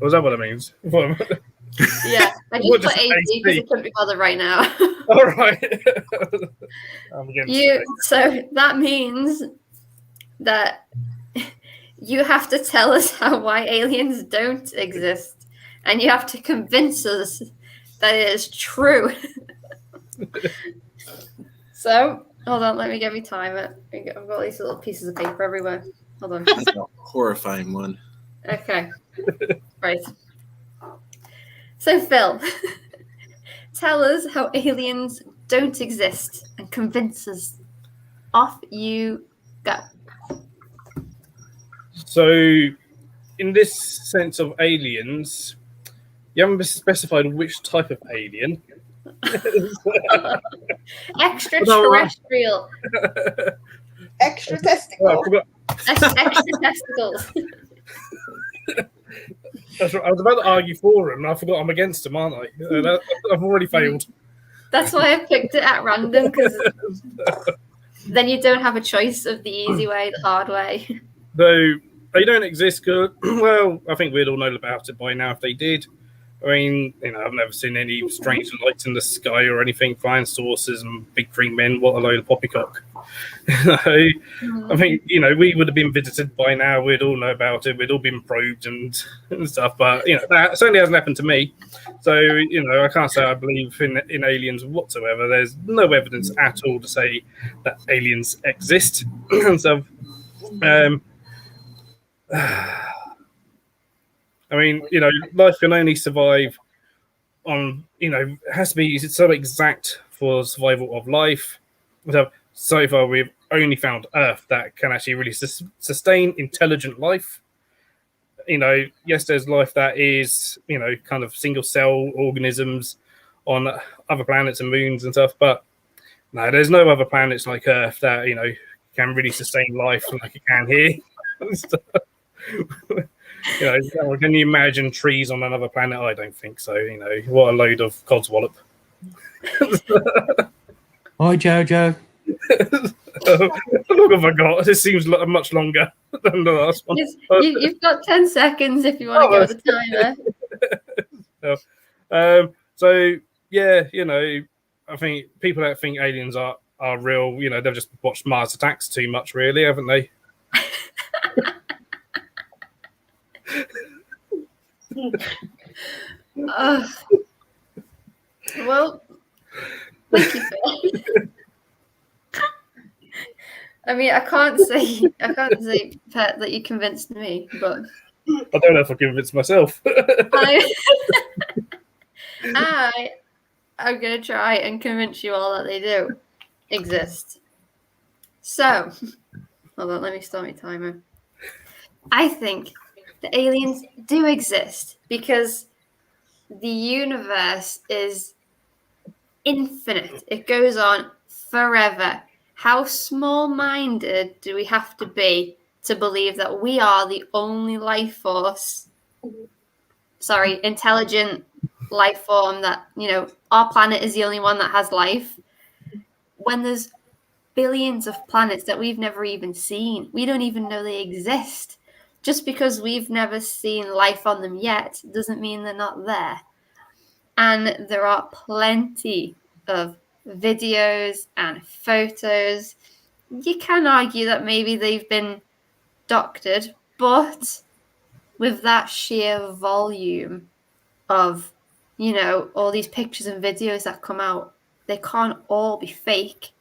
Was that what it means? Yeah, I What, just put just 80 because I couldn't be bothered right now. All right. I'm against it. So that means that you have to tell us why aliens don't exist, and you have to convince us that it is true. So, hold on, let me get me timer. I've got these little pieces of paper everywhere. Hold on. That's a horrifying one. Okay. Right. So, Phil, tell us how aliens don't exist and convince us. Off you go. So, in this sense of aliens, you haven't specified which type of alien. Extraterrestrial. Extra Oh, I testicle. forgot. Extra testicles. That's right. I was about to argue for him, and I forgot I'm against him, aren't I? I've already failed. That's why I picked it at random, because then you don't have a choice of the easy way, the hard way. Though they don't exist, well, I think we'd all know about it by now if they did. I mean, I've never seen any strange lights in the sky or anything, flying saucers and big green men. What a load of poppycock. I think, we would have been visited by now. We'd all know about it. We'd all been probed and stuff. But, that certainly hasn't happened to me. So, I can't say I believe in aliens whatsoever. There's no evidence at all to say that aliens exist. So, I mean, life can only survive on, it has to be so exact for survival of life. So far, we've only found Earth that can actually really sustain intelligent life. Yes, there's life that is, kind of single cell organisms on other planets and moons and stuff, but no, there's no other planets like Earth that, can really sustain life like it can here. Can you imagine trees on another planet? I don't think so. What a load of codswallop. Hi, Jojo. How long have I got? This seems much longer than the last one. You've got 10 seconds if you want to go with the timer. So yeah, I think people that think aliens are real, they've just watched Mars Attacks too much, really, haven't they? Well, thank you, Phil. I mean, I can't say, Pet, that you convinced me, but I don't know if I convinced myself. I'm gonna try and convince you all that they do exist. So, hold on, let me start my timer. I think the aliens do exist because the universe is infinite. It goes on forever. How small-minded do we have to be to believe that we are the only intelligent life form that, our planet is the only one that has life, when there's billions of planets that we've never even seen. We don't even know they exist. Just because we've never seen life on them yet doesn't mean they're not there. And there are plenty of videos and photos you can argue that maybe they've been doctored, but with that sheer volume of, you know, all these pictures and videos that come out, they can't all be fake,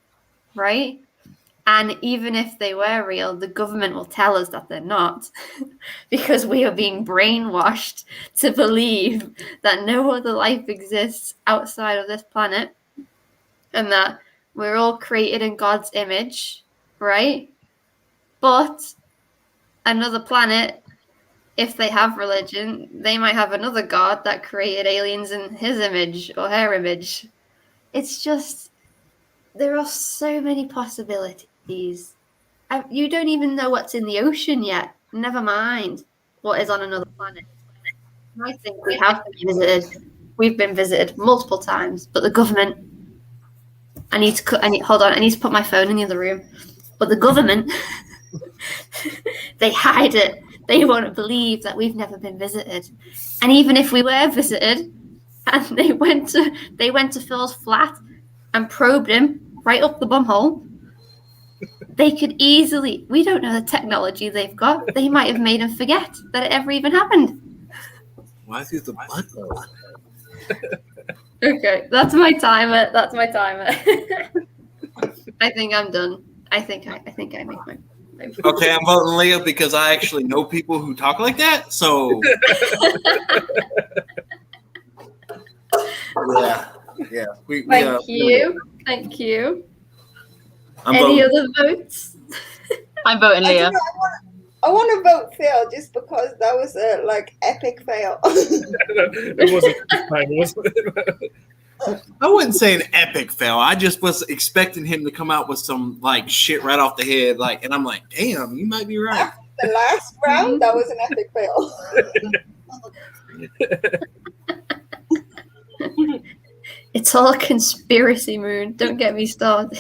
right? And even if they were real, the government will tell us that they're not because we are being brainwashed to believe that no other life exists outside of this planet and that we're all created in God's image, right? But another planet, if they have religion, they might have another God that created aliens in his image or her image. It's just, there are so many possibilities. You don't even know what's in the ocean yet. Never mind what is on another planet. I think we have been visited. We've been visited multiple times, but the government. Hold on. I need to put my phone in the other room. But the government, they hide it. They won't believe that we've never been visited. And even if we were visited, and they went to Phil's flat and probed him right up the bumhole, they could easily, we don't know the technology they've got. They might have made him forget that it ever even happened. Why is the blood? Okay, that's my timer. I think I'm done. I think I make my Okay, I'm voting Leah because I actually know people who talk like that. So yeah. Thank you. I'm Any voting. other votes? I'm voting Leah. I want to vote Phil just because that was a epic fail. It wasn't. I wouldn't say an epic fail. I just was expecting him to come out with some shit right off the head, and I'm like, damn, you might be right. After the last round, that was an epic fail. It's all a conspiracy, Moon. Don't get me started.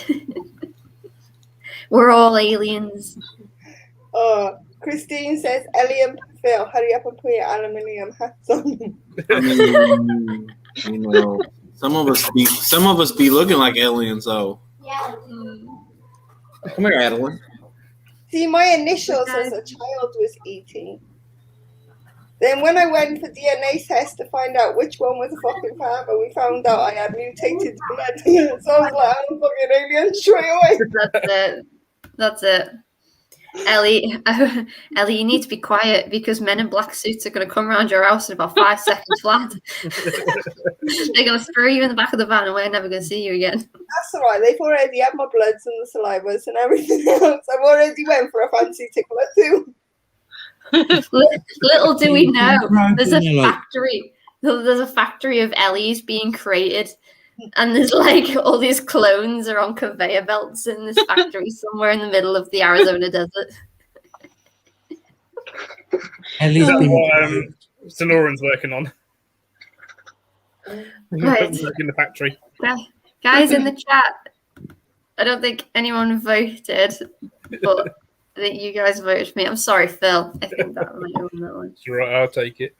We're all aliens. Christine says, Elian, Phil, hurry up and put your aluminium hats on. I mean, some of us be looking like aliens, though. Yeah. Come here, Adeline. See, my initials as a child was E.T. Then when I went for DNA test to find out which one was a fucking father, we found out I had mutated blood. So I was like, I'm a fucking alien straight away. That's it. Ellie, you need to be quiet because men in black suits are going to come around your house in about 5 seconds flat. They're going to throw you in the back of the van and we're never going to see you again. That's all right. They've already had my bloods and the salivas and everything else. I've already went for a fancy tickler too. Little do we know, there's a factory. There's a factory of Ellies being created, and there's all these clones are on conveyor belts in this factory somewhere in the middle of the Arizona desert. Ellie's been what Sonoran's working on. Right. Working in the factory. Guys in the chat, I don't think anyone voted, but I think you guys voted for me. I'm sorry, Phil. I think that might own that one. It's right, I'll take it.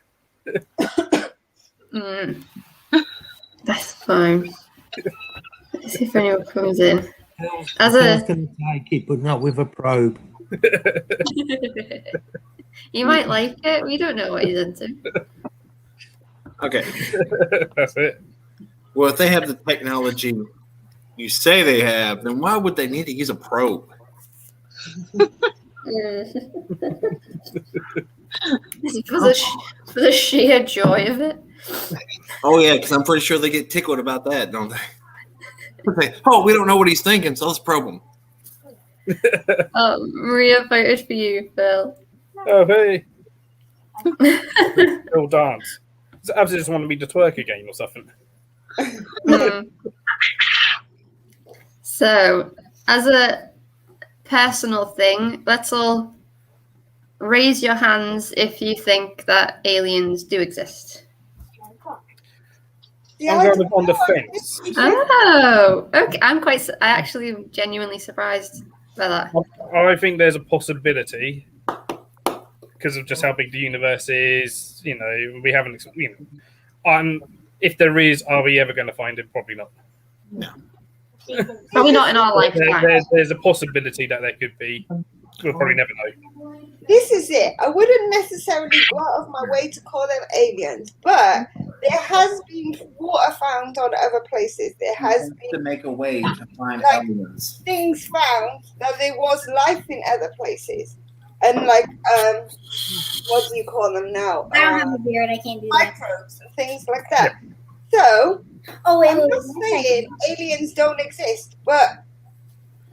That's fine. Let's see if anyone comes in. I was going to take it, but not with a probe. You might like it. We don't know what he's into. Okay. That's it. Well, if they have the technology you say they have, then why would they need to use a probe? For the sheer joy of it. Oh yeah, because I'm pretty sure they get tickled about that, don't they? Oh, we don't know what he's thinking, so let's probe him. Maria voted for you, Phil. Oh hey. Phil dance. So Abs just wanted me to twerk again or something. So, as a personal thing, let's all raise your hands if you think that aliens do exist. Yeah, I'm going on the fence. Oh, okay. I actually am genuinely surprised by that. I think there's a possibility because of just how big the universe is. We haven't. If there is, are we ever going to find it? Probably not. No. Probably not in our lifetime. There's a possibility that there could be. We'll probably never know. This is it. I wouldn't necessarily go out of my way to call them aliens, but there has been water found on other places. There has been to make a way to find like, aliens. Things found that there was life in other places. And like what do you call them now? I don't have a beard, I can't do that. Microbes and things like that. So Oh, I'm not saying aliens don't exist, but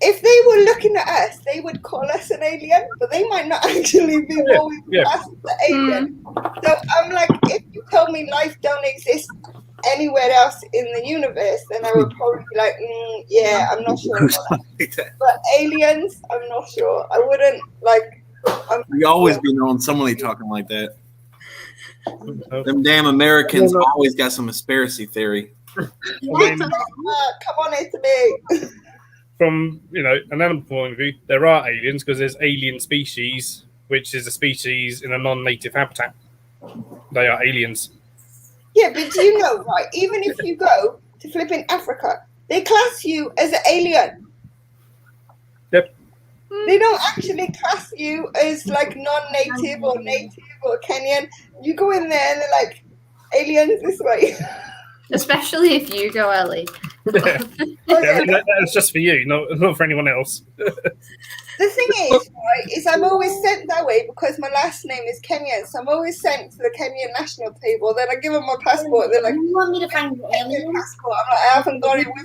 if they were looking at us, they would call us an alien, but they might not actually be what we class as an alien. So I'm like, if you told me life don't exist anywhere else in the universe, then I would probably be like, yeah, I'm not sure about that. But aliens, I'm not sure. I wouldn't like. You always be knowing somebody talking like that. Them damn Americans always got some conspiracy theory. Come on into me. From an animal point of view, there are aliens because there's alien species, which is a species in a non-native habitat. They are aliens. Yeah, but do you know, right? Even if you go to flipping Africa, they class you as an alien. Yep. They don't actually class you as like non-native or native or Kenyan. You go in there and they're like, aliens this way. Especially if you go, Ellie. That's just for you, not for anyone else. The thing is I'm always sent that way because my last name is Kenyan, so I'm always sent to the Kenyan national table. Then I give them my passport. They're like, You want me to find the aliens? passport. I'm like, I haven't got it with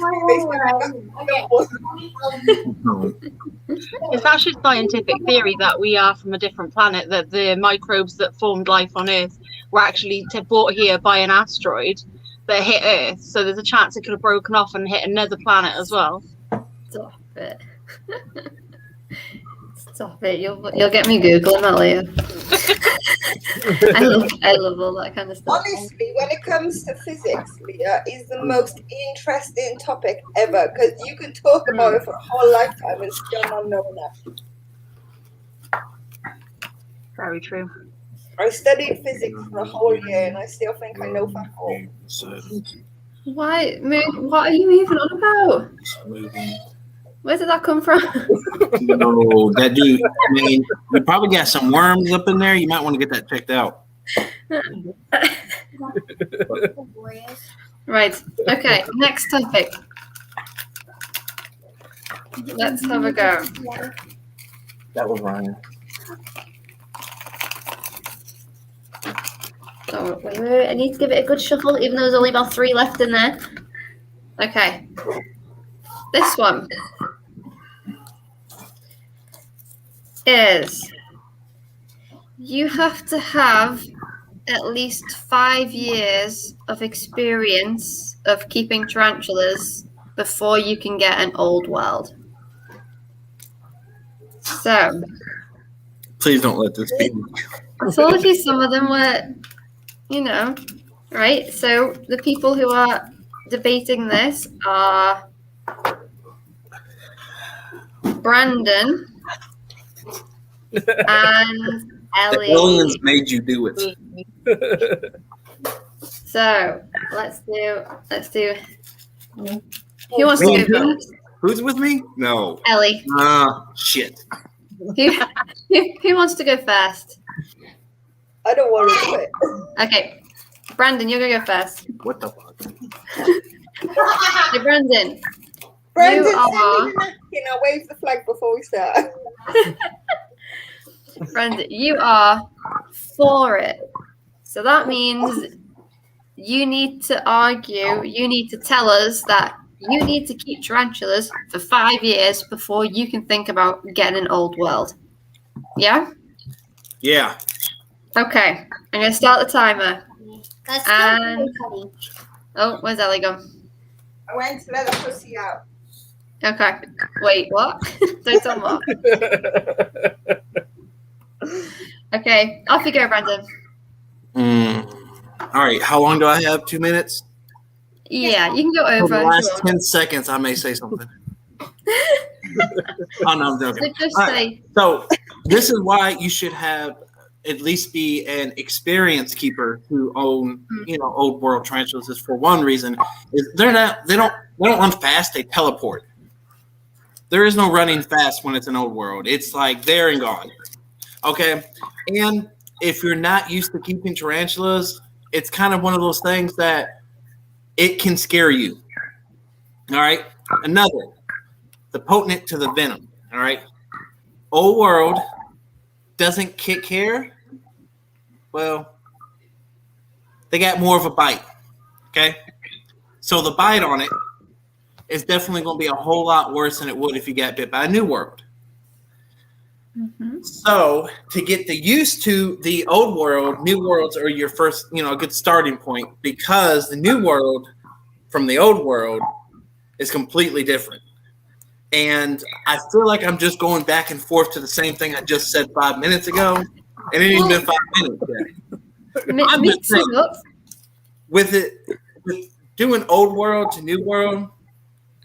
me. It's actually scientific theory that we are from a different planet, that the microbes that formed life on Earth were actually brought here by an asteroid that hit Earth. So there's a chance it could have broken off and hit another planet as well. Stop it. Stop it. You'll get me Googling that later. I love all that kind of stuff. Honestly, when it comes to physics, Leah is the most interesting topic ever because you can talk about it for a whole lifetime and still not know enough. Very true. I studied physics for a whole year and I still think I know fuck all. Why? What are you even on about? Where did that come from? No, that dude. I mean, you probably got some worms up in there. You might want to get that checked out. Right. Okay. Next topic. Let's have a go. That was Ryan. Oh, wait. I need to give it a good shuffle, even though there's only about 3 left in there. Okay. This one is you have to have at least 5 years of experience of keeping tarantulas before you can get an old world. So, please don't let this be. I told you some of them were, right? So the people who are debating this are Brandon and Ellie. The aliens made you do it. So let's do. Who wants to go first? Who's with me? No. Ellie. Shit. Who wants to go first? I don't want to do it. Okay, Brandon, you're gonna go first. What the fuck? Hey, Brandon. Brandon, you are. I'll wave the flag before we start. Brandon, you are for it. So that means you need to argue. You need to tell us that you need to keep tarantulas for 5 years before you can think about getting an old world. Yeah? Yeah. Okay. I'm going to start the timer. And... Oh, where's Ellie gone? I went to let the pussy out. Okay. Wait, what? Don't tell what. Okay. Off you go, Brandon. All right. How long do I have? 2 minutes? Yeah, you can go over. For the last 10 seconds, I may say something. Oh, no, I'm joking. So just say. So this is why you should have at least be an experienced keeper who own, old world tarantulas. Is for one reason is they don't they don't run fast, they teleport. There is no running fast when it's an old world. It's like there and gone. Okay? And if you're not used to keeping tarantulas, it's kind of one of those things that it can scare you. All right? Another, the potent to the venom. All right? Old world doesn't kick hair. Well, they got more of a bite. Okay? So the bite on it is definitely going to be a whole lot worse than it would if you got bit by a new world. Mm-hmm. So to get used to the old world, new worlds are your first, a good starting point, because the new world from the old world is completely different. And I feel like I'm just going back and forth to the same thing I just said 5 minutes ago, and it ain't even been 5 minutes yet. I'm just saying, with doing old world to new world,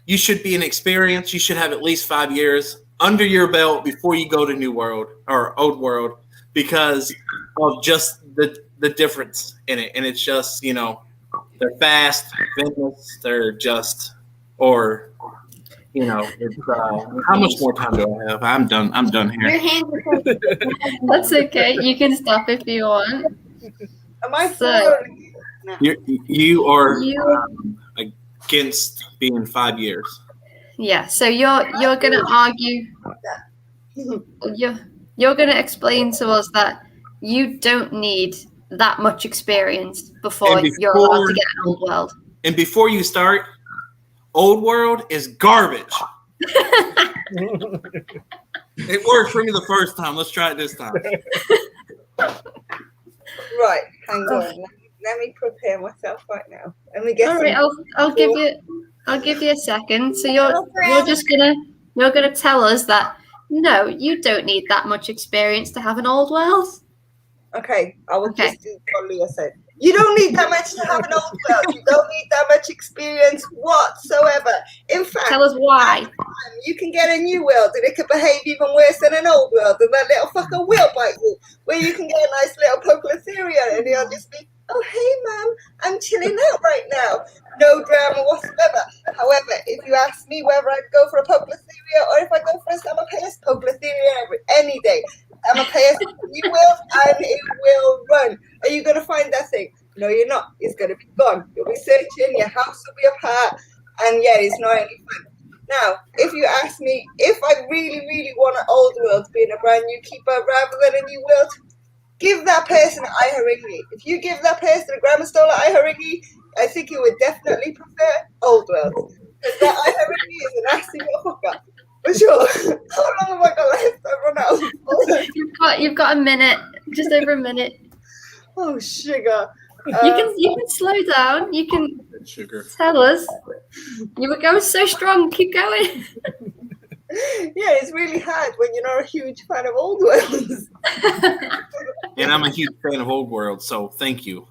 you should be an experience. You should have at least 5 years under your belt before you go to new world or old world, because of just the difference in it. And it's just, they're fast, venomous, they're just, or, it's, how much more time do I have? I'm done Your here. hands are That's okay. You can stop if you want. Am I So- You are against being 5 years. Yeah. So you're gonna argue. You're gonna explain to us that you don't need that much experience before you're allowed to get an old world. And before you start, old world is garbage. It worked for me the first time. Let's try it this time. Right, hang on. Let me prepare myself right now. Let me get. All right, I'll give you a second. So you're gonna tell us that no, you don't need that much experience to have an old world. Okay, I will just do what Leah said. You don't need that much to have an old world. You don't need that much experience whatsoever. In fact, Tell us why. you can get a new world and it could behave even worse than an old world, and that little fucker will bite you. Where you can get a nice little Popletherian and he'll just be, oh hey ma'am, I'm chilling out right now. No drama whatsoever. However, if you ask me whether I'd go for a Popletherian or if I go for a Samapeus, Popletherian any day. Samapeus, you will, and it will run. Are you going to find that thing? No, you're not. It's going to be gone. You'll be searching, your house will be apart, and yeah, it's not any fun. Now, if you ask me if I really, really want an old world being a brand new keeper rather than a new world, give that person Iharingi. If you give that person a grammar stole at Iharingi, I think you would definitely prefer old world. Because that Iharingi is a nasty motherfucker. For sure. How long have I got left? I run out. You've got a minute, just over a minute. Oh, sugar. You can slow down. You can Sugar. tell us. You were going so strong. Keep going. Yeah, it's really hard when you're not a huge fan of old worlds. And I'm a huge fan of old world, so thank you.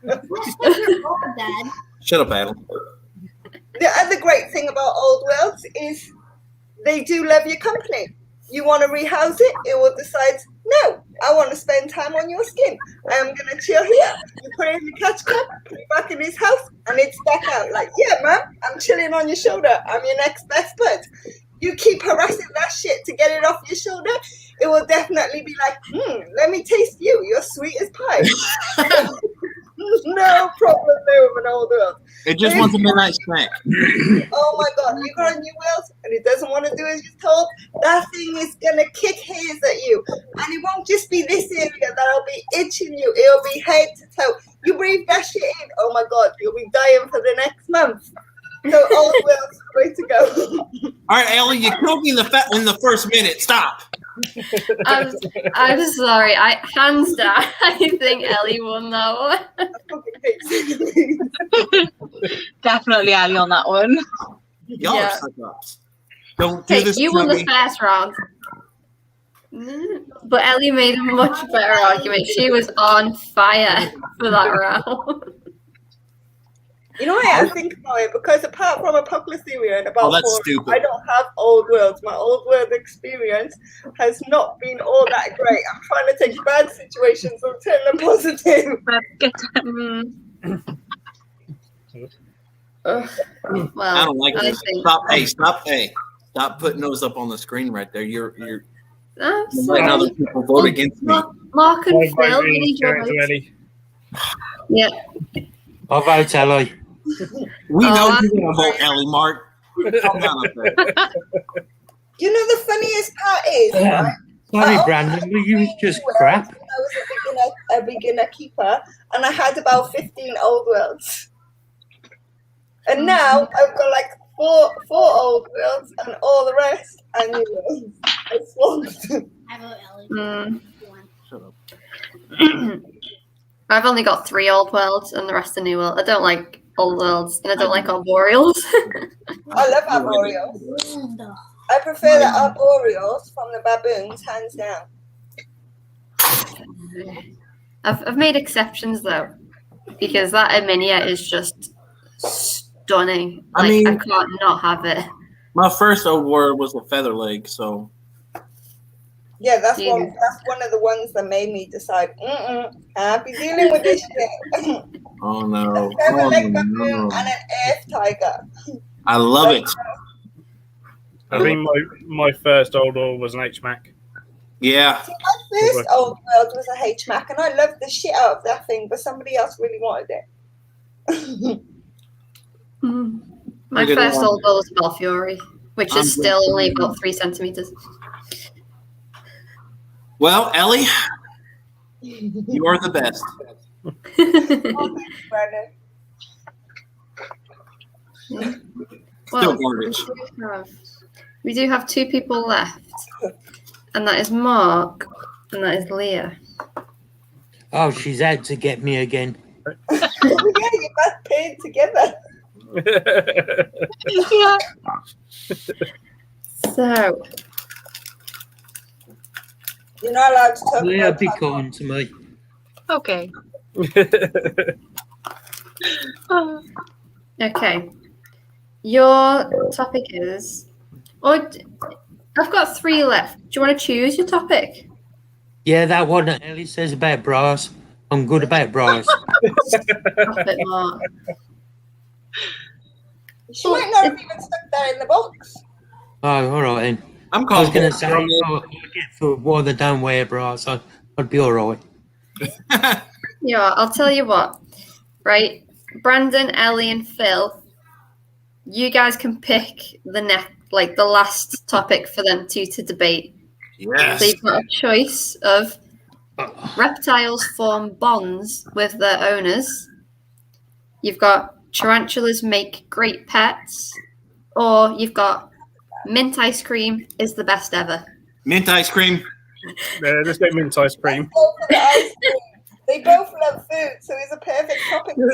Dad. Shut up, Adam. The other great thing about old worlds is they do love your company. You want to rehouse it, it will decide, no, I want to spend time on your skin. I am going to chill here. You put it in the catch cup, put it back in his house, and it's back out. Like, yeah, man, I'm chilling on your shoulder. I'm your next best bud. You keep harassing that shit to get it off your shoulder, it will definitely be like, let me taste you. You're sweet as pie. No problem there with an old world. It just wants a midnight snack. Oh my god, you got a new world and it doesn't want to do as you're told. That thing is gonna kick hairs at you. And it won't just be this area that'll be itching you, it'll be head to toe. You breathe that shit in, oh my god, you'll be dying for the next month. So old world's the way to go. Alright, Ellie, you killed me in the first minute. Stop. I'm sorry. Hands down, I think Ellie won that one. Definitely Ali on that one. Y'all Yeah. are suck-ups. Don't do Hey, this you to won the me. first round. But Ellie made a much better argument. She was on fire for that round. You know what I think about it? Because apart from Apocalypseria and about that's 4, stupid. I don't have old worlds. My old world experience has not been all that great. I'm trying to take bad situations and turn them positive. But get Mm. Ugh. I Well, don't like I this. think Stop putting those up on the screen right there. You're I'm letting other sorry. people vote against me. Mark and My Phil, vote we is need your going to votes. Ellie. Yeah. I'll vote Ellie. We Oh, know I'm you're gonna vote Ellie, Mark. Calm down up there. You know the funniest part is, right? Sorry, I Brandon, only but you was had just 3 worlds crap. when I was a beginner keeper, and I had about 15 old worlds. And now I've got like four old worlds and all the rest are new worlds. I swamped. I vote Ellie. Mm. Shut up. I've only got 3 old worlds and the rest are new worlds. I don't like old worlds and I don't like arboreals. I love arboreals. I prefer the arboreals from the baboons, hands down. I've made exceptions though, because that Eminia is just stunning. I Like, I mean- can't not have it. My first award was a feather leg, so Yeah, that's Yeah. one. That's one of the ones that made me decide. Can't be dealing with this shit. oh no. A feather Oh, leg baboon no. and an earth tiger. I love it. I think my first old all was an HMAC. Yeah. My first old world was a HMAC, and I loved the shit out of that thing, but somebody else really wanted it. My Look at first that. old world was Belfiore, which I'm is still just- only about 3 centimeters. Well, Ellie, you are the best. Brandon. Still Well, garbage. we do have 2 people left, and that is Mark and that is Leah. Oh, she's out to get me again. Yeah, you both paid together. Yeah. So, You're not allowed to talk Leah, about be top- kind to me. Okay. okay. Your topic is. I've got 3 left. Do you want to choose your topic? Yeah, that one that Ellie says about bras. I'm good about bras. Stop it, Mark. She might not have even stuck that in the box. Oh, all right then. I'm I was calling going to say, I get for why they don't wear bras, so I'd be all right. Yeah, I'll tell you what. Right, Brandon, Ellie, and Phil. You guys can pick the last topic for them to debate. Yes. So you've got a choice of reptiles form bonds with their owners. You've got tarantulas make great pets, or you've got mint ice cream is the best ever. Mint ice cream. Yeah, let's go mint ice cream. Go for the ice cream. They both love food, so it's a perfect topic for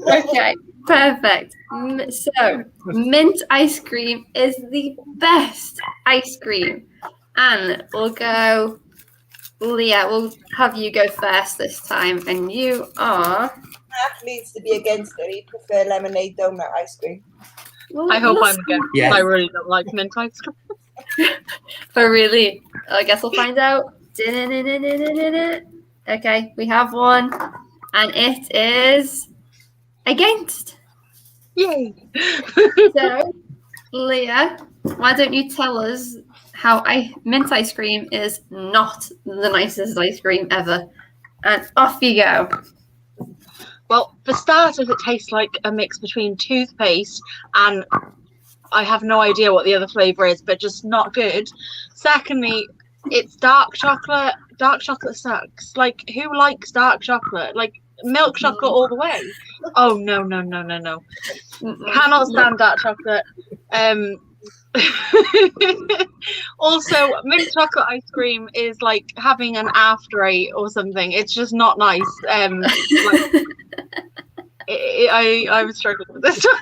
them. Okay, perfect. So, mint ice cream is the best ice cream. And we'll go, Leah, we'll have you go first this time. And you are. Matt needs to be against it. He prefer lemonade donut ice cream. Well, I hope you'll I'm against. Yeah. I really don't like mint ice cream. Oh, really? I guess we'll find out. Okay, we have one. And it is against. Yay! So, Leah, why don't you tell us how mint ice cream is not the nicest ice cream ever? And off you go. Well, for starters, it tastes like a mix between toothpaste and I have no idea what the other flavour is, but just not good. Secondly, it's dark chocolate. Dark chocolate sucks. Like, who likes dark chocolate? Like, milk chocolate all the way. Oh, no. Cannot stand dark chocolate. Also, mint chocolate ice cream is like having an after eight or something. It's just not nice. I was struggling with this one.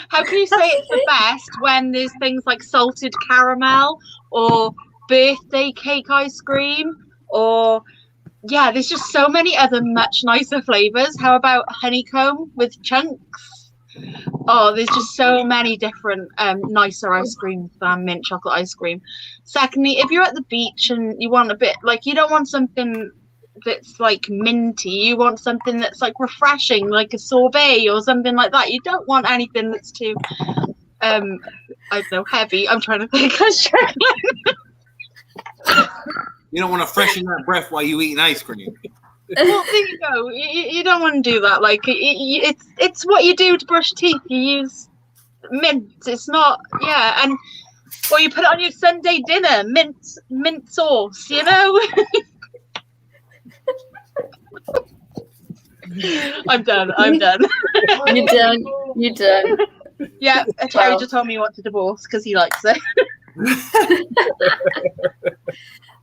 How can you say it's the best when there's things like salted caramel or birthday cake ice cream or there's just so many other much nicer flavors. How about honeycomb with chunks? Oh, there's just so many different nicer ice creams than mint chocolate ice cream. Secondly, if you're at the beach and you want a bit, like, you don't want something that's like minty. You want something that's like refreshing, like a sorbet or something like that. You don't want anything that's too I don't know, heavy. I'm trying to think. I'm struggling. You don't want to freshen that breath while you eating ice cream. Well, there you go. You don't want to do that. Like it's what you do to brush teeth. You use mint. It's not, yeah, and or you put it on your Sunday dinner, mint sauce. You know. I'm done. You're done. You're done. Yeah, Terry just told me he wants a divorce because he likes it.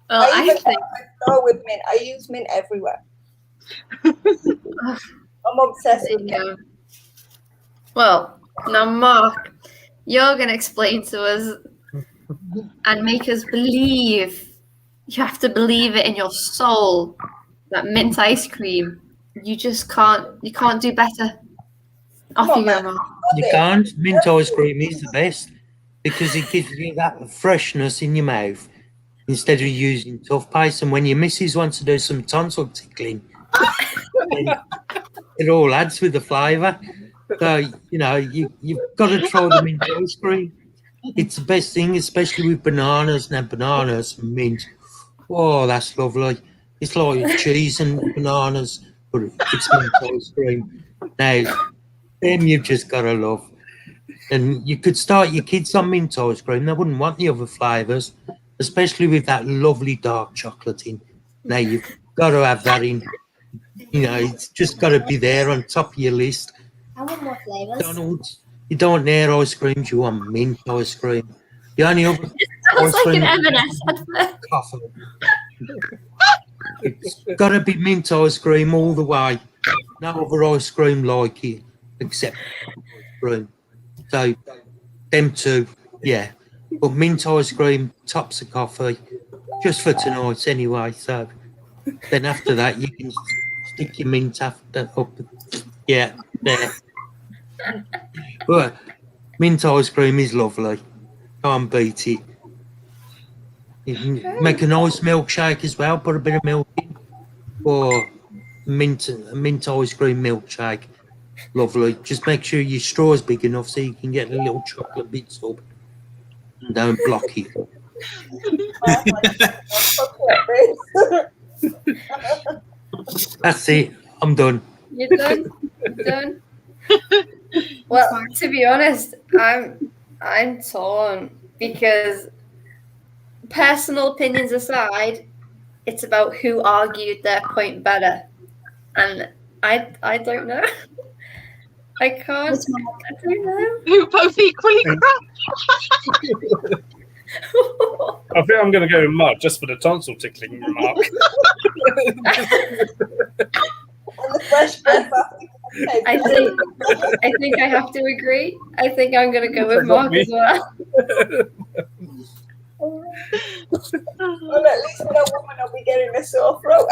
Well, I I think go with mint. I use mint everywhere. I'm obsessed with mint. Well, now Mark, you're going to explain to us and make us believe. You have to believe it in your soul that mint ice cream. You just can't. You can't do better. Off you go, Mark. You can't. Mint ice cream is the best because it gives you that freshness in your mouth instead of using tough paste. And when your missus wants to do some tonsil tickling, it all adds with the flavour. So, you know, you've got to try the mint ice cream. It's the best thing, especially with bananas. Now, bananas and mint. Oh, that's lovely. It's like cheese and bananas, but it's mint ice cream. Now, them you've just got to love. And you could start your kids on mint ice cream. They wouldn't want the other flavours, especially with that lovely dark chocolate in. Now, you've got to have that in. You know, it's just got to be there on top of your list. I want more flavors. McDonald's, you don't want their ice creams, you want mint ice cream. The only other Sounds ice like cream an M&S advert. coffee. It's got to be mint ice cream all the way. No other ice cream like it except ice cream. So, them two, yeah. But mint ice cream tops of coffee, just for tonight anyway. So, then after that, you can stick your mint after up. Yeah, there. But mint ice cream is lovely. Can't beat it. You can make a nice milkshake as well, put a bit of milk in. Or mint ice cream milkshake. Lovely. Just make sure your straw is big enough so you can get the little chocolate bits up. And don't block it. That's it. I'm done. You're done. You're done. Well, to be honest, I'm torn because personal opinions aside, it's about who argued their point better, and I don't know. I can't. I don't know. Who both equally crap. I think I'm going to go with Mark just for the tonsil tickling remark. And the fresh breath after. I think I have to agree. I think I'm going to go with Mark as well. Well, at least no woman will be getting a sore throat.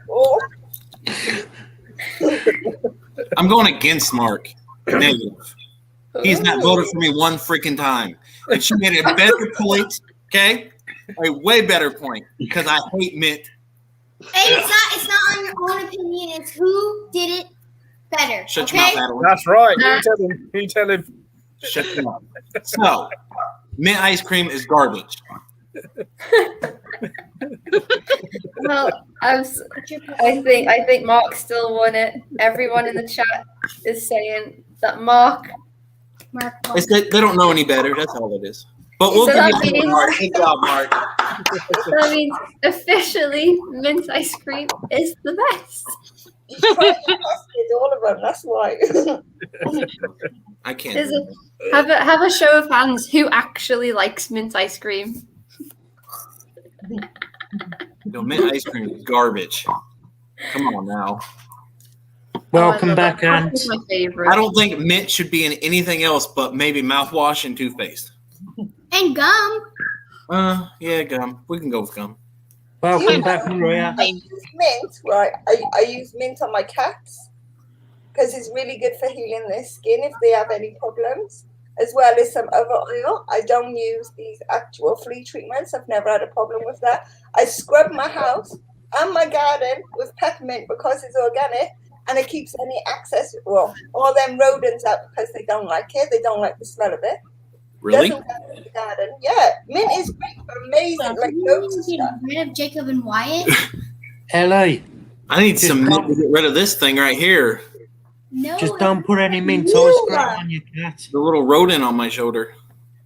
Cool. I'm going against Mark. Negative. He's not voted for me one freaking time. And she made a better point, okay? A way better point, because I hate mint. Hey, it's not on your own opinion. It's who did it better. Shut your okay? mouth, Adam. That's right. You tell him. Shut your mouth. So, mint ice cream is garbage. Well, I think Mark still won it. Everyone in the chat is saying that Mark. It's that they don't know any better. That's all it is. But we'll So give that you means- Mark. Good job, Mark. That means officially mint ice cream is the best. You tried to test all of them. That's why. I can't. Is it, have a show of hands who actually likes mint ice cream. No, mint ice cream is garbage. Come on now. Welcome I love back, it. Ant. That's my favorite. I don't think mint should be in anything else but maybe mouthwash and toothpaste. And gum. Yeah, gum. We can go with gum. Welcome back, Maria. I use mint, right? I use mint on my cats because it's really good for healing their skin if they have any problems. as well as some other oil. I don't use these actual flea treatments. I've never had a problem with that. I scrub my house and my garden with peppermint because it's organic, and it keeps any access, well, all them rodents out because they don't like it. They don't like the smell of it. Really? Doesn't go in the garden. Yeah, mint is great for amazing, like loads of stuff. Get rid of Jacob and Wyatt? Ellie, I need some mint to get rid of this thing right here. No. just don't put any mint ice cream on your cat. The little rodent on my shoulder.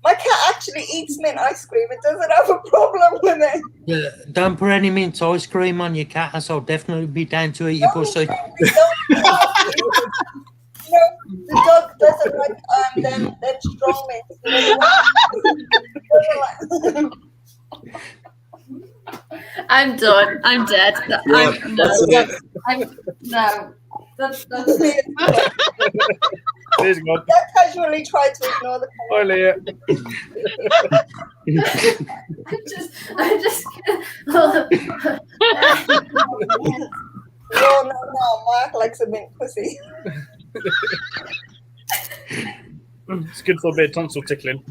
My cat actually eats mint ice cream. It doesn't have a problem with it. Yeah, don't put any mint ice cream on your cat, as I'll definitely be down to eat your pussy. No, the dog doesn't like them strong mints. I'm done. I'm dead. Yeah, that's it. No. That's There's God. That casually tried to ignore the Hi, Leah. I'm just no, Mark likes a mint pussy. It's good for a bit of tonsil tickling.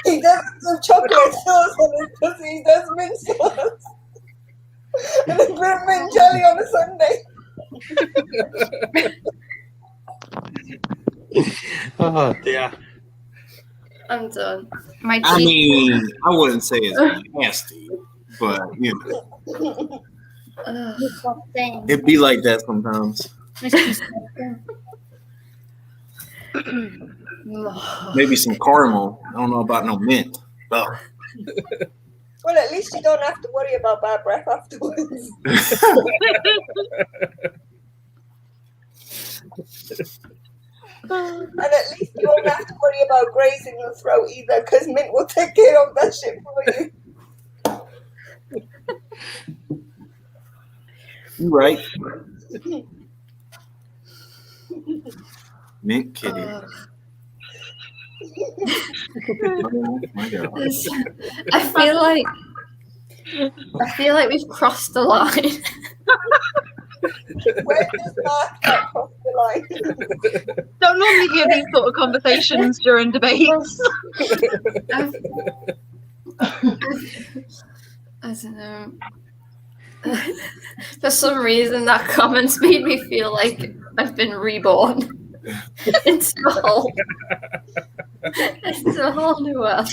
He doesn't do chocolate sauce on his pussy, he does mint sauce. And a bit of mint jelly on a Sunday. Oh dear. I'm done. My I teeth. mean, I wouldn't say it's nasty, but you know, it'd be like that sometimes. Maybe some caramel. I don't know about no mint. Oh. Well, at least you don't have to worry about bad breath afterwards. And at least you don't have to worry about grazing your throat either, because mint will take care of that shit for you. You right. Mint kitty. Oh my God. I feel like we've crossed the line. Where does Mark get cross the line? Don't normally hear these sort of conversations during debates. I don't know. For some reason, that comment's made me feel like I've been reborn into a whole new world.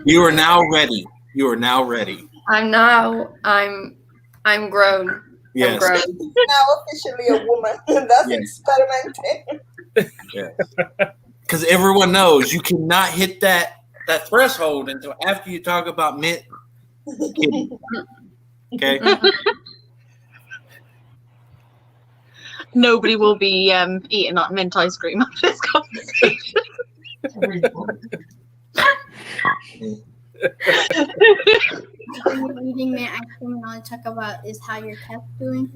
You are now ready. You are now ready. I'm grown. Yes. I'm grown. Now officially a woman. That's Yes. experimenting. Because everyone knows you cannot hit that threshold until after you talk about mint kitty. Okay. Nobody will be eating that mint ice cream after this conversation. Eating mint ice cream and all I talk about is how your cat's doing.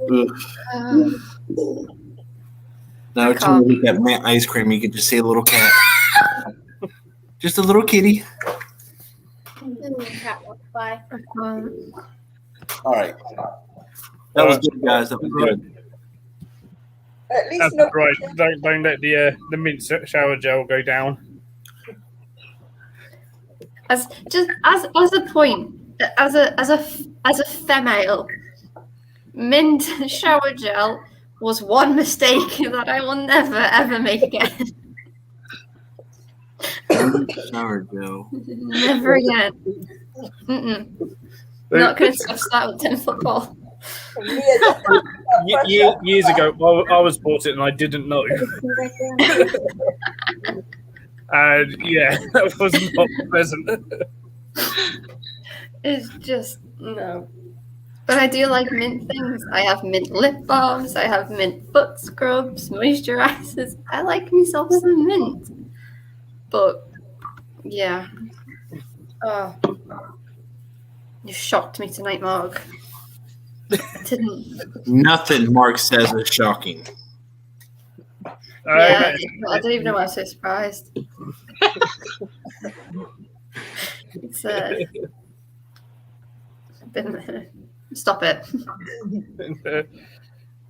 Now it's when you eat that mint ice cream, you could just see a little cat. Just a little kitty. Cat walks by. All right. That was good, guys. That was good. At least That's no. right. Don't let the mint shower gel go down. As a point, as a female, mint shower gel was one mistake that I will never ever make again. Shower gel. Never again. Not going to discuss that with 10 football. Years ago, I was bought it and I didn't know. And yeah, that was not pleasant. It's just no. But I do like mint things. I have mint lip balms. I have mint foot scrubs, moisturizers. I like myself some mint. But yeah. Oh, you shocked me tonight, Mark. Didn't. Nothing Mark says is shocking. Yeah, I don't even know why I'm so surprised. It's stop it.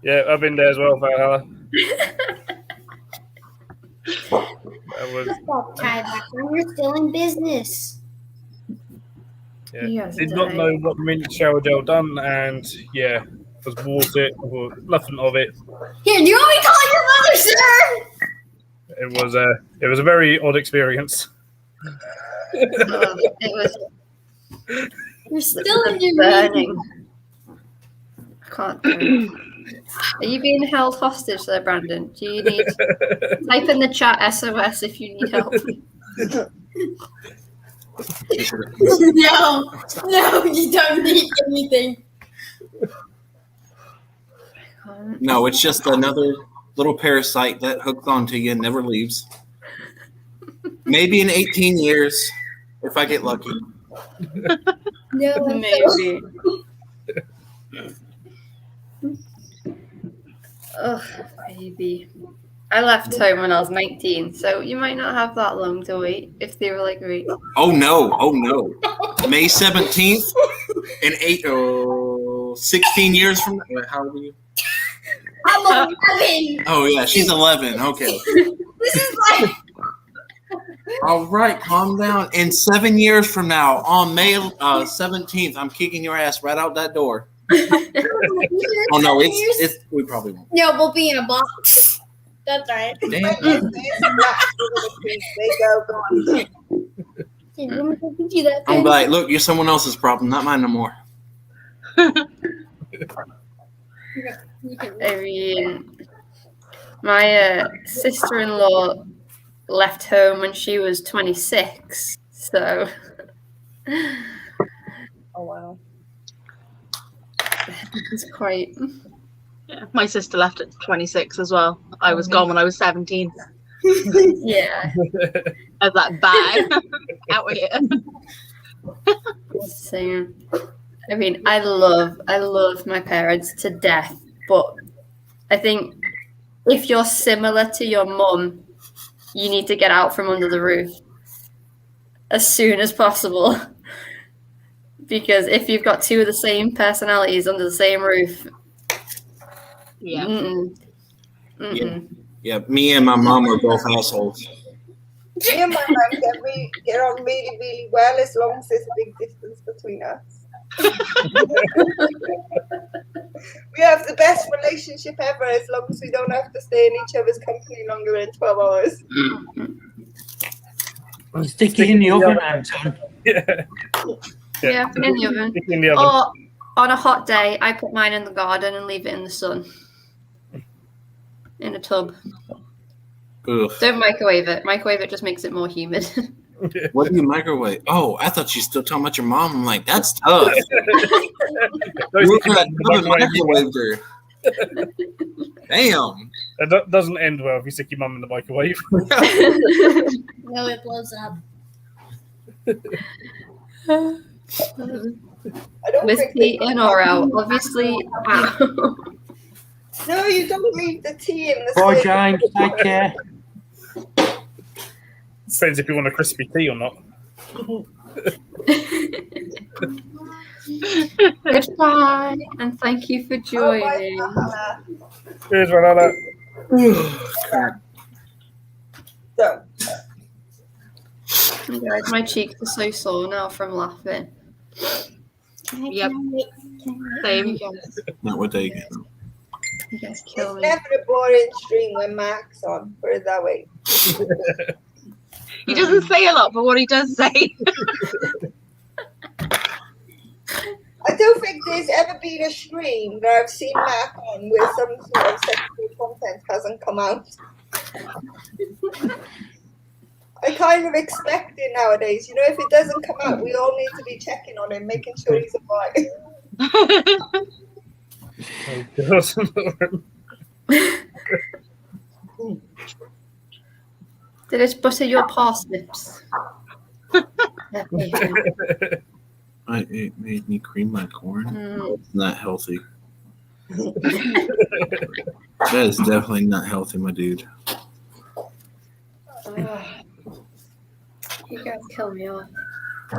Yeah, I've been there as well, Valhalla. That was Stop, Ty Background. You're still in business. yeah. Yes, Did not know what mint shower gel done, and yeah, was bought it. Or nothing of it. Here, do you want me to call your mother, sir? It was a very odd experience. It was You're still in your burning. meeting. I can't do it. Are you being held hostage there, Brandon? Do you need type in the chat SOS if you need help? No, you don't need anything. No, it's just another little parasite that hooks onto you and never leaves. Maybe in 18 years, if I get lucky. No, Maybe. Oh, baby. I left home when I was 19, so you might not have that long to wait if they were like, wait. Oh no. May 17th in 16 years from now. How old are you? I'm 11. Oh yeah, she's 11. Okay. This is like All right, calm down. In 7 years from now, on May 17th, I'm kicking your ass right out that door. Oh no, it's we probably won't. no, we'll be in a box. That's right. Damn. They go gone. I'm like, look, you're someone else's problem, not mine no more. I mean, my sister-in-law left home when she was 26, so Oh wow. it's quite. Yeah, my sister left at 26 as well. I was gone when I was 17. Yeah. As that bag out here. So, I mean, I love my parents to death, but I think if you're similar to your mum, you need to get out from under the roof as soon as possible. Because if you've got two of the same personalities under the same roof, Yeah. Yeah, me and my mom are both assholes. Me and my mum get on really, really well as long as there's a big distance between us. We have the best relationship ever as long as we don't have to stay in each other's company longer than 12 hours. Stick it in the oven, Anton. Yeah. yeah, put it in the oven. Stick it in the oven. Or on a hot day, I put mine in the garden and leave it in the sun. In a tub. Ugh. Don't microwave it. Microwave it just makes it more humid. What do you microwave? Oh, I thought you still talking about your mom. I'm like, that's tough. Look at that microwave there. Damn. That doesn't end well if you stick your mum in the microwave. No, it blows up. I don't With think tea they- in or out. Obviously, out. No, you don't leave the tea in the Bye, sink. James. Take care. Depends if you want a crispy tea or not. Goodbye, and thank you for Oh, joining. bye, Cheers, Ranella. So, Guys, my cheeks are so sore now from laughing. Yep. Same. Not what they get. You guys kill it's me. never a boring stream when Mark's on, put it that way. He doesn't say a lot, but what he does say. I don't think there's ever been a stream that I've seen Mark on where some sort of sexual content hasn't come out. I kind of expect it nowadays. You know, if it doesn't come out, we all need to be checking on him, making sure he's alright. Oh, Did it butter your parsnips? It made me cream my corn. Mm. It's not healthy. That is definitely not healthy, my dude. You guys kill me off.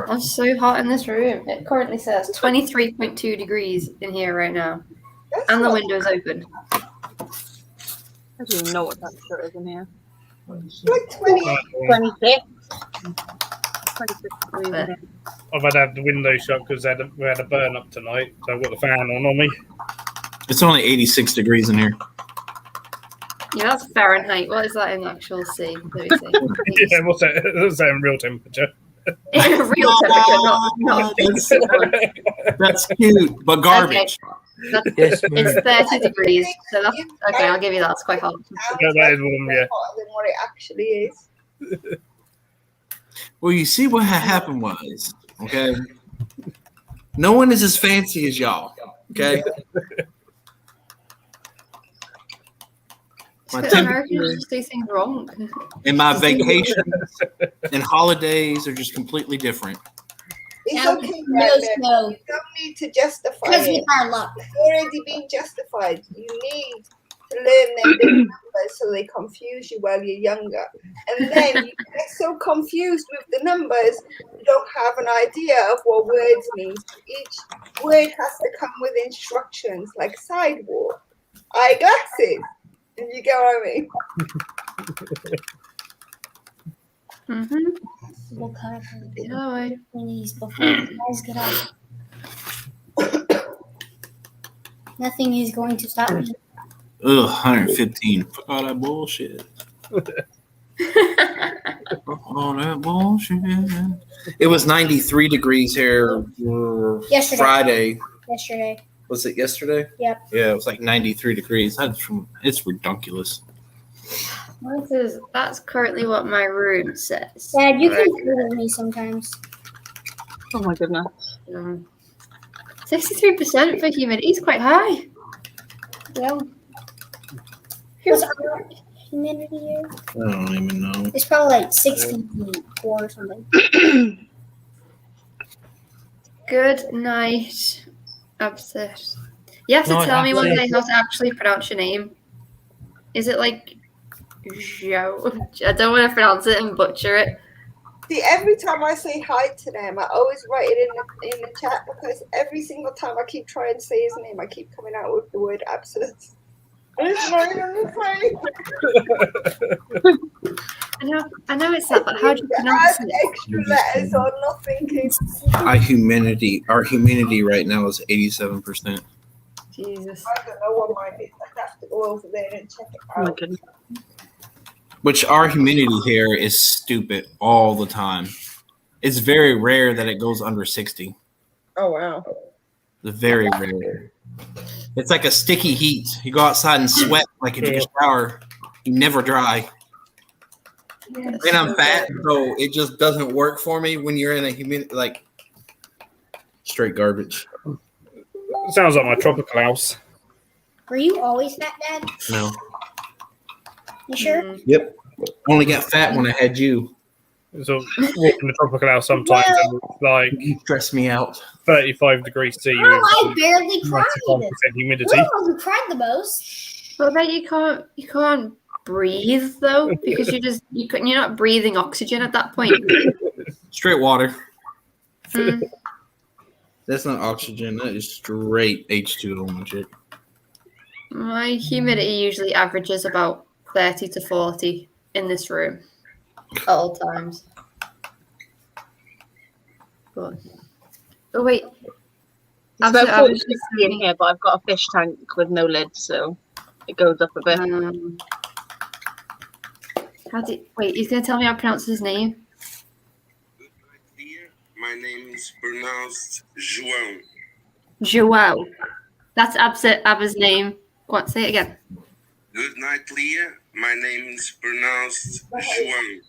I'm so hot in this room. It currently says 23.2 degrees in here right now. That's And the not- window's open. I don't even know what temperature is in here. Like 20. 26. 26 degrees in here. I've had to have the window shut because we had a burn up tonight, so I've got the fan on me. It's only 86 degrees in here. Yeah, that's Fahrenheit. What is that in actual C? Let me see. Yeah, what's that in real temperature? Real temperature, not that's, that's cute, but garbage. Okay. Yes, It's ma'am. 30 degrees. So that's okay. I'll give you that. It's quite hot. Yeah, that is warm, yeah. Hotter than what it actually is. Well, you see what happened was, okay? No one is as fancy as y'all, okay? My Americans just do things wrong. And my vacations and holidays are just completely different. It's No, okay, no Brandon. snow. You don't need to justify Because it. with our luck. It's already been justified. You need to learn them big numbers so they confuse you while you're younger. And then you get so confused with the numbers, you don't have an idea of what words mean. Each word has to come with instructions, like sidewalk, eyeglasses. If you get what I mean. Mm-hmm. We'll cut up Yeah, these before you guys get up. Nothing is going to stop me. Ugh, 115. Fuck all that bullshit. All that bullshit. It was 93 degrees here Yesterday. Friday. Yesterday. Was it yesterday? Yep. Yeah, it was like 93 degrees. It's ridiculous. That's currently what my room says. Dad, you can agree with me sometimes. Oh my goodness. 63% for humidity is quite high. Well, what's our humidity here? I don't even know. It's probably like 64 or something. Good night, Upset. You have to Night, tell me one Upset. day how to actually pronounce your name. Is it like Joe? I don't want to pronounce it and butcher it. See, every time I say hi to them, I always write it in the chat because every single time I keep trying to say his name, I keep coming out with the word absence. And it's not even the same. I know it's that, but how do you pronounce Add it? extra letters or nothing. Our humidity right now is 87%. Jesus. I don't know what mine is. I have to go over there and check it Oh my out. goodness. Which our humidity here is stupid all the time. It's very rare that it goes under 60. Oh, wow. It's very rare. It's like a sticky heat. You go outside and sweat like if you shower. You never dry. Yes. And I'm fat, so it just doesn't work for me when you're in a humidity, like straight garbage. Sounds like my tropical house. Were you always fat, Dad? No. You sure? Yep. Only got fat when I had you. So walking the tropical house sometimes and it's like You stress me out. 35 degrees C Oh, I with barely cried. 95% humidity. You're the one who cried the most. But I bet you can't breathe though because you're not breathing oxygen at that point. Straight water. Mm. That's not oxygen. That is straight H2O, my chick. My humidity usually averages about 30 to 40 in this room at all times. But, oh wait, It's Absolutely, about I 40 was just in here, but I've got a fish tank with no lid, so it goes up a bit. Wait, he's gonna tell me how to pronounce his name. My name is pronounced João. Joao. That's Abba's name. Go on, say it again. Good night, Leah. My name is pronounced João.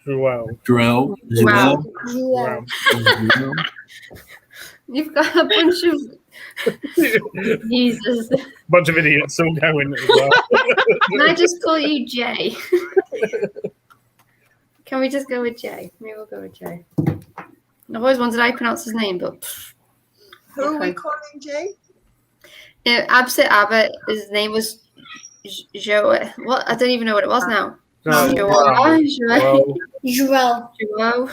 Wow. Drill. Wow. Yeah. Wow. You've got a bunch of Jesus. Bunch of idiots still going as well. Can I just call you Jay? Can we just go with Jay? Maybe we'll go with Jay. I've always wondered how you pronounce his name, but Who are we Okay. calling Jay? Abba, his name was Joe. What? I don't even know what it was now. No, Joao. wow. Joao. Joel. Joao.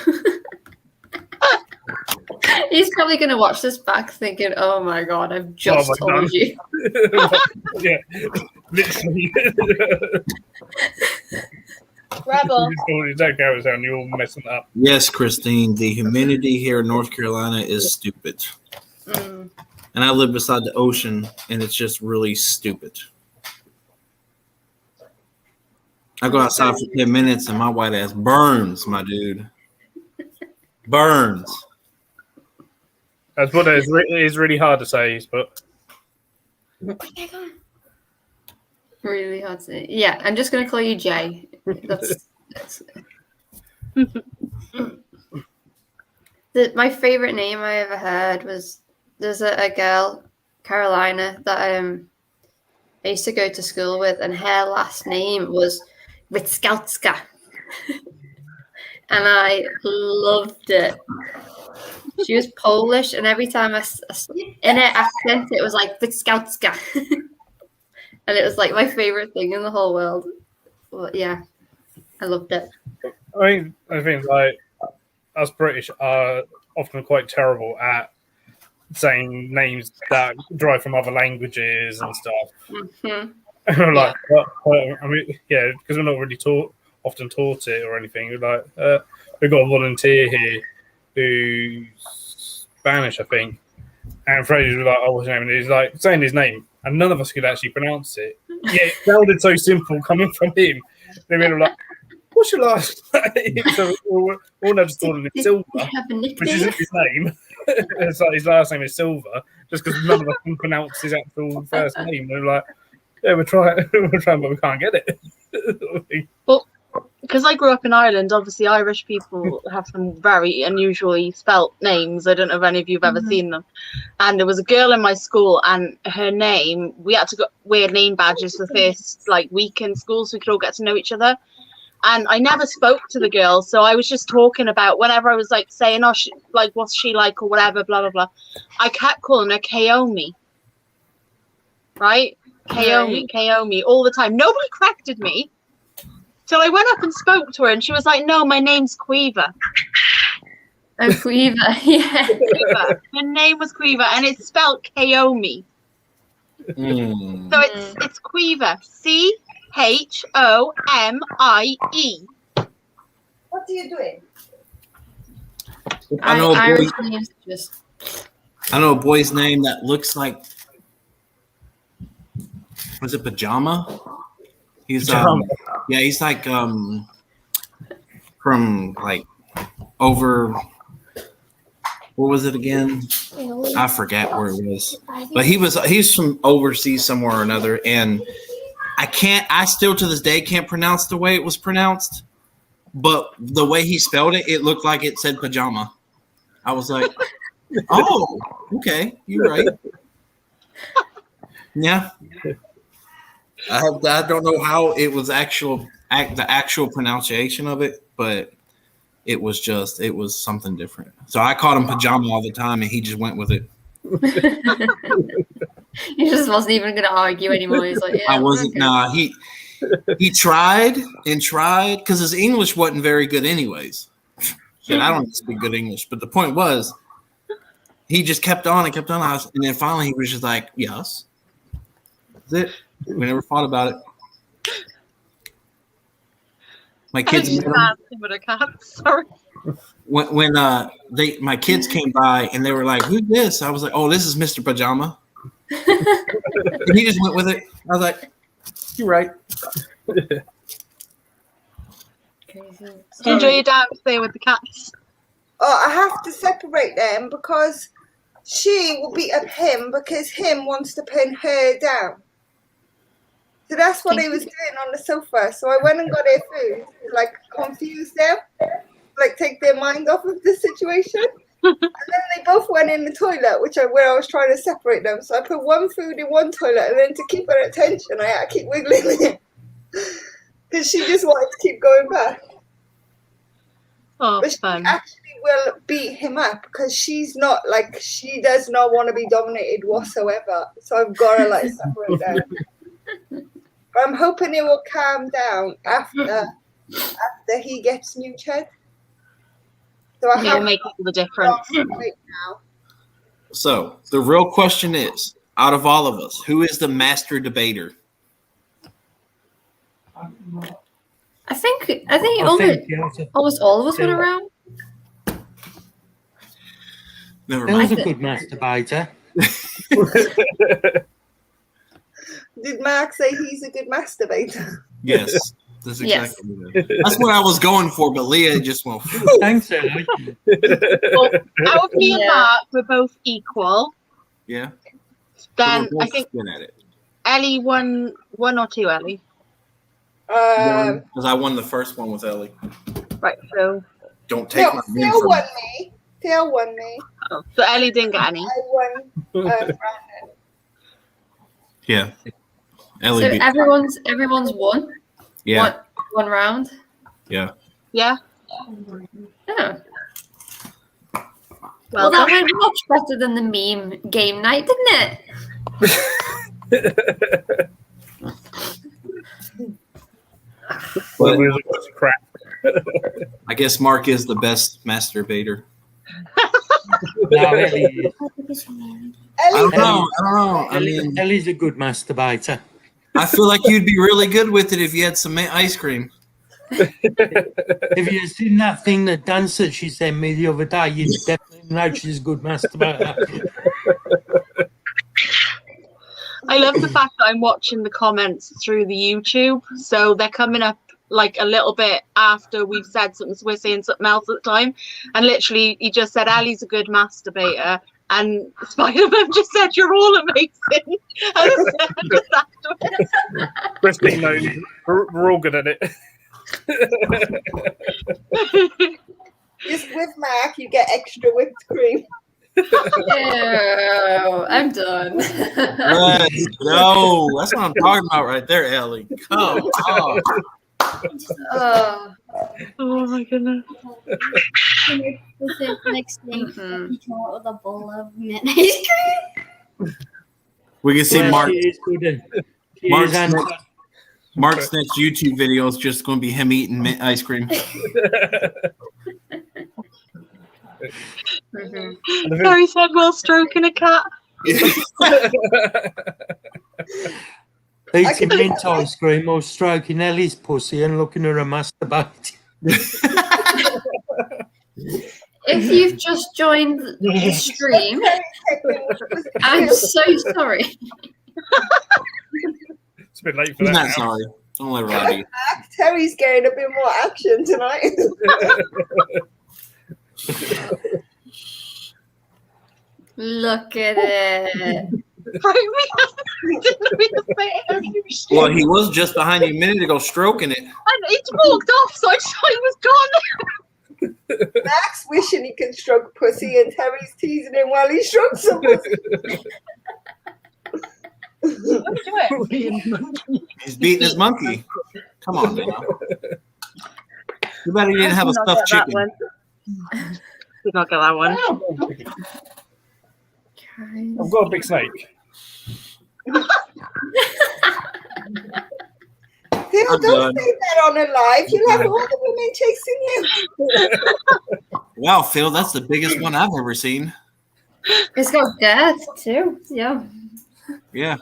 He's probably going to watch this back thinking, oh my God, I've just my told God. you. Yeah, literally. Rebel. You don't go down, you're all messing up. Yes, Christine. The humidity here in North Carolina is stupid. Mm. And I live beside the ocean, and it's just really stupid. I go outside for 10 minutes, and my white ass burns, my dude. Burns. That's what it is really hard to say, but Really hard to say. Yeah, I'm just gonna call you Jay. That's my favorite name I ever heard was there's a girl, Carolina, that I used to go to school with, and her last name was Witzkowska. And I loved it. She was Polish, and every time in her accent, it was like Witzkowska. And it was like my favorite thing in the whole world. But yeah, I loved it. I think like us British are often quite terrible at saying names that derive from other languages and stuff. Mm-hmm. Like, I mean, yeah, because we're not really often taught it or anything. We're like, we've got a volunteer here who's Spanish, I think, and Fraser was like, "Oh, what's his name?" And he's like saying his name, and none of us could actually pronounce it. Yeah, it sounded so simple coming from him. They were like, "What's your last name?" So we all just called him Silver, which isn't his name. It's like his last name is Silver, just because none of us can pronounce his actual first name. We're like, "Yeah, we're trying, but we can't get it." Well, because I grew up in Ireland, obviously Irish people have some very unusually spelt names. I don't know if any of you have ever seen them. And there was a girl in my school, and her name, we had to wear name badges the first week in school so we could all get to know each other. And I never spoke to the girl, so I was just talking about whenever I was saying, "Oh, what's she like?" or whatever, blah blah blah. I kept calling her Kaomi, right? Kaomi all the time. Nobody corrected me. So I went up and spoke to her, and she was like, "No, my name's Quiver." Oh, Quiver, yeah. Quiver. Her name was Quiver, and it's spelled Kaomi. So it's Quiver. CHOMIE. What are you doing? I know a boy's name that looks like, was it Pajama? He's he's like from over, what was it again? I forget where it was, but he's from overseas somewhere or another, and I still to this day can't pronounce the way it was pronounced, but the way he spelled it, it looked like it said pajama. I was like, oh, okay, you're right. Yeah. I don't know how it was the actual pronunciation of it, but it was something different. So I called him Pajama all the time, and he just went with it. He just wasn't even going to argue anymore. He's like, yeah, I wasn't. Okay. Nah, he tried because his English wasn't very good, anyways. Shit, I don't speak good English, but the point was, he just kept on and kept on, and then finally he was just like, "Yes." That's it. We never thought about it. My kids Sorry. When my kids came by and they were like, "Who's this?" I was like, "Oh, this is Mr. Pajama." And he just went with it. I was like, "You're right." Enjoy your dance there with the cats. Oh, I have to separate them because she will beat up him because him wants to pin her down. So that's what he was doing on the sofa. So I went and got their food to confuse them, take their mind off of the situation. And then they both went in the toilet, where I was trying to separate them. So I put one food in one toilet, and then to keep her attention, I had to keep wiggling it because she just wanted to keep going back. Oh, but she fun. actually will beat him up because she's not she does not want to be dominated whatsoever. So I've got to separate them. But I'm hoping it will calm down after he gets neutered. So I will make all the difference. Right now. So the real question is, out of all of us, who is the master debater? I think I almost, think yeah, almost all of us went around. Never Phil's mind. a good masturbator. Did Mark say he's a good masturbator? Yes. That's Yes. exactly what That's what I was going for, but Leah just went. Thanks, Ellie. Well, out of me and Yeah. Mark, we're both equal. Yeah. Then So we're I both think good at it. Ellie won 1 or 2, Ellie. Because I won the first one with Ellie. Right, so Don't take my win Phil from won me. me. Phil won me. so Ellie didn't get any. I won Brandon. Yeah. Ellie So beat. everyone's won. Yeah. One round. Yeah. Yeah. Oh. Well, that went much better than the meme game night, didn't it? Well, we was crap. I guess Mark is the best masturbator. No, Ellie is. I don't know. I Ellie- mean, Ellie's a good masturbator. I feel like you'd be really good with it if you had some ice cream. If you seen that thing, that dance that she sent me the other day, you'd definitely know she's a good masturbator. I love the fact that I'm watching the comments through the YouTube, so they're coming up like a little bit after we've said something, so we're saying something else at the time. And literally, he just said, Ali's a good masturbator. And Spider-Man just said, you're all amazing. And just afterwards. Christine knows we're all good at it. Just with Mark, you get extra whipped cream. Ew, I'm done. Let's go. That's what I'm talking about right there, Ellie. Come on. Oh my goodness. The next day, Mhm. you come out with a bowl of mint ice cream. We can see Well, Mark. she is good at- she Mark's is next, Mark's next YouTube video is just going to be him eating mint ice cream. Mhm. Harry said while stroking a cat. Eating mint ice cream or stroking Ellie's pussy and looking at her masturbate. If you've just joined the stream, I'm so sorry. It's a bit late for He's that not now. sorry. Don't let her lie to you. Terry's getting a bit more action tonight. Look at it. Well, he was just behind you a minute ago stroking it. And it walked off, so I thought he was gone. Max wishing he could stroke pussy, and Terry's teasing him while he strokes some pussy. He's beating his monkey. Come on now. You better didn't have a Did not stuffed get that chicken. one. Did not get that one. I've got a big snake. Phil, I'm don't done. say that on a live. You'll have all the women chasing you. Wow, Phil, that's the biggest one I've ever seen. It's got girth too. Yeah. Yeah.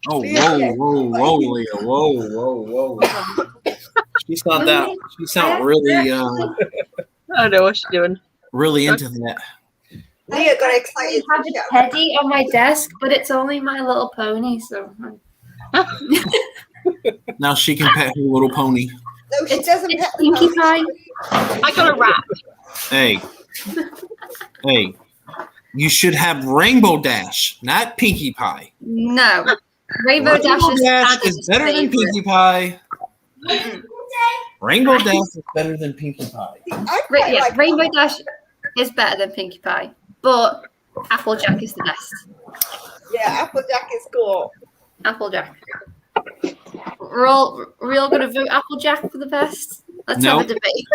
Oh, whoa, Leah. Whoa. She's not that. She's not really, I don't know what she's doing. really into that. Leah got I excited. have a teddy on my desk, but it's only My Little Pony, so Now she can pet her little pony. No, she doesn't. it's Pinkie Pie. I got a rat. Hey. You should have Rainbow Dash, not Pinkie Pie. No. Rainbow Dash is Adam's better than favorite. Pinkie Pie. Rainbow Dash is better than Pinkie Pie. I quite Yeah, like Rainbow Dash is better than Pinkie Pie, but Applejack is the best. Yeah, Applejack is cool. Applejack. We're all gonna vote Applejack for the best. Let's have a Nope. debate.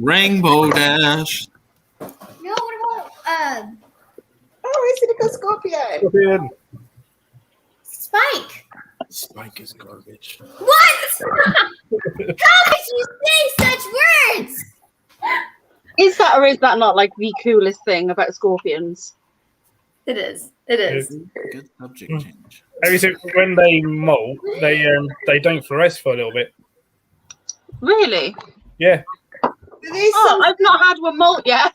Rainbow Dash. No, what about Oh, is it a good scorpion? Scorpion. Spike? Spike is garbage. What? How could you say such words? Is that or is that not like the coolest thing about scorpions? It is. It is. Good subject change. Have you seen when they molt, they don't fluoresce for a little bit. Really? Yeah. Oh, I've not had one malt yet.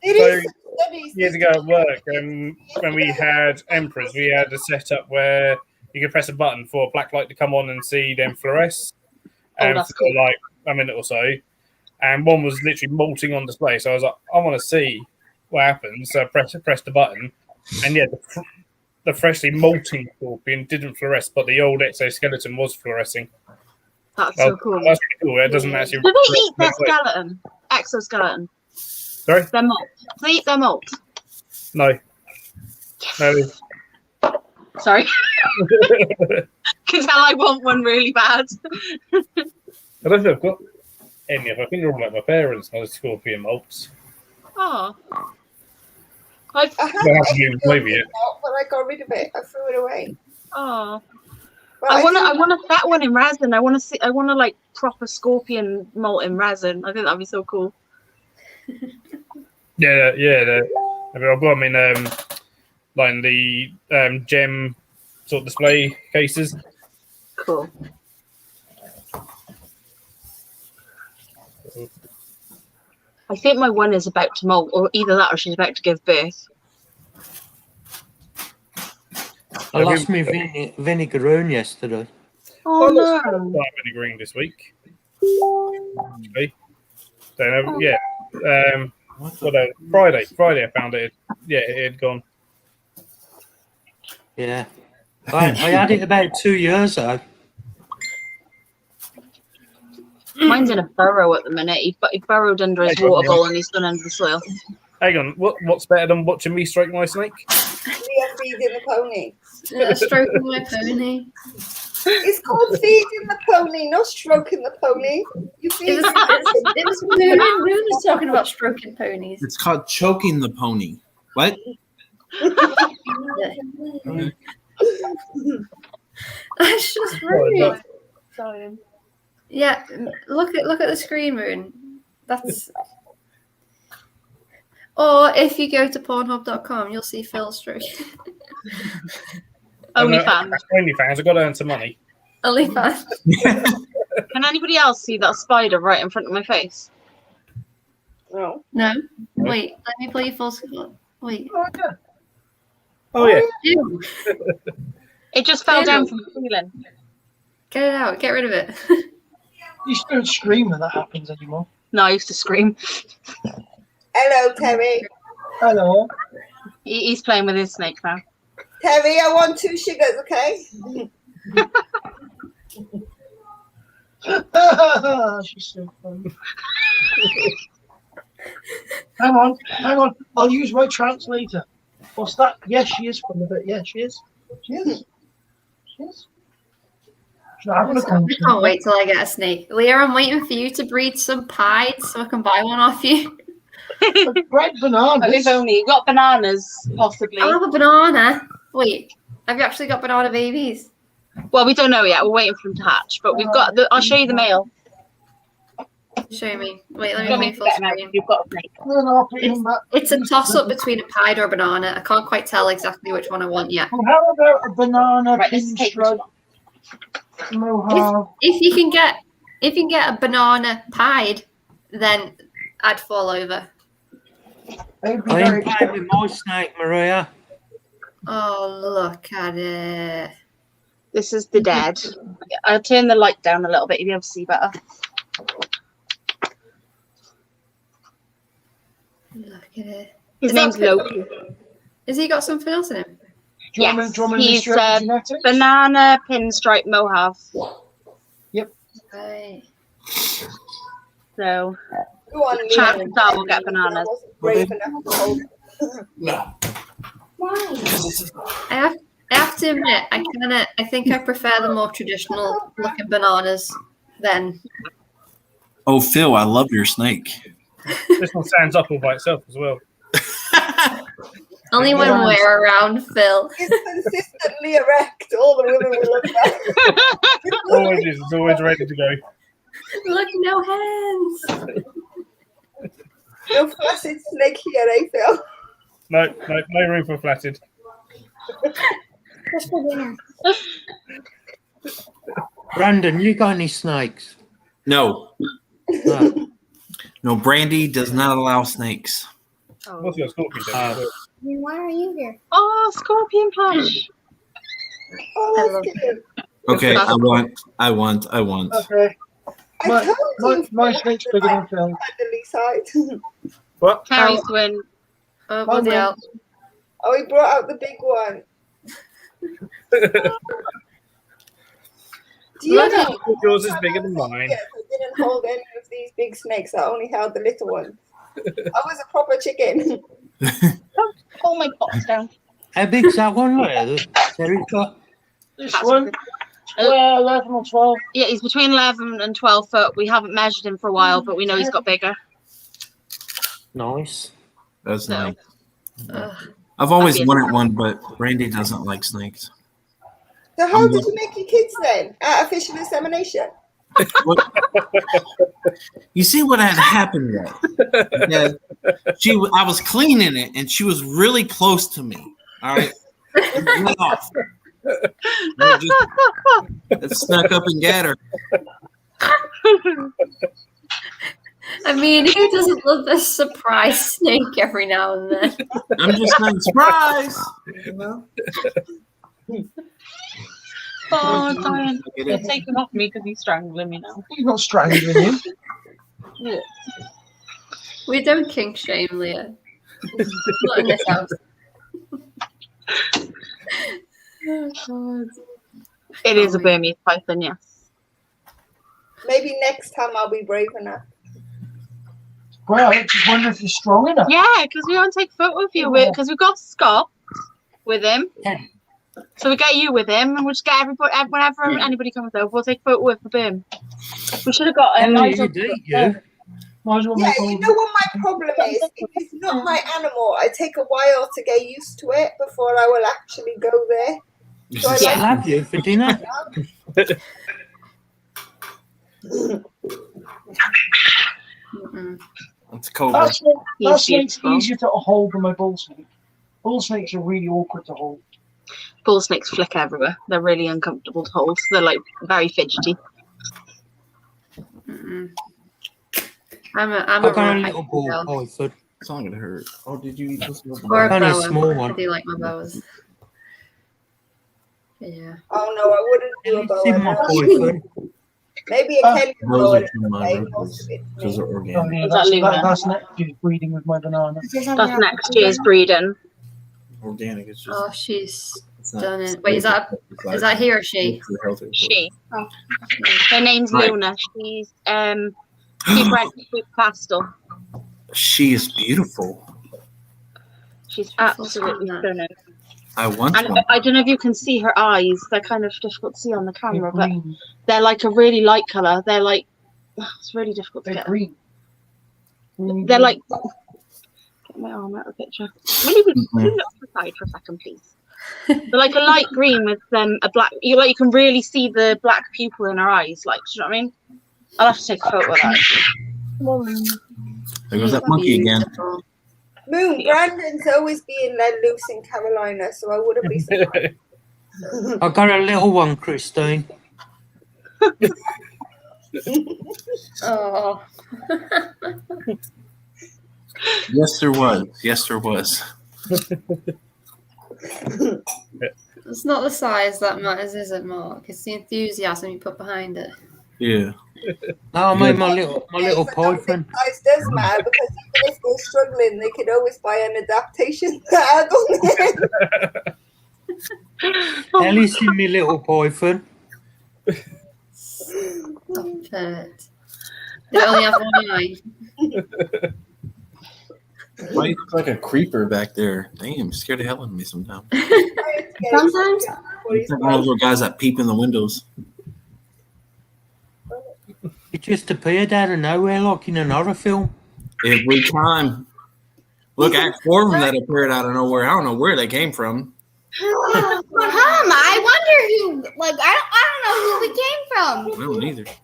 Years ago at work, when we had Emperors, we had a setup where you could press a button for a black light to come on and see them fluoresce That's for cool. like a minute or so. And one was literally malting on display. So I was like, I want to see what happens. So I pressed the button. And yeah, the freshly malting scorpion didn't fluoresce, but the old exoskeleton was fluorescing. That's so cool. That's cool. It doesn't actually. Do they eat their skeleton? Exoskeleton? Sorry? Their malt. Do they eat their malt? No. No. Sorry. Can tell I want one really bad. I don't think I've got any of them. I think they're all like my parents, my scorpion malts. Oh. I had maybe it. but I got rid of it. I threw it away. Oh. But I want a fat one in resin. I want to like proper scorpion malt in resin. I think that'd be so cool. Yeah. I mean, I've got them in like in the gem sort of display cases. Cool. I think my one is about to molt, or either that or she's about to give birth. I lost my vinegaroon yesterday. Oh no! Vinegaroon this week. Actually. So yeah. Friday I found it. Yeah, it had gone. Yeah. I had it about 2 years ago. Mine's in a burrow at the minute. He burrowed under his water bowl and he's gone under the soil. Hang on, what's better than watching me stroke my snake? Leah feeding the pony. Stroking my pony. It's called feeding the pony, not stroking the pony. You feed It was Moon was talking about stroking ponies. It's called choking the pony. What? That's just rude. Sorry. Yeah, look at the screen, Moon. That's. Or if you go to Pornhub.com, you'll see Phil stroking. OnlyFans. OnlyFans. I've got to earn some money. OnlyFans. Can anybody else see that spider right in front of my face? No. No. Wait, let me play full screen. Wait. Oh yeah. Ew. It just fell down from the ceiling. Get it out. Get rid of it. You just don't scream when that happens anymore. No, I used to scream. Hello, Terry. Hello. He's playing with his snake now. Terry, I want 2 sugars, okay? She's so funny. Hang on. I'll use my translator. What's that? Yes, she is from a bit. Yeah, she is. She is. She's not having a I conversation. can't wait till I get a snake. Leah, I'm waiting for you to breed some pies so I can buy one off you. Bread bananas. If only you got bananas, possibly. I have a banana. Wait, have you actually got banana babies? Well, we don't know yet. We're waiting for them to hatch, but we've got. I'll show you the male. Show me. Wait, let Let me me move full get him out. screen. You've got a snake. I'll put him back. It's a toss-up between a pied or a banana. I can't quite tell exactly which one I want yet. Well, how about a banana Right, this is pinstripe mohave? If you can get a banana pied, then I'd fall over. They'd be I very am playing with my snake, Maria. Oh, look at it. This is the dad. I'll turn the light down a little bit. You'll be able to see better. Look at it. His Is that name's Loki. Has he got something else in him? Yes, Drummond he's genetics? banana pinstripe mohave. Right. So Go on, Leah. chances are we'll get bananas. I wasn't brave enough to hold. No. I have to admit, I think I prefer the more traditional looking bananas than. Oh, Phil, I love your snake. This one stands up all by itself as well. Only when we're around, Phil. It's consistently erect. All the women will look back. Always is. It's always ready to go. Look, no hands. No flaccid snake here, eh, Phil? No room for flatted. Just for dinner. Brandon, you got any snakes? No, No. no. Brandy does not allow snakes. What's your scorpion? Then why are you here? Oh, scorpion plush. Oh, I that's love cute. Okay, That's I want. Okay. I told you. My snake's bigger than Phil. Handily side. What? Carrie's win. Oh, My bloody win. hell. Oh, he brought out the big one. Do you know? Yours is bigger than mine. Yes, I didn't hold any of these big snakes. I only held the little ones. I was a proper chicken. Hold my pots down. How big's that one there? Terry got? This one? 11 or 12. Yeah, he's between 11 and 12 foot. We haven't measured him for a while, but we know he's got bigger. Nice. That's No. nice. Ugh. I've always Obvious. wanted one, but Brandy doesn't like snakes. So how did you make your kids then? Artificial insemination? What- You see what had happened there? Yeah, I was cleaning it, and she was really close to me. All right, it went off. And it snuck up and got her. I mean, who doesn't love a surprise snake every now and then? I'm just saying, surprise. You know? Oh, Diane. Get You're it? taking off me because he's strangling me now. He's not strangling you. We don't kink shame, Leah. Not in this house. Oh, God. It is a Burmese python, yes. Maybe next time I'll be brave enough. Well, I just wonder if you're strong enough. Yeah, because we won't take foot with you because we've got Scott with him. Yeah. So we get you with him, and we'll just get everybody. Whenever anybody comes over, we'll take foot with him. We should have got a How nice. you do, you? Might as well Yeah, make you all know what my problem is? If it's not my animal, I take a while to get used to it before I will actually go there. So I I'll have you for dinner. Mm-mm. It's cold. That He's snake's beautiful. easier to hold than my bull snake. Bull snakes are really awkward to hold. Bull snakes flick everywhere. They're really uncomfortable to hold. They're like very fidgety. Mm-mm. I'm a I've got a rock little ball girl. python. It's not gonna hurt. Oh, did you eat this? Or a Only a boa. small one. I do like my boas. Yeah. Oh no, I wouldn't do a It's in my boa. python. Maybe a Kenyan Those boa. are from my roots because they're Oh, organic. yeah, Is that Luna? that's next year's breeding with my banana. That's next year's breeding. Organic. It's just. Oh, she's It's not- stunning. Wait, is that he or she? It's healthy. She. Oh, Her name's Right. Luna. She's she bred with pastel. She is beautiful. She's Beautiful, absolutely isn't it? stunning. I want And one. I don't know if you can see her eyes. They're kind of difficult to see on the They're camera, but green. they're like a really light color. They're like it's really difficult to They're get. green. They're like get my arm out of the picture. Will you look to the side for a second, please? They're like a light green with a black. You can really see the black pupil in her eyes. Like, do you know what I mean? I'll have to take a photo of that. There goes that monkey again. Beautiful. Moon, Brandon's always being let loose in Carolina, so I wouldn't be surprised. I've got a little one, Christine. Oh. Yes, there was. Yes, there was. It's not the size that matters, is it, Mark? It's the enthusiasm you put behind it. Yeah. No, I made my little I don't python. think size does matter because even if they're struggling, they could always buy an adaptation to add on there. Ellie's in my little python. Stop it. They only have one eye. Why you look like a creeper back there? Damn, scared the hell out of me sometimes. Sometimes. It's like one of those little guys that peep in the windows. It just appeared out of nowhere like in an horror film. Every time. Look, I had 4 of them that appeared out of nowhere. I don't know where they came from. I wonder who. Like I don't know who we came I don't either. from.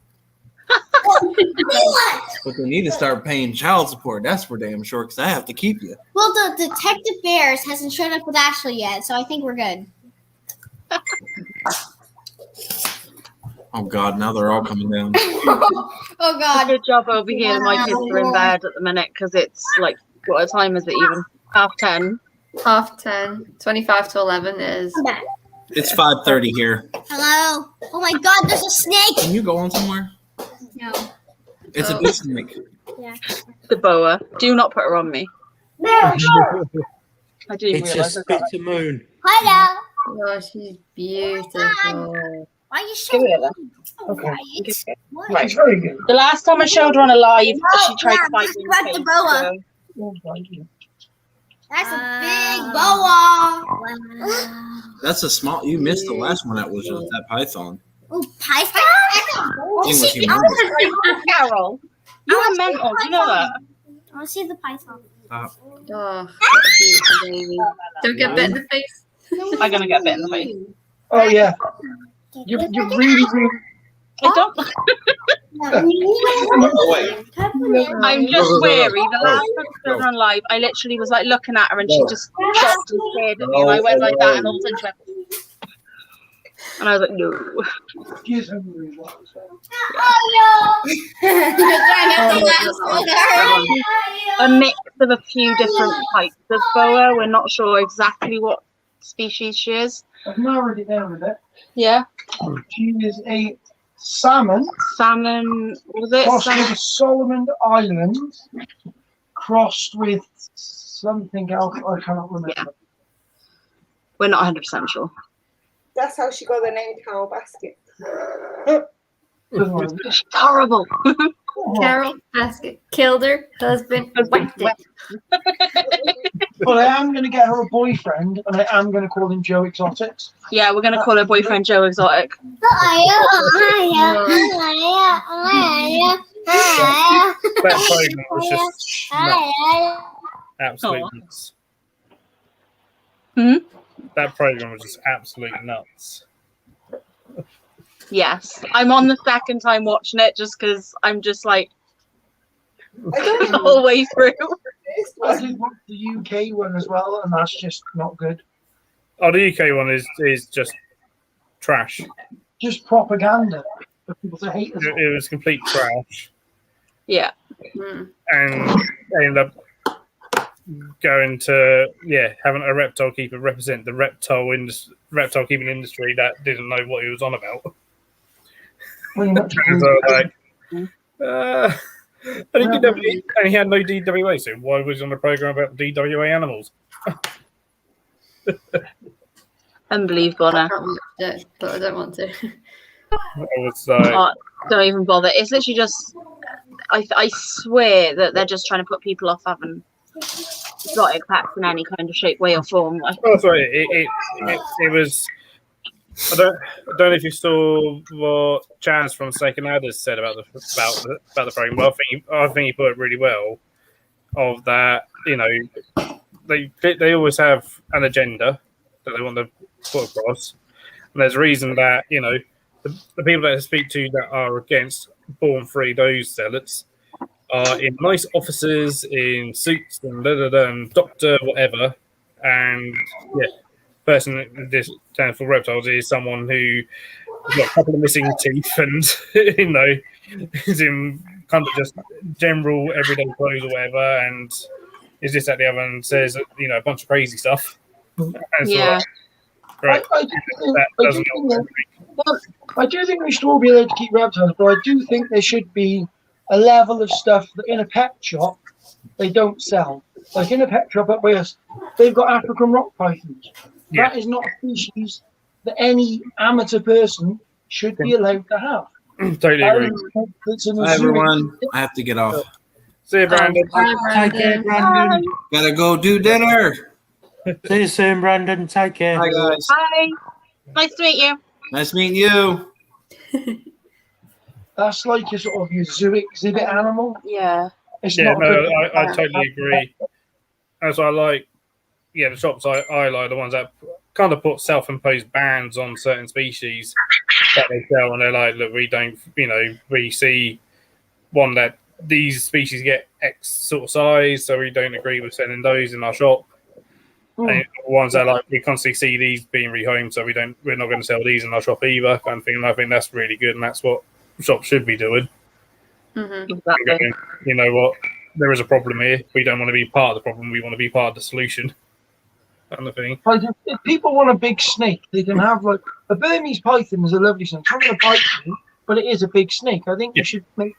But they need to start paying child support. That's for damn sure, because I have to keep you. Well, the Detective Bears hasn't showed up with Ashley yet, so I think we're good. Oh God! Now they're all coming down. Oh God. Good job over here. My kids are in bed at the minute because it's like, what time is it even? 10:30. 10:30. 25 to 11 is. I'm back. It's 5:30 here. Hello. Oh my God, there's a snake. Can you go on somewhere? No. It's a big snake. Yeah. The boa. Do not put her on me. I didn't It's a realise I got spit of moon. Hello. Oh, she's beautiful. Why are you so Give it a- quiet? What? Right, it's very good. The last time I showed her on a live, she tried yeah, to bite just me in grab the the face. boa. Oh, thank you. That's a big boa. Wow. That's a small. You missed the last one. That was just that python. Oh, python. It was See, humongous. Carol, you are mental. Do you know that? I want to see the python. Oh, what a beautiful baby. Don't get bit in the face. I'm gonna get bit in the face. Oh, yeah. You're really, really. I don't. Wait. I'm just wary. The last time I showed her on live, I literally was like looking at her and she just stopped and stared at me, and I went like that, and all of a sudden she went. And I was like, no. Excuse me. A mix of a few different types of boa. We're not sure exactly what species she is. I've narrowed it down a bit. Yeah. She is a salmon Salmon. Was it crossed with salmon? the Solomon Islands, crossed with something else I cannot remember. Yeah. We're not 100% sure. That's how she got the name Carol Basket. She's horrible. Carol Basket killed her husband, whacked it. But I am going to get her a boyfriend, and I am going to call him Joe Exotics. Yeah, we're going to call her boyfriend Joe Exotic. That program was just nuts. Absolutely nuts. Hmm? That program was just absolutely nuts. Yes. I'm on the second time watching it just because I'm just like I don't the know whole way through. this I was. did watch the UK one as well, and that's just not good. Oh, the UK one is just trash. Just propaganda for people to hate us. It was complete trash, Yeah. Mm. and they ended up going to having a reptile keeper represent the reptile keeping industry that didn't know what he was on about. Pretty much. So, like, and he had no DWA, so why was he on the program about DWA animals? Unbelievable. I Now. can't watch it, but I don't want to. I was like, Oh, don't even bother. It's literally just, I swear that they're just trying to put people off having exotic pets in any kind of shape, way, or form. Like, oh, sorry, it was. I don't know if you saw what Chance from Second Adders said about the program. Well, I think he put it really well. Of that, they always have an agenda that they want to put across, and there's a reason that the people that I speak to that are against Born Free, those zealots, are in nice offices, in suits, and and doctor, whatever. And person that this stands for reptiles is someone who's got a couple of missing teeth and is in kind of just general everyday clothes or whatever, and is this that the other, and says a bunch of crazy stuff. And yeah. Right. I do think we should all be allowed to keep reptiles, but I do think there should be a level of stuff that in a pet shop they don't sell. Like in a pet shop up by us, they've got African rock pythons. Yeah. That is not a species that any amateur person should be allowed to have. Totally agree. Hi, everyone. I have to get off. See you, Brandon. Take care, Brandon. Gotta go do dinner. See you soon, Brandon. Take care. Hi, guys. Hi. Nice to meet you. Nice meeting you. That's like your sort of your zoo exhibit animal. Yeah. It's Yeah, not no, good. I totally agree. That's what I like. Yeah, the shops I like the ones that kind of put self-imposed bans on certain species that they sell, and they're like, look, we don't, we see one that these species get X sort of size, so we don't agree with selling those in our shop. And ones that like we constantly see these being rehomed, so we're not going to sell these in our shop either, kind of thing. And I think that's really good, and that's what shops should be doing. Mm-hmm. Exactly. Going, you know what? There is a problem here. We don't want to be part of the problem. We want to be part of the solution. Kind of thing. Like if people want a big snake, they can have like a Burmese python is a lovely snake. It's not going to bite you, but it is a big snake. I think you should make.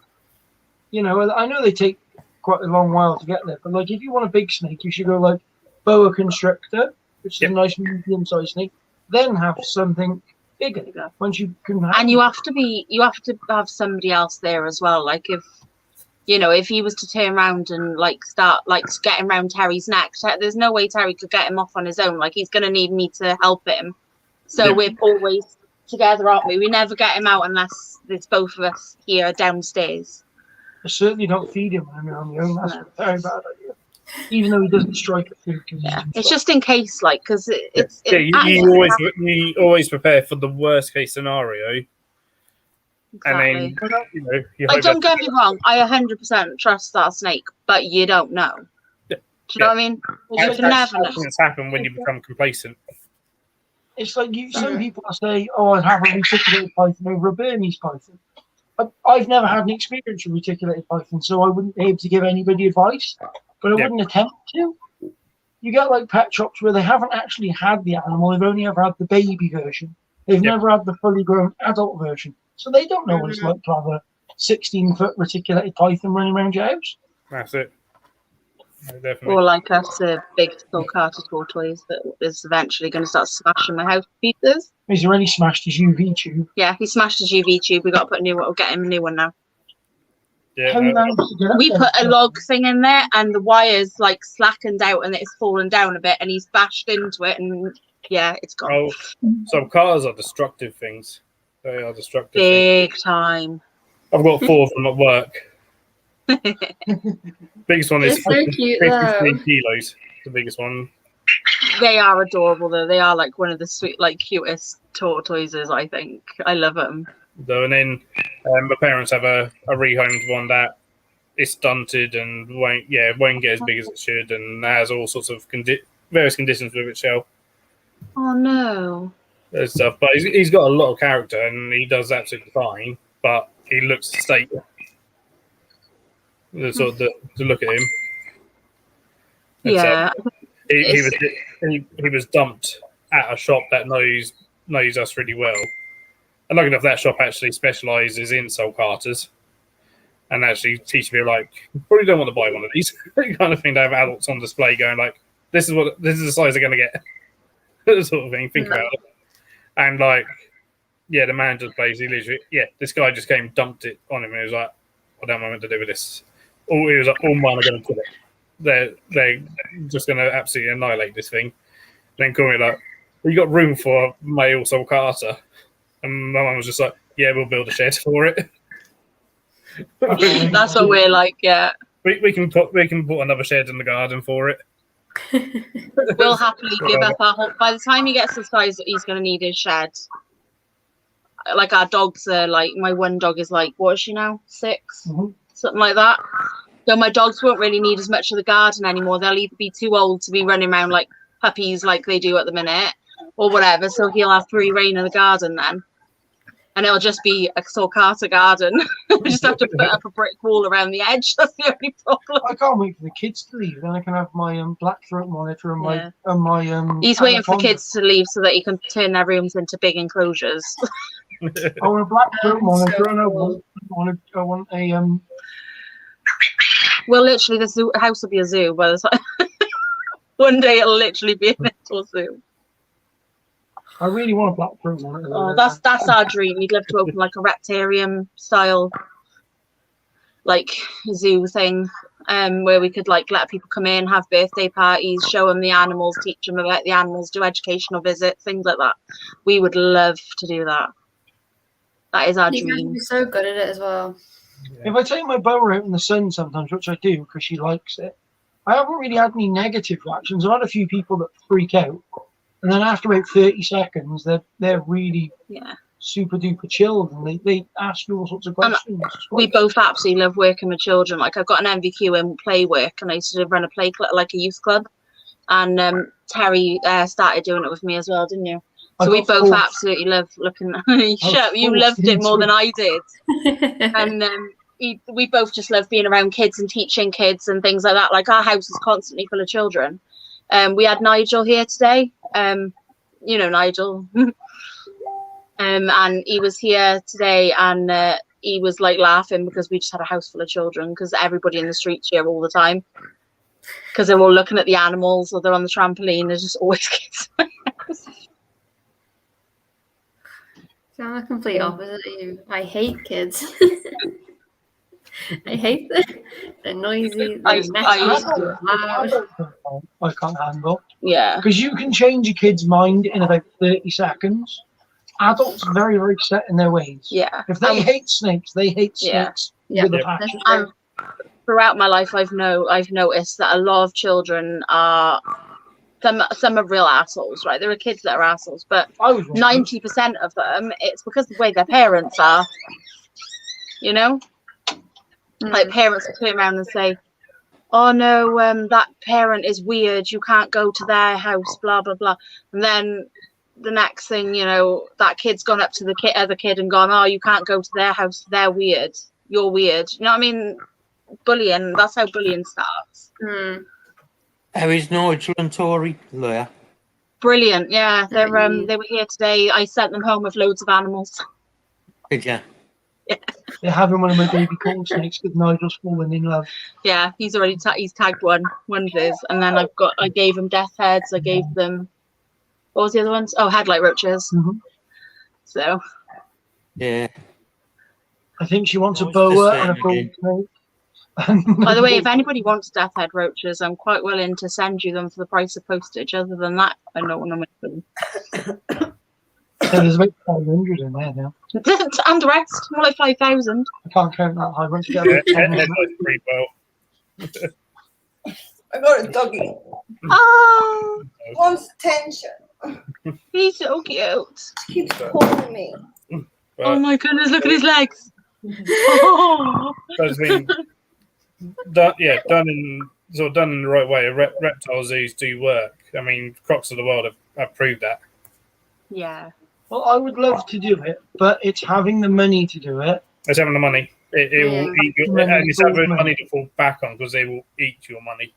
You know, I know they take quite a long while to get there, but like if you want a big snake, you should go like boa constrictor, which is a nice medium-sized snake. Then have something bigger. Once you can have, And you have to have somebody else there as well. Like if he was to turn around and like start like getting around Terry's neck, there's no way Terry could get him off on his own. Like he's gonna need me to help him. So we're always together, aren't we? We never get him out unless there's both of us here downstairs. I certainly don't feed him when I'm on my own. That's a very bad idea. Even though he doesn't strike at food. It's just in case, like, because it's. You always prepare for the worst case scenario. Exactly. And then, like, don't get me wrong, I 100% trust that snake, but you don't know. Yeah. Do you know what I mean? You can never know. Things happen when you become complacent. It's like some people say, "Oh, I'd have a reticulated python over a Burmese python." I've never had an experience with reticulated python, so I wouldn't be able to give anybody advice. But I wouldn't attempt to. You get like pet shops where they haven't actually had the animal; they've only ever had the baby version. They've never had the fully grown adult version, so they don't know what it's like to have a 16-foot reticulated python running around your house. That's it. No, definitely. Or like us, a big sulcata tortoise that is eventually going to start smashing my house to pieces. He's already smashed his UV tube. Yeah, he smashed his UV tube. We got to put a new one. We'll get him a new one now. Yeah, we put a log thing in there, and the wires like slackened out, and it's fallen down a bit, and he's bashed into it, and yeah, it's gone. Oh, so cars are destructive things. They are destructive. Big time. I've got 4 of them at work. Biggest one is It's so cute, 53 kilos. The biggest one. They are adorable though. They are like one of the sweet, like cutest tortoises. I think I love them. So, and then my parents have a rehomed one that is stunted and won't get as big as it should, and has all sorts of various conditions with its shell. Oh no. And stuff, but he's got a lot of character and he does absolutely fine. But he looks to state to look at him. And yeah. so he was dumped at a shop that knows us really well. And lucky enough, that shop actually specialises in sulcatas and actually teach me like, you probably don't want to buy one of these kind of thing. To have adults on display going like, this is the size they're going to get, sort of thing. Think about it. And like, the manager's place, he literally, this guy just came, dumped it on him, and he was like, I don't know what to do with this. He was like, all mine are going to kill it. They're just going to absolutely annihilate this thing. Then call me like, well, you got room for a male sulcata? And my mum was just like, yeah, we'll build a shed for it. That's what we're like, yeah. We can put another shed in the garden for it. We'll happily give up our whole. By the time he gets the size that he's going to need his shed, like our dogs are like, my one dog is like, what is she now? 6, something like that. So my dogs won't really need as much of the garden anymore. They'll either be too old to be running around like puppies like they do at the minute, or whatever. So he'll have free reign in the garden then. And it'll just be a sulcata garden. We just have to put up a brick wall around the edge. That's the only problem. I can't wait for the kids to leave. Then I can have my black throat monitor and my. He's waiting for the kids to leave so that he can turn their rooms into big enclosures. I want a black throat monitor, and I want a. Well, literally, the house will be a zoo by the time. One day it'll literally be an actual zoo. I really want a black throat monitor. Oh, that's our dream. We'd love to open like a reptarium style, like zoo thing, where we could like let people come in, have birthday parties, show them the animals, teach them about the animals, do educational visits, things like that. We would love to do that. That is our You guys dream. would be so good at it as well. If I take my boa out in the sun sometimes, which I do because she likes it, I haven't really had any negative reactions. I've had a few people that freak out, and then after about 30 seconds, they're really super duper chilled, and they ask you all sorts of questions. We both absolutely love working with children. Like I've got an MVQ in play work, and I used to run a play club, like a youth club. And Terry started doing it with me as well, didn't you? I So we got both forced. absolutely love looking. was You loved forced it more into than I did. And we both just love being around kids and teaching kids and things like that. Like our house is constantly full of children. We had Nigel here today. You know Nigel. And he was here today, and he was like laughing because we just had a house full of children, because everybody in the streets here all the time, because they're all looking at the animals or they're on the trampoline. There's just always kids. So I'm the complete opposite of you. I hate kids. I hate they're noisy, they're messy, they're loud. I can't handle. Yeah. Because you can change a kid's mind in about 30 seconds. Adults are very, very set in their ways. Yeah. If they hate snakes, they hate Yeah. snakes Yeah. with a That's passion. true. Throughout my life, I've noticed that a lot of children are some are real assholes, right? There are kids that are assholes, but I was one of them. 90% of them, it's because of the way their parents are. You know, like parents will turn around and say, "Oh no, that parent is weird. You can't go to their house." Blah blah blah. And then the next thing you know, that kid's gone up to the other kid and gone, "Oh, you can't go to their house. They're weird. You're weird." You know what I mean? Bullying. That's how bullying starts. How is Nigel and Tori, lawyer? Brilliant. Yeah, they were here today. I sent them home with loads of animals. Did you? They're having one of my baby corn snakes because Nigel's fallen in love. Yeah, he's already he's tagged one of his, and then I gave him death heads. I gave them, what was the other ones? Oh, headlight roaches. Mm-hmm. So Yeah. I think she wants a What was the boa and a same gold again? snake. by the way, if anybody wants death head roaches, I'm quite willing to send you them for the price of postage. Other than that, I don't want to make them. So there's about 500 in there now. And the rest, more like 5,000. I can't count that high. Once you get Yeah, about 10 that goes pretty well. I got a doggy. Oh, Wants attention. he's so cute. Keeps calling me. Oh my goodness, look at his legs. Oh. That's been done in the right way. Reptile zoos do work. I mean, Crocs of the World have proved that. Yeah. Well, I would love to do it, but it's having the money to do it. It's having the money. It will eat your, and it's having money to fall back on, because they will eat your money.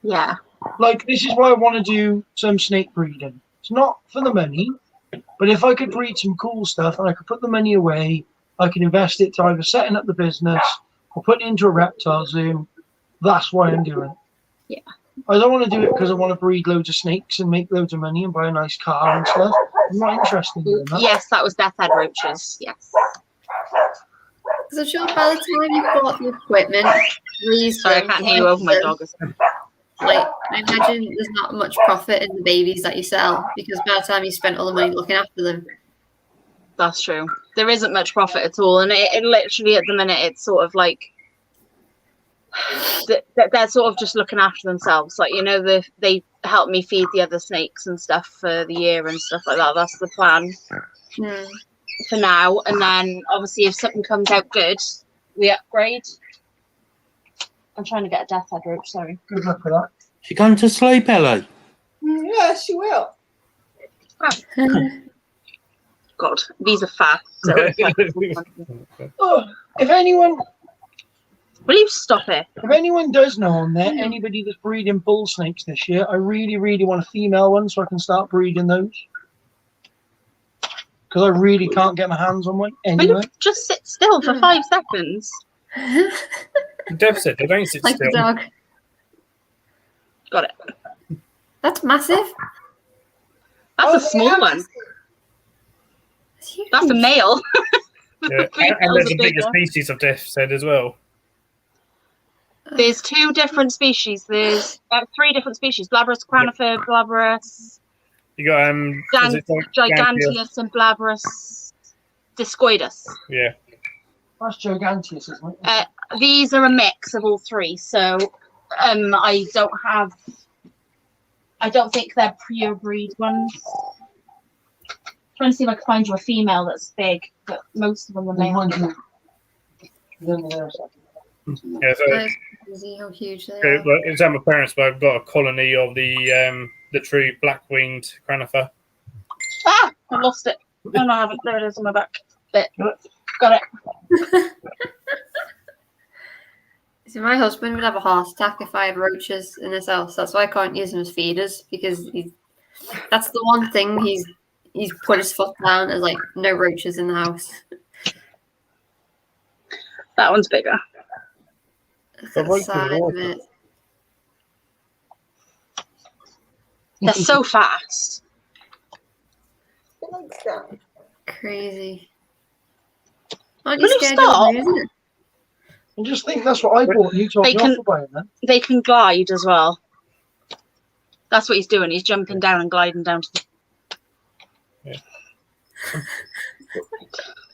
Yeah. Like, this is why I want to do some snake breeding. It's not for the money, but if I could breed some cool stuff and I could put the money away, I could invest it to either setting up the business or putting it into a reptile zoo. That's why I'm doing it. Yeah. I don't want to do it because I want to breed loads of snakes and make loads of money and buy a nice car and stuff. I'm not interested in doing that. Yes, that was death head roaches. Yes. Because I'm sure by the time you've bought the equipment, Sorry, I can't hear you over my dog. Like, I imagine there's not much profit in the babies that you sell, because by the time you spent all the money looking after them. That's true. There isn't much profit at all, and it literally at the minute it's sort of like they're sort of just looking after themselves. Like, you know, they help me feed the other snakes and stuff for the year and stuff like that. That's the plan for now. And then obviously if something comes out good, we upgrade. I'm trying to get a death head roach. Sorry. Good luck with that. She gone to sleep, Ellie? Yeah, she will. God, these are fast. So Oh, if anyone will you stop it? If anyone does know on there, anybody that's breeding bull snakes this year, I really, really want a female one so I can start breeding those. Because I really can't get my hands on one Will anyway. you just sit still for 5 seconds? Deficit. They don't sit Like the still. dog. Got it. That's massive. That's a small one. That's a male. Yeah. And there's a bigger species of deficit as well. There's 2 different species. There's 3 different species: Blabrus cranifer, Blabrus You got is it giganteus, and Blabrus discoidus. Yeah. That's giganteous, isn't it? These are a mix of all 3. So I don't think they're pure breed ones. Trying to see if I can find you a female that's big, but most of them are male. Mind you, then there's Yeah. So crazy how huge they Okay, are. but it's at my parents', but I've got a colony of the true black-winged cranifer. Ah, I lost it. Oh no, I haven't. There it is on my back. There. Got it. See, my husband would have a heart attack if I had roaches in his house. That's why I can't use them as feeders, because that's the one thing he's put his foot down as, like, no roaches in the house. That one's bigger. Look at the size of it. They're so fast. Like that. Crazy. Aren't Will you you scared stop? of losing it? I just think that's what I bought, and you told They me can- off for buying them. They can glide as well. That's what he's doing. He's jumping down and gliding down to the...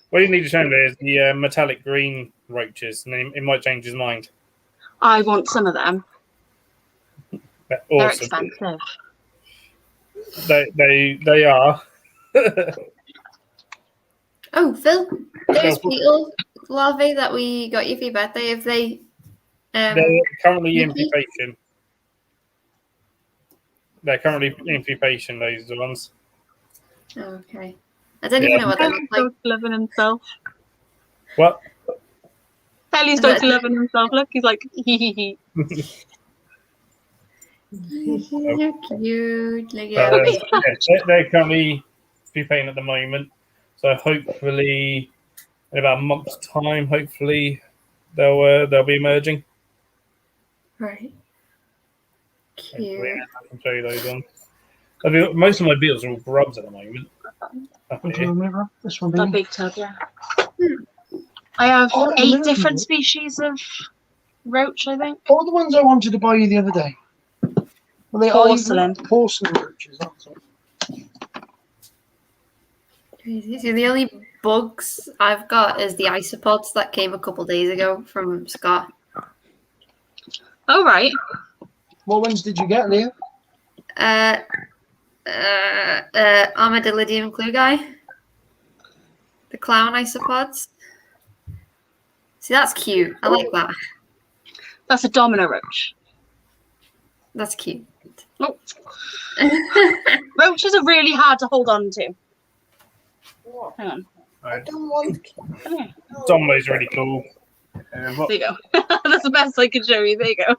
What you need to show him is the metallic green roaches, and then it might change his mind. I want some of them. They're They're awesome. expensive. They are. Oh, Phil, those beetle larvae that we got you for your birthday, have they... They're currently in Mickey? pupation. They're currently in pupation, those are the ones. Okay. I don't even know what they look like. Dog's loving himself. What? Ellie's dog's loving himself. Look, he's like, hee hee hee. You're cute. Look Yeah, at they're currently pupating at the moment. So hopefully, in about a month's time, hopefully they'll be emerging. Right. Hopefully, Cute. I can show you those ones. I mean, most of my beetles are all grubs at the moment. Up Would here. you remember this one? A Being? big tub, yeah. I have Oh, 8 really? different species of roach, I think. What were the ones I wanted to buy you the other day? Were they Porcelain. porcelain roaches? That's it. Crazy. So the only bugs I've got is the isopods that came a couple days ago from Scott. Oh, right. What ones did you get, Leah? Armadillidium clue guy. The clown isopods. See, that's cute. I like that. That's a domino roach. That's cute. Oh. Roaches are really hard to hold on to. Hang on. I don't want. Come here. Domino's really cool. There you go. That's the best I can show you. There you go.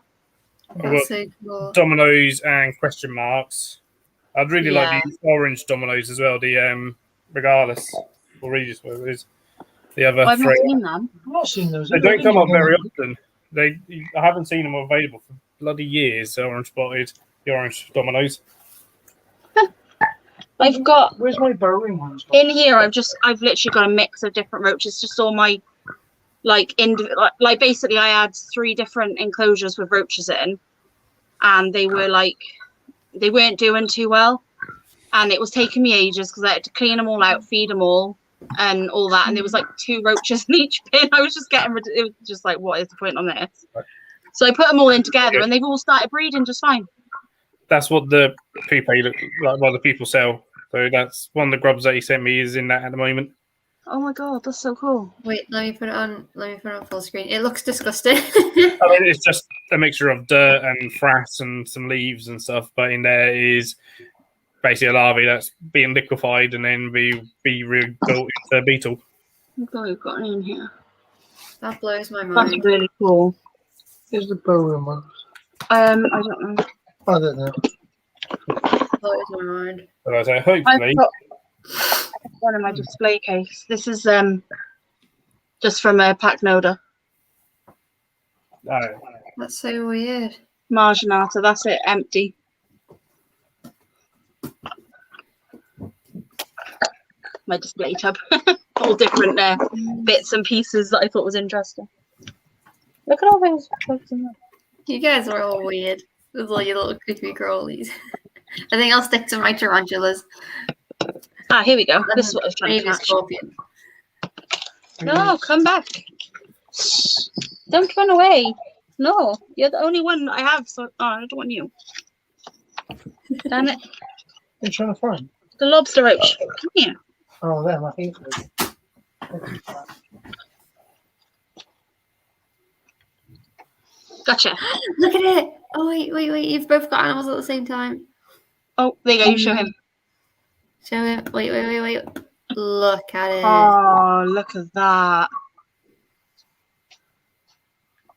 That's so cool. Dominoes and question marks. I'd really Yeah. like the orange dominoes as well. The regardless or Regis, whatever it is. The other I've not three. seen them. I've not seen those. They don't come up very often. I haven't seen them available for bloody years. The orange spotted, the orange dominoes. I've got Where's my burrowing ones? in here. I've literally got a mix of different roaches. Just all my like basically I had 3 different enclosures with roaches in, and they weren't doing too well, and it was taking me ages because I had to clean them all out, feed them all, and all that. And there was like 2 roaches in each bin. I was just getting rid. It was just like, what is the point on this? So I put them all in together, and they've all started breeding just fine. That's what the pupae look like. What the people sell. So that's one of the grubs that he sent me is in that at the moment. Oh my god, that's so cool. Wait, let me put it on full screen. It looks disgusting. I mean, it's just a mixture of dirt and frass and some leaves and stuff. But in there is basically a larvae that's being liquefied and then be rebuilt into a beetle. Look what we've got in here. That blows my That's mind. really cool. Here's the burrowing ones. I don't know. I don't know. Blows my mind. But I say, I've hopefully, got one in my display case. This is just from a pack noda. That's so weird. Marginata, that's it, empty. My display tub. All different bits and pieces that I thought was interesting. Look at all those bugs in there. You guys are all weird with all your little creepy crawlies. I think I'll stick to my tarantulas. Ah, here we go. This is what I was trying to Maybe catch. scorpion. No, come back. Don't run away. No, you're the only one I have, so I don't want you. Damn it. What are you trying to find? The lobster roach. Come here. Oh, them, I think. Gotcha. Look at it. Oh, wait. You've both got animals at the same time. Oh, there you go. You show him. Show him. Wait. Look at it. Oh, look at that.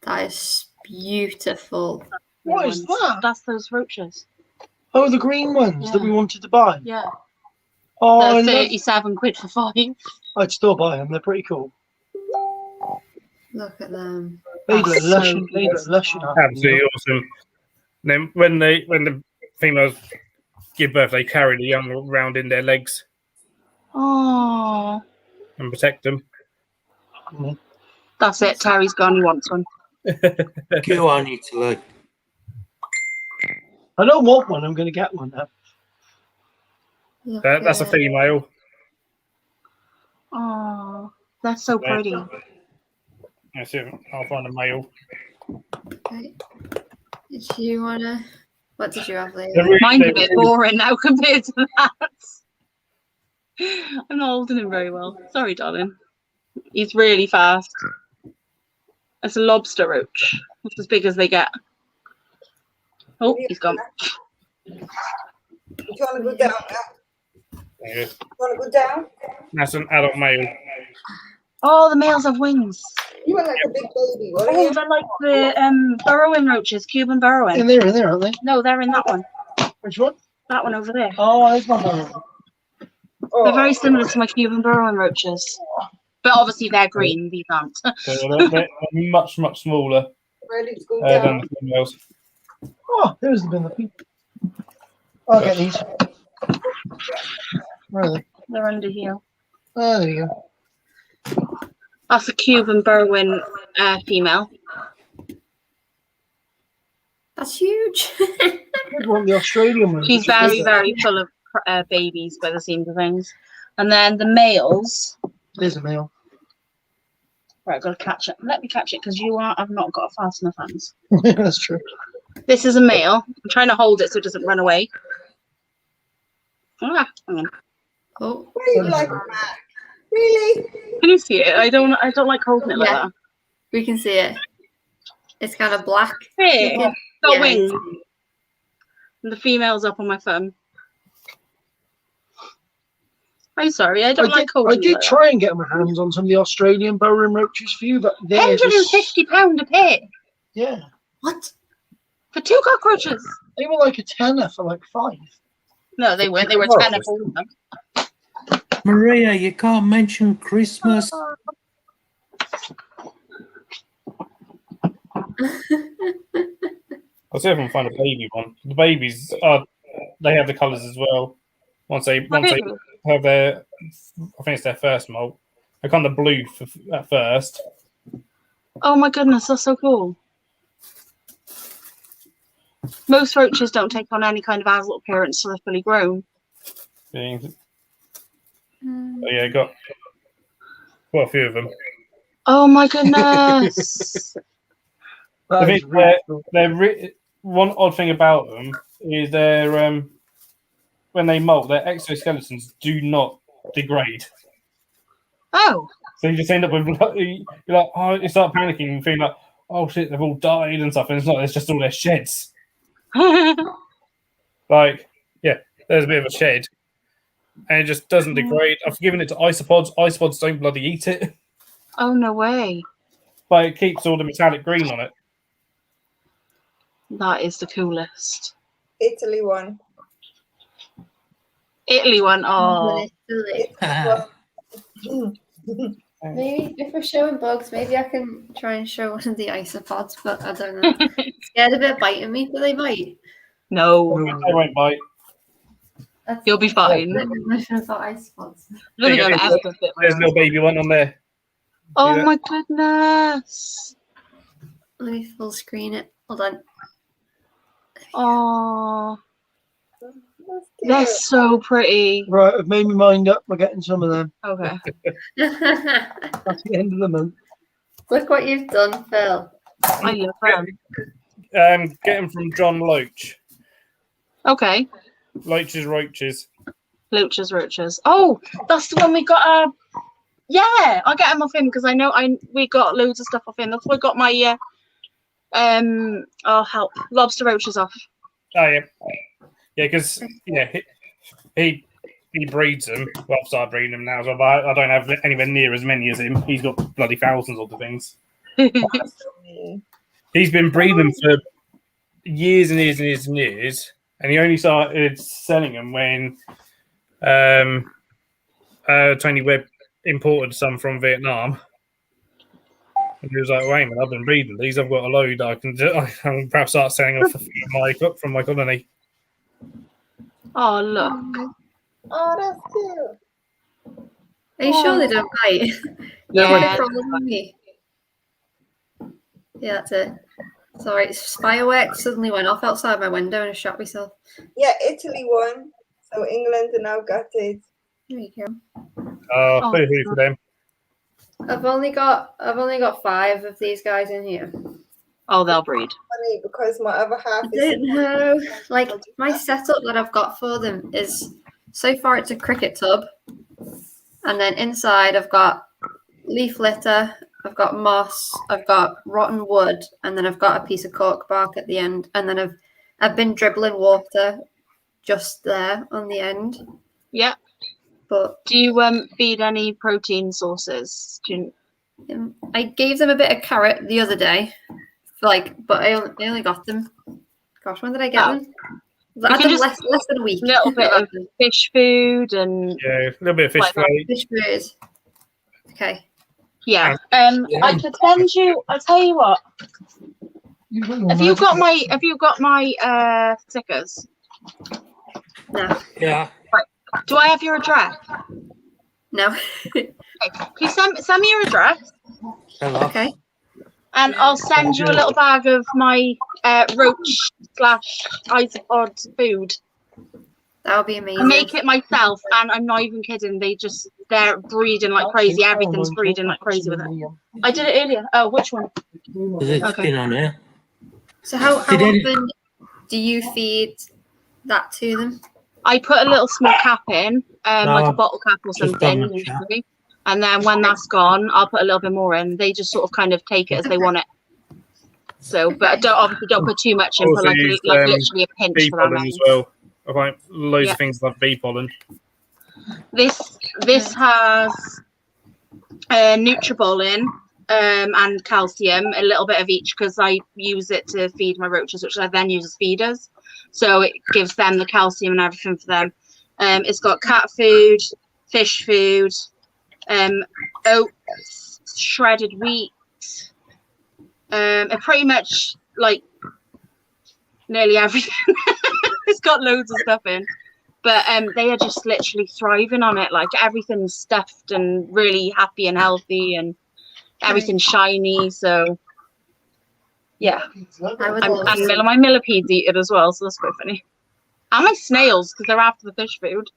That is beautiful. What is that? That's those roaches. Oh, the green ones that we wanted to buy. Yeah. Oh, They're 37 quid for 5. I'd still buy them. They're pretty cool. Look at them. They look That's lush. so They look lush enough. Absolutely awesome. And then when the females give birth, they carry the young around in their legs Oh. and protect them. That's it. Terry's gone. He wants one. Go on, you two. Like, I don't want one. I'm going to get one now. Look That's a at it. female. Oh, that's so pretty. That's it. I'll find a male. Okay. Did you wanna? What did you have They're later? really- Mine's a they're bit really- boring now compared to that. I'm not holding him very well. Sorry, darling. He's really fast. It's a lobster roach. It's as big as they get. Oh, he's gone. Do you want to go down now? Yeah. You want to go down? That's an adult male. Oh, the males have wings. You were like a big baby, weren't Oh, you? they're like the burrowing roaches, Cuban burrowing. In there, aren't they? No, they're in that one. Which one? That one over there. Oh, there's one there. They're very similar to my Cuban burrowing roaches. But obviously they're green, these aren't. So they're much, much smaller Ready to go than down. the females. Oh, there's the bin of people. I'll get these. Where are they? They're under here. Oh, there you go. That's a Cuban burrowing female. That's huge. I'd want the Australian one. She's very, very full of babies by the seams of things. And then the males. There's a male. Right, I've got to catch it. Let me catch it because I've not got a fast enough hands. That's true. This is a male. I'm trying to hold it so it doesn't run away. Ah, hang on. Oh, What are you like, Mac? Really? Can you see it? I don't like holding it like Yeah. that. we can see it. It's kind of black. Hey, You can- got yeah, wings. And the female's up on my thumb. I'm sorry, I don't like I holding it did like try and get my hands on some of the Australian burrowing roaches for you, but that. they're just, £150 a pair yeah, What? for 2 cockroaches. they were like a tenner for like 5. No, they weren't. They were Oh. 10 for all of them. Maria, you can't mention Christmas. I'll see if I can find a baby one. The babies they have the colours as well. Once they have their, I think it's their first molt. They're kind of blue at first. Oh my goodness, that's so cool. Most roaches don't take on any kind of adult appearance until they're fully grown. Things. Mm. Oh yeah, got quite a few of them. Oh my goodness. That I is think really cool. one odd thing about them is they're when they molt, their exoskeletons do not degrade. Oh. So you just end up with you're like, oh, you start panicking and feeling like, oh shit, they've all died and stuff, and it's not. It's just all their sheds. Like, yeah, there's a bit of a shed, and it just doesn't degrade. I've given it to isopods. Isopods don't bloody eat it, Oh no way. but it keeps all the metallic green on it. That is the coolest. Italy one. Italy one. Oh. Maybe if we're showing bugs, maybe I can try and show one of the isopods, but I don't know. Scared of it biting me. Do they bite? No. They won't bite. That's You'll be fine. I don't know about isopods. I don't think I've ever been bit by There's a one. little baby one on there. Oh Yeah. my goodness. Let me full screen it. Hold on. Oh. They're so pretty. Right, I've made my mind up. We're getting some of them. Okay. Look That's the end of the month. what you've done, Phil. I love them. Get them from John Loach. Okay. Loach's Roaches. Loaches, roaches. Oh, that's the one we got. Yeah, I'll get him off him because I know we got loads of stuff off him. That's why I got my I'll help. Lobster roaches off. Oh yeah, yeah, because he breeds them. Well, I've started breeding them now as well, but I don't have anywhere near as many as him. He's got bloody thousands of the things. He's been breeding them for years and years and years and years, and he only started selling them when Tony Webb imported some from Vietnam. And he was like, "Wait a minute, I've been breeding these. I've got a load. I can perhaps start selling them from my colony." Oh, look. Oh, that's cute. Are you sure they don't bite? Yeah. Yeah, that's it. Sorry, fireworks suddenly went off outside my window and I shot myself. Yeah, Italy won, so England are now gutted. There you go. Oh, boo-hoo for them. I've only got 5 of these guys in here. Oh, they'll breed. Funny because my other half I is. don't know. Like my setup that I've got for them is so far it's a cricket tub, and then inside I've got leaf litter, I've got moss, I've got rotten wood, and then I've got a piece of cork bark at the end, and then I've been dribbling water just there on the end. Yeah. But do you feed any protein sources? I gave them a bit of carrot the other day, but I only got them. Gosh, when did I get them? I did less than a week. A little bit of fish food and a little bit of fish food. Fish food. Okay. Yeah. I could send you. I'll tell you what. Have you got my stickers? No. Yeah. Right. Do I have your address? No. Okay. Please send me your address. Okay. And I'll send you a little bag of my roach/isopod food. That would be amazing. I make it myself, and I'm not even kidding. They're breeding like crazy. Everything's breeding like crazy with it. I did it earlier. Oh, which one? It's been on here. So how often do you feed that to them? I put a little small cap in, like a bottle cap or something, usually. And then when that's gone, I'll put a little bit more in. They just sort of kind of take it as they want it. So, but obviously don't put too much in, but like literally a pinch bee for that. Pollen as well. I find loads of things like bee pollen. This has Nutribolin and calcium, a little bit of each, because I use it to feed my roaches, which I then use as feeders. So it gives them the calcium and everything for them. It's got cat food, fish food, oats, shredded wheat. It pretty much like nearly everything. It's got loads of stuff in, but they are just literally thriving on it. Like everything's stuffed and really happy and healthy, and everything's shiny. So yeah, and my millipedes eat it as well, so that's quite funny. And my snails, because they're after the fish food.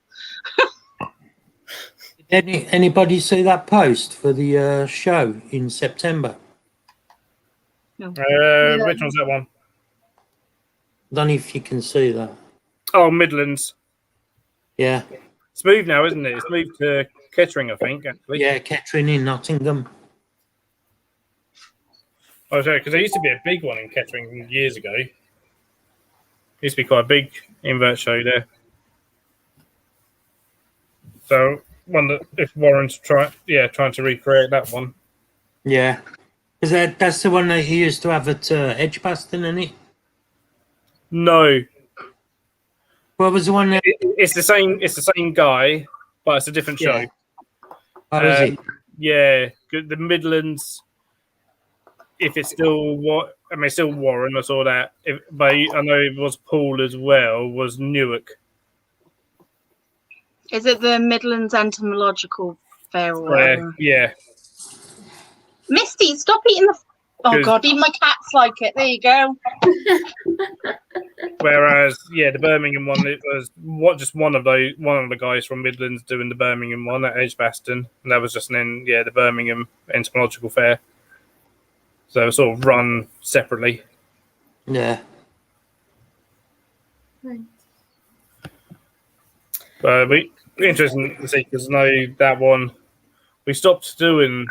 Did anybody see that post for the show in September? No. Which one's that one? I don't know if you can see that. Oh, Midlands. Yeah. It's moved now, isn't it? It's moved to Kettering, I think, actually. Yeah, Kettering in Nottingham. Oh, sorry, because there used to be a big one in Kettering years ago. Used to be quite a big invert show there. So, wonder if Warren's trying to recreate that one. Yeah. Is that's the one that he used to have at Edgbaston, isn't it? No. What was the one that... It's the same guy, but it's a different show. Oh, is it? Yeah, the Midlands. If it's still still Warren, I saw that. But I know it was Paul as well. Was Newark? Is it the Midlands Entomological Fair or whatever? Yeah. Misty, stop eating the. Oh God, even my cats like it. There you go. Whereas, the Birmingham one, it was just one of the guys from Midlands doing the Birmingham one at Edgbaston, and that was just the Birmingham Entomological Fair. So it was sort of run separately. Yeah. Right. But it'd be interesting to see, because I know that one we stopped doing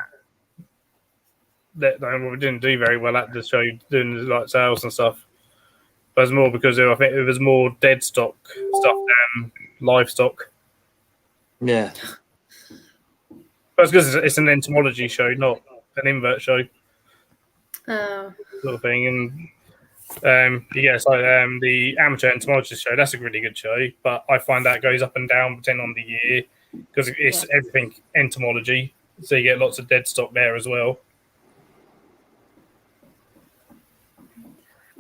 that we didn't do very well at the show, doing like sales and stuff. But it's more because I think it was more dead stock stuff than livestock. Yeah. But it's because it's an entomology show, not an invert show, Oh. sort of thing. And the amateur entomologist show, that's a really good show. But I find that goes up and down depending on the year because it's everything entomology. So you get lots of dead stock there as well.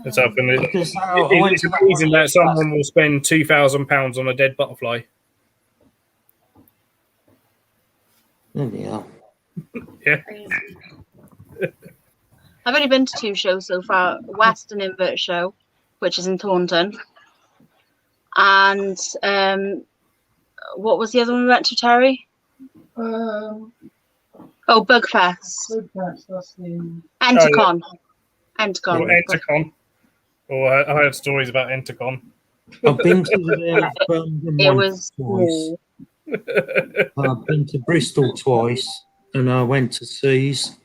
And so it's amazing that someone will spend £2,000 on a dead butterfly. Yeah. Yeah. I've only been to 2 shows so far. Western Invert Show, which is in Taunton. And what was the other one we went to, Terry? Bugfest. Bugfest, that's the... Entercon. Entercon. I heard stories about Entercon. I've been to It was twice. I've been to Bristol twice, and I went to Seas.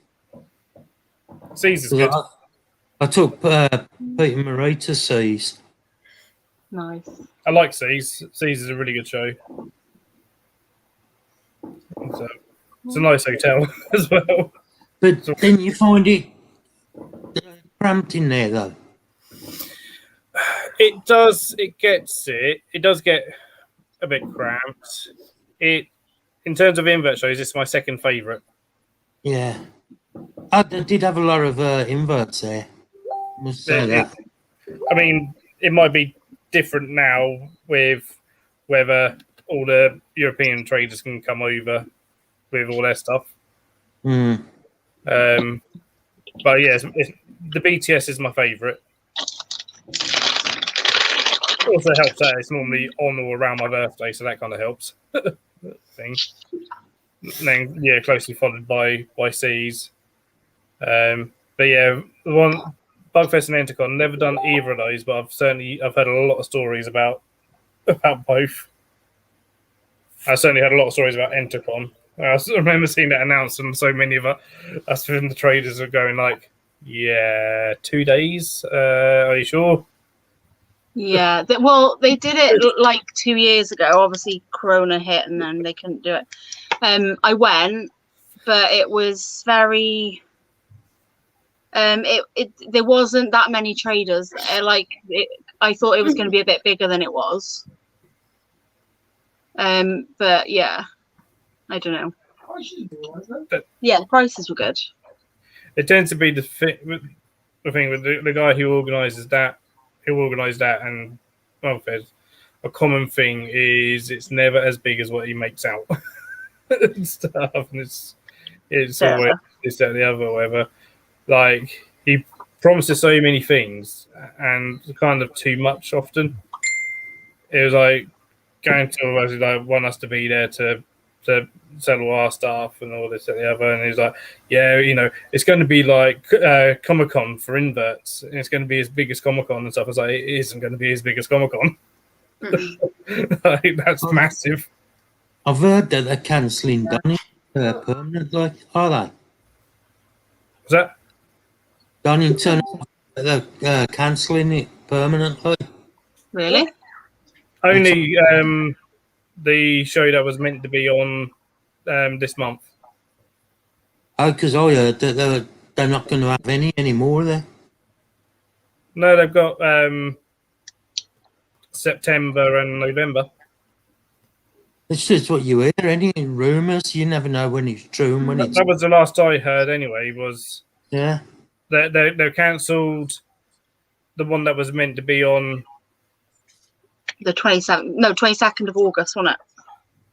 Seas is good. I took Peter Marie to Seas. Nice. I like Seas. Seas is a really good show. So, it's a nice hotel as well. But didn't you find it cramped in there, though? It does. It does get a bit cramped. In terms of invert shows, it's my second favourite. Yeah. I did have a lot of inverts there. Must say that. I mean, it might be different now with whether all the European traders can come over with all their stuff. Mm. But yeah, the BTS is my favourite. Also helps that it's normally on or around my birthday, so that kind of helps. Thing. And then closely followed by Seas. But yeah, the one Bugfest and Entercon, never done either of those, but I've heard a lot of stories about both. I certainly heard a lot of stories about Entercon. I remember seeing that announced, and so many of us within the traders are going like, "Yeah, 2 days. Are you sure?" Yeah. They did it like 2 years ago. Obviously, Corona hit, and then they couldn't do it. I went, but it was very. There wasn't that many traders. I thought it was going to be a bit bigger than it was. But yeah, I don't know. Yeah, the prices were good. It tends to be the thing with the guy who organised that, and a common thing is it's never as big as what he makes out and stuff, and it's always this, that, and the other, or whatever. Like, he promises so many things and kind of too much often. It was like going to want us to be there to sell all our stuff and all this, that, and the other. And he's like, yeah, it's going to be like Comic-Con for inverts. And it's going to be as big as Comic-Con and stuff. I was like, it isn't going to be as big as Comic-Con. That's massive. I've heard that they're cancelling Donny permanently. Are they? Was that? Donington, they're cancelling it permanently. Really? Only the show that was meant to be on this month. Oh, because I heard that they're not going to have any anymore there. No, they've got September and November. It's just what you hear. Any rumours, you never know when it's true and when it's... That was the last I heard anyway, was... Yeah. They cancelled the one that was meant to be on... The 22nd of August, wasn't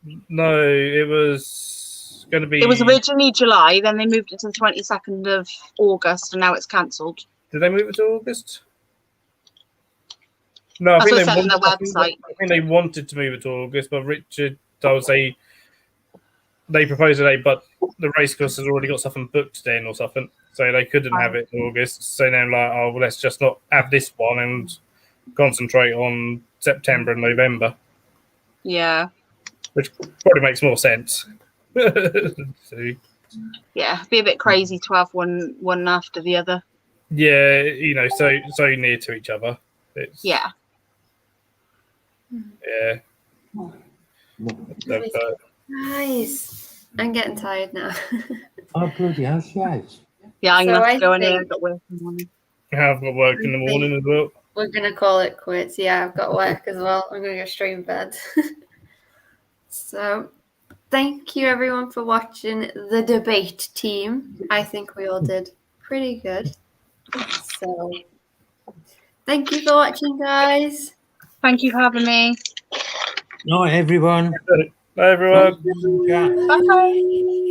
it? No, it was going to be... It was originally July, then they moved it to the 22nd of August, and now it's cancelled. Did they move it to August? No, I think they wanted to move it to August, but Richard told they proposed a date, but the race course has already got something booked then or something, so they couldn't have it in August. So then, let's just not have this one and concentrate on September and November. Yeah, which probably makes more sense. Yeah, it'd be a bit crazy to have one after the other. Yeah, you know, so near to each other. It's, Yeah. Yeah. Guys, I'm getting tired now. Oh, bloody hell, she has. Yeah, I'm So gonna I have to go anyway. think- I've got work in the morning. I've got work in the morning as well. We're gonna call it quits. Yeah, I've got work as well. I'm gonna go straight in bed. So, thank you everyone for watching the debate team. I think we all did pretty good. So, thank you for watching, guys. Thank you for having me. Night, everyone. Bye, everyone. Yeah. Bye.